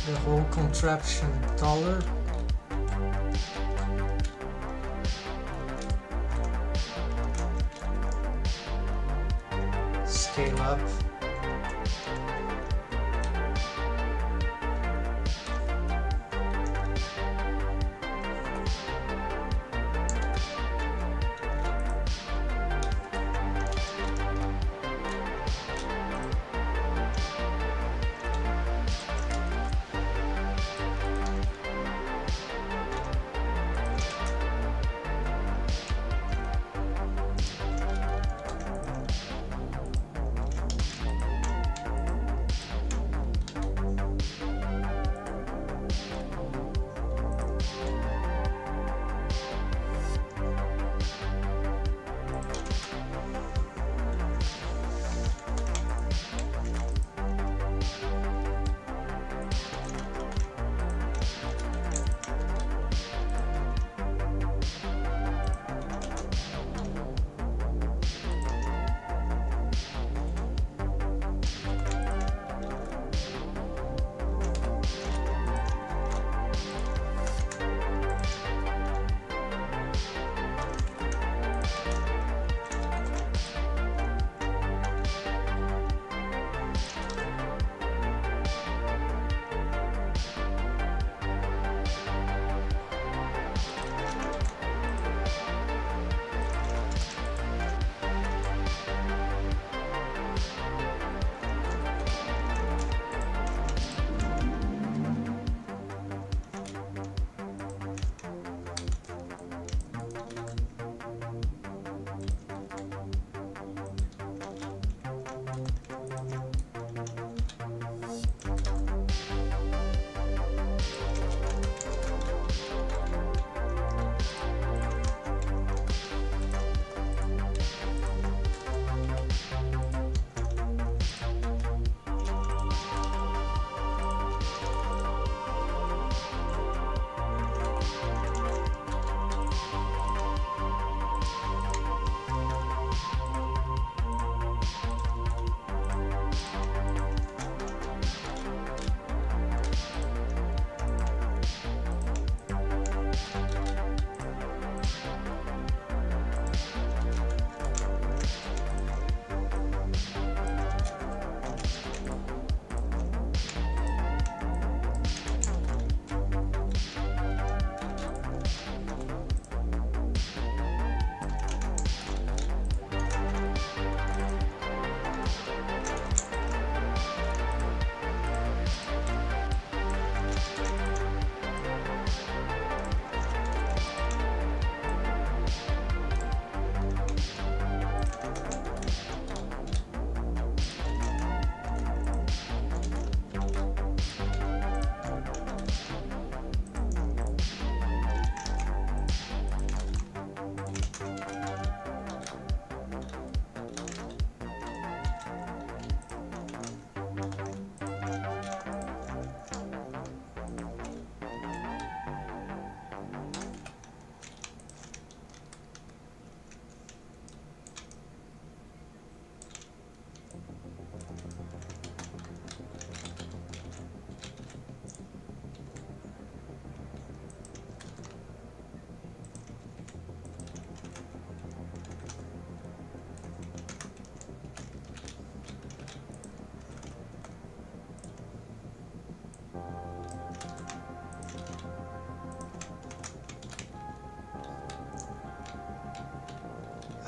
the whole contraption taller. Scale up.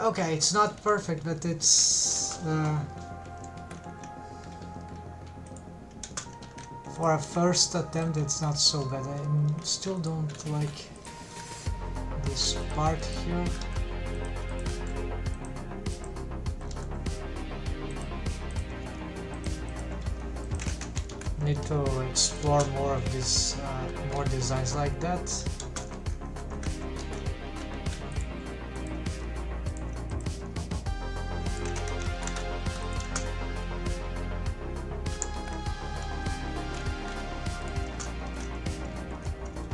Okay, it's not perfect, but it's for a first attempt it's not so bad. I still don't like this part here. Need to explore more of this, more designs like that.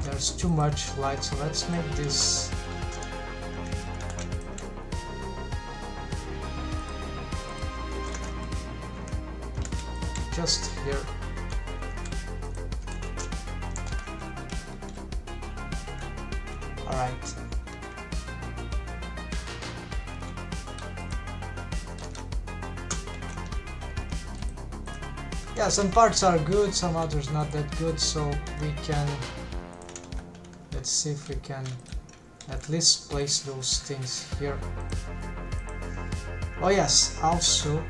There's too much light, so let's make this just here. Alright. Yeah, some parts are good, some others not that good, so we can, let's see if we can at least place those things here. Oh yes, also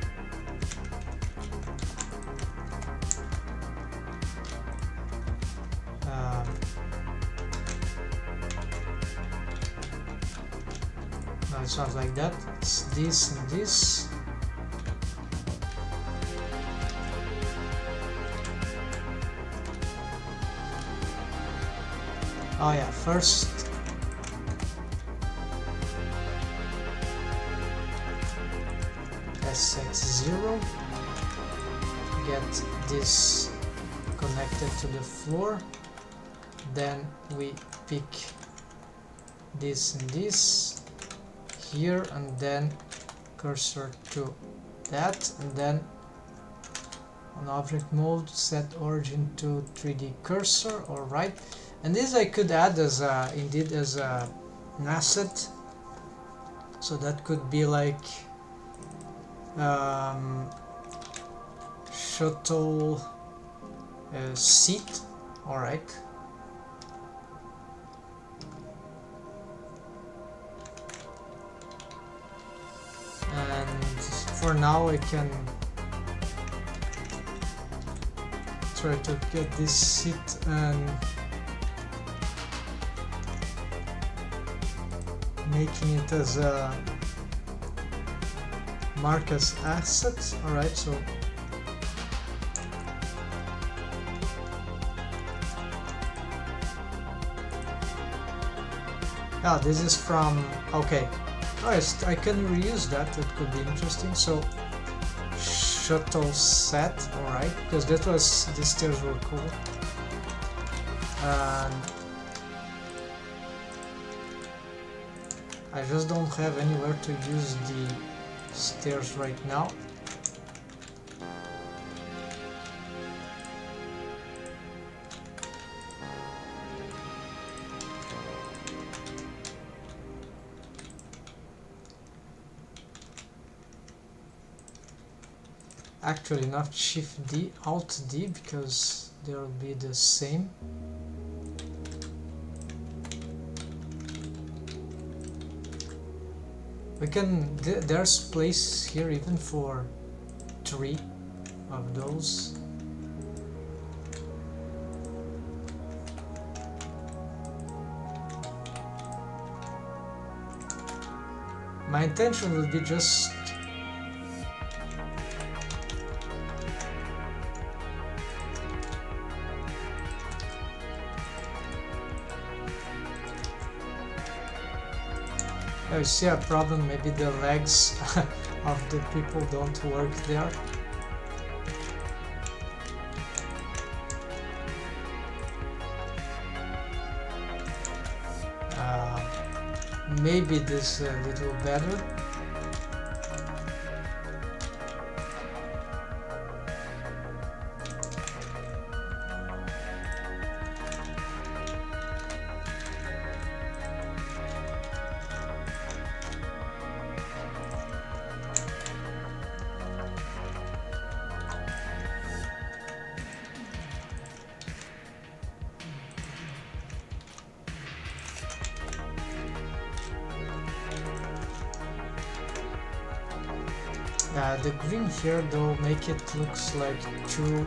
no, it's not like that, it's this and this. Oh yeah, first SX0, get this connected to the floor, then we pick this and this here, and then cursor to that, and then on object mode set origin to 3D cursor. Alright. And this I could add as a, indeed as an asset, so that could be like shuttle seat. Alright. And for now I can try to get this seat and making it as a mark as asset. Alright, so yeah, this is from, okay, oh yes, I can reuse that, that could be interesting. So shuttle set, alright, because that was, these stairs were cool. And I just don't have anywhere to use the stairs right now. Actually not Shift D, Alt D, because they will be the same. We can, there's place here even for 3 of those. My intention would be just I see a problem, maybe the legs of the people don't work there. Maybe this a little better. The green here though make it looks like too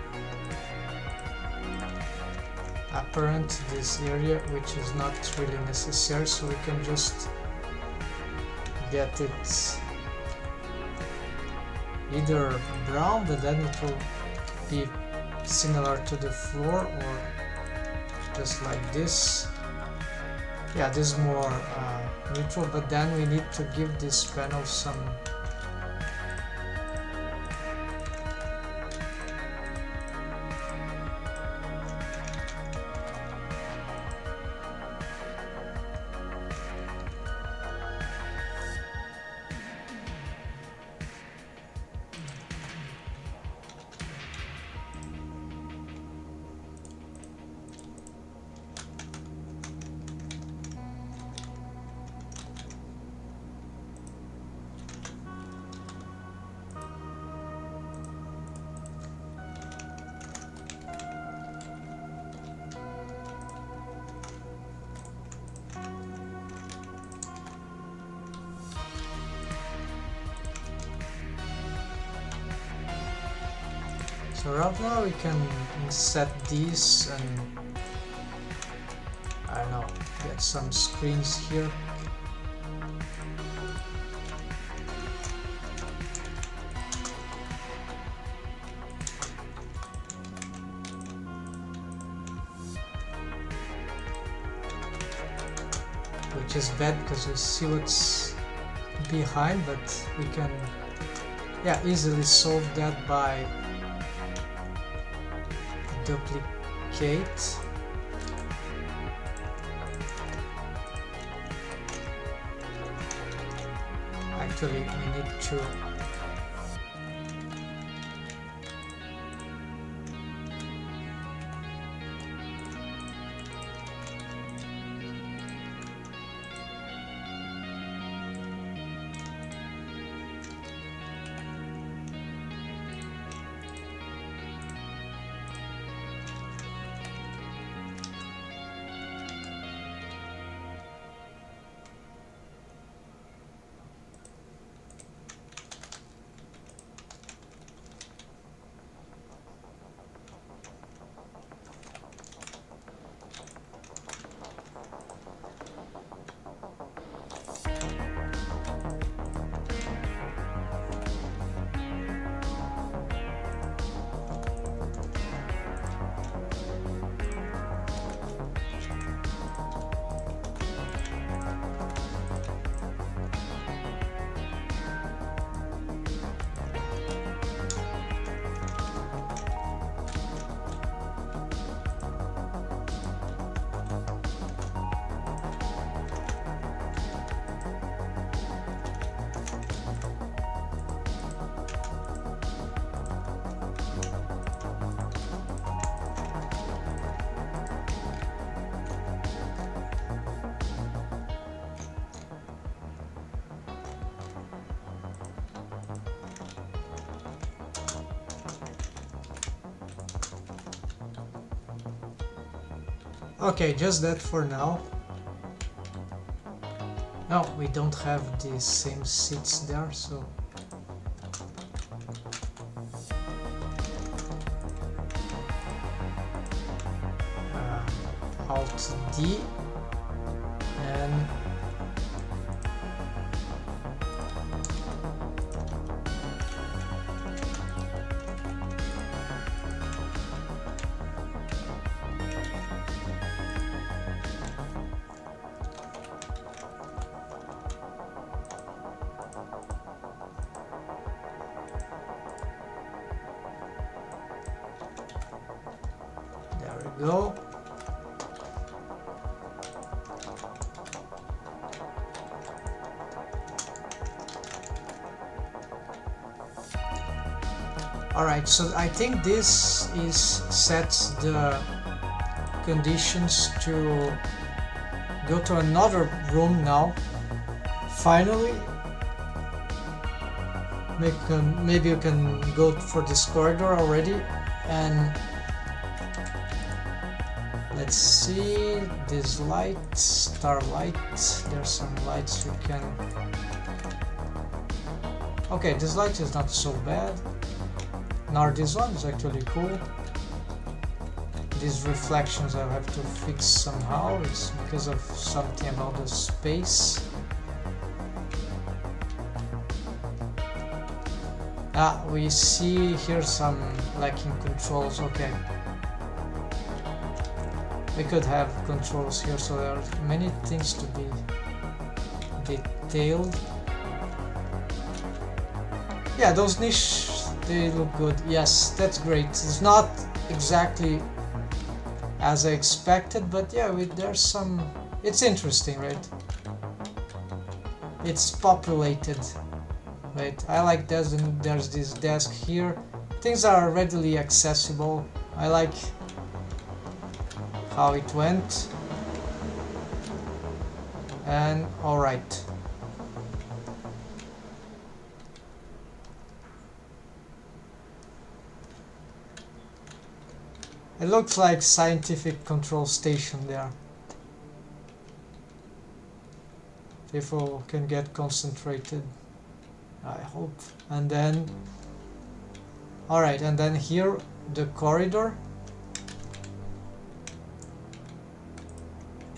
apparent this area, which is not really necessary, so we can just get it either brown, but then it will be similar to the floor, or just like this. Yeah, this is more neutral, but then we need to give this panel some So right now we can set these and I don't know, get some screens here. Which is bad because we see what's behind, but we can easily solve that by duplicate. Actually, we need to okay, just that for now. No, we don't have the same seats there, so Alt D and there we go. Alright, so I think this is sets the conditions to go to another room now. Finally, maybe you can go for this corridor already, and let's see this light, starlight. There's some lights we can. Okay, this light is not so bad. Now this one is actually cool. These reflections I have to fix somehow. It's because of something about the space. We see here some lacking controls. Okay. We could have controls here, so there are many things to be detailed. Yeah, those niches, they look good. Yes, that's great. It's not exactly as I expected, but yeah, there's some... It's interesting, right? It's populated. Right, I like this, and there's this desk here. Things are readily accessible. I like how it went. And alright. It looks like scientific control station there. People can get concentrated, I hope. And then alright, and then here the corridor.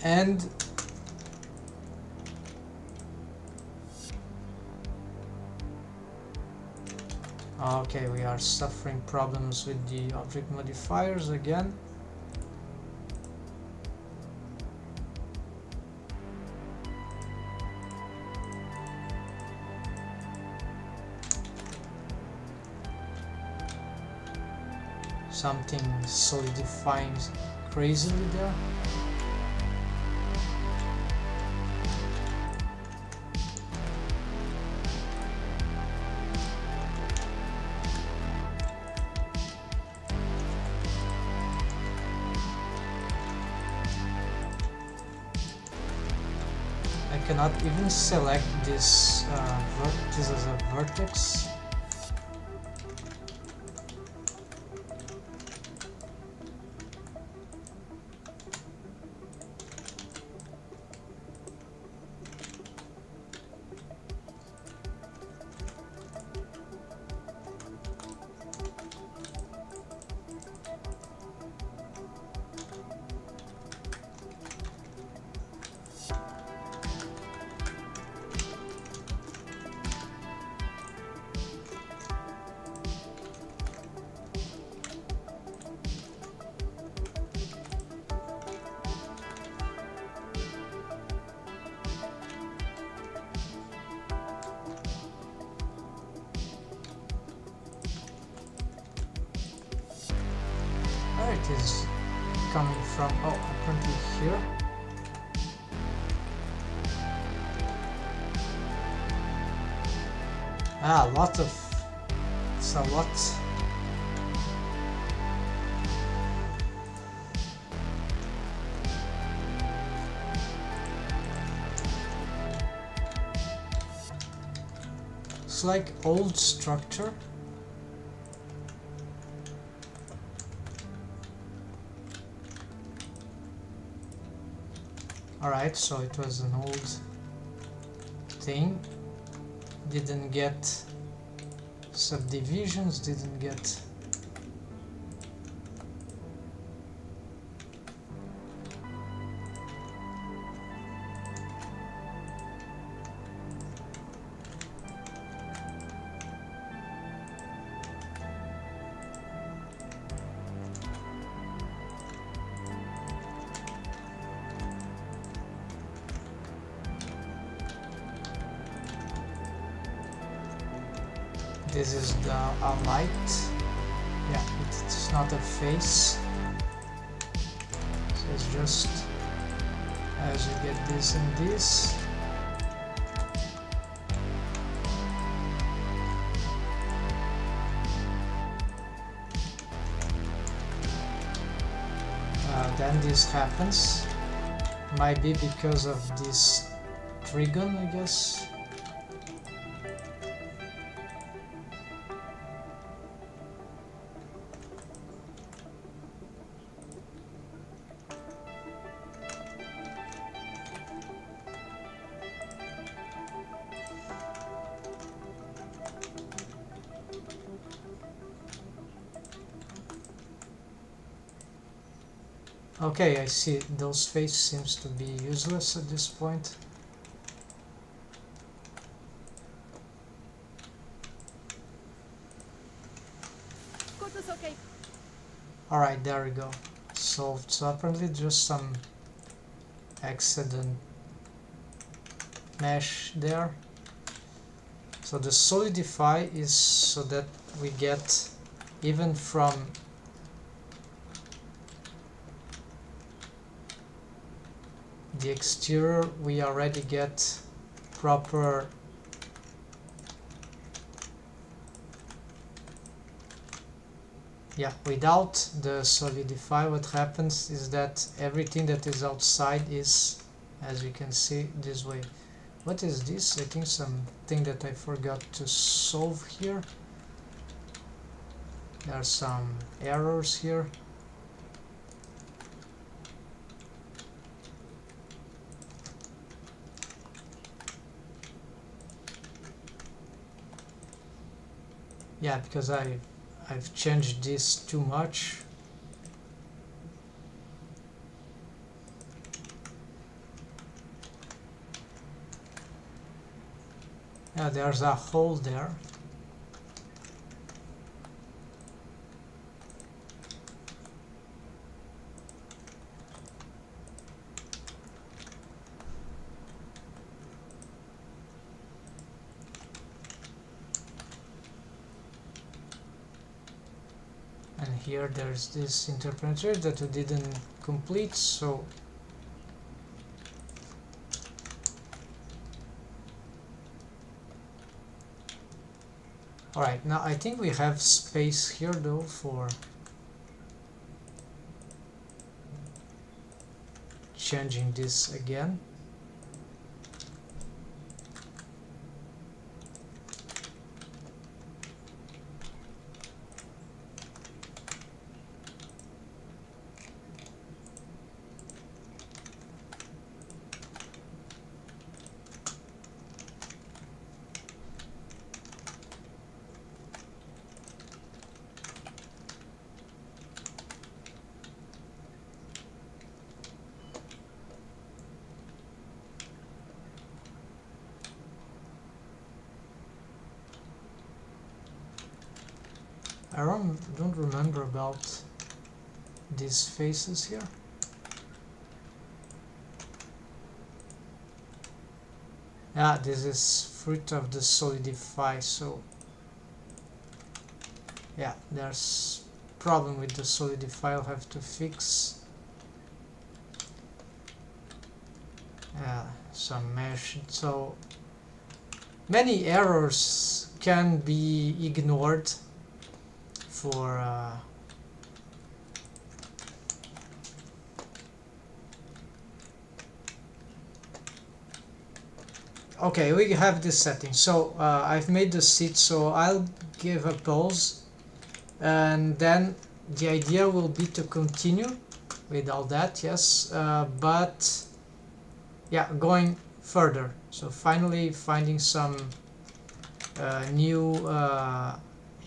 And okay, we are suffering problems with the object modifiers again. Something solidifying crazily there. I cannot even select this this as a vertex. Where it is coming from? Oh, apparently here. A lot of... It's a lot. It's like old structure. Alright, so it was an old thing. Didn't get subdivisions, didn't get... This is the light. Yeah, it's not a face. So it's just as you get this and this. Then this happens. Might be because of this trigon, I guess. Okay, I see. Those faces seems to be useless at this point. Okay. Alright, there we go. Solved. So apparently just some accident mesh there. So the solidify is so that we get even from the exterior we already get proper without the solidify what happens is that everything that is outside is, as you can see, this way. What is this? I think something that I forgot to solve here. There are some errors here. Yeah, because I've changed this too much. Yeah, there's a hole there. And here there's this interpreter that we didn't complete, so alright, now I think we have space here though for changing this again. I don't remember about these faces here. Yeah, this is fruit of the solidify, so yeah, there's problem with the solidify I'll have to fix. Some mesh, so many errors can be ignored for okay, we have this setting. So I've made the seat, so I'll give a pause, and then the idea will be to continue with all that, yes, but yeah, going further. So finally finding some new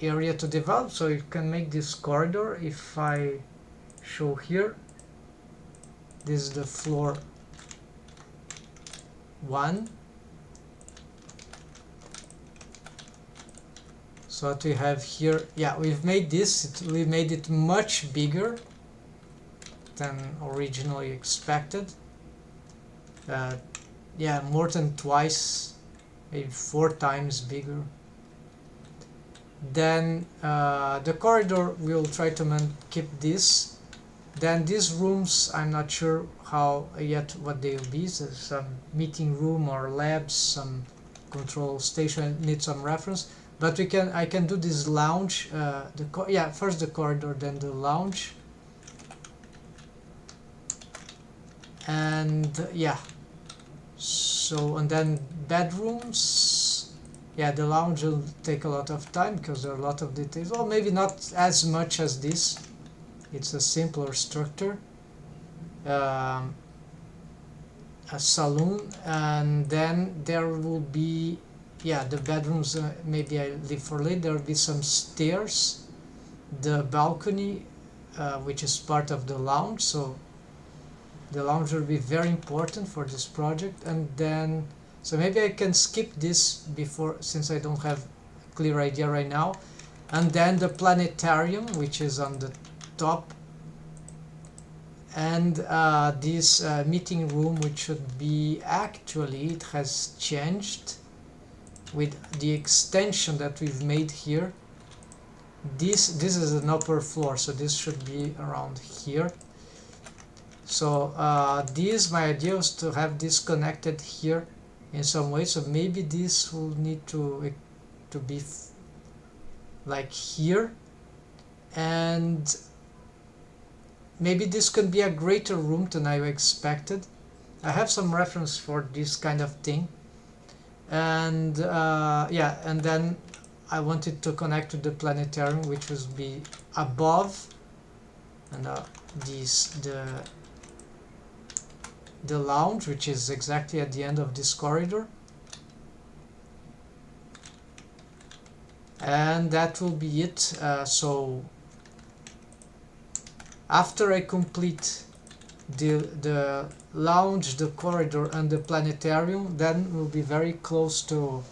area to develop, so you can make this corridor. If I show here, this is the floor 1. So what we have here, yeah, we've made this, we made it much bigger than originally expected. Yeah, more than twice, maybe 4 times bigger. Then the corridor, we'll try to keep this. Then these rooms, I'm not sure how yet what they will be. So some meeting room or labs, some control station, need some reference. But I can do this lounge. First the corridor, then the lounge. And yeah, so and then bedrooms. Yeah, the lounge will take a lot of time because there are a lot of details. Well, maybe not as much as this. It's a simpler structure. A saloon, and then there will be, yeah, the bedrooms, maybe I leave for later. There will be some stairs, the balcony, which is part of the lounge, so The lounge will be very important for this project. And then, so maybe I can skip this before, since I don't have a clear idea right now. And then the planetarium, which is on the top, and this meeting room, which should be, actually it has changed with the extension that we've made here. This is an upper floor, so this should be around here. So my idea was to have this connected here in some way, so maybe this will need to be like here, and maybe this could be a greater room than I expected. I have some reference for this kind of thing, and yeah, and then I wanted to connect to the planetarium, which would be above, and the lounge, which is exactly at the end of this corridor. And that will be it. So after I complete the lounge, the corridor, and the planetarium, then we'll be very close to,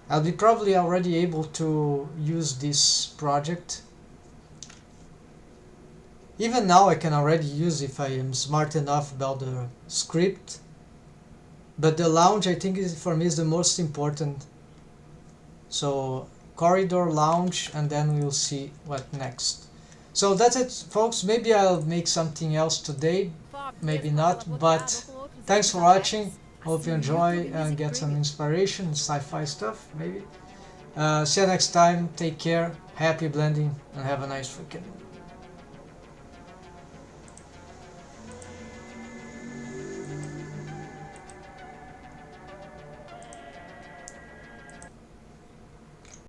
I'll be probably already able to use this project. Even now I can already use if I am smart enough about the script. But the lounge, I think, for me is the most important. So corridor, lounge, and then we'll see what next. So that's it, folks. Maybe I'll make something else today, maybe not, but thanks for watching. Hope you enjoy and get some inspiration, sci-fi stuff, maybe. See you next time. Take care, happy blending, and have a nice weekend.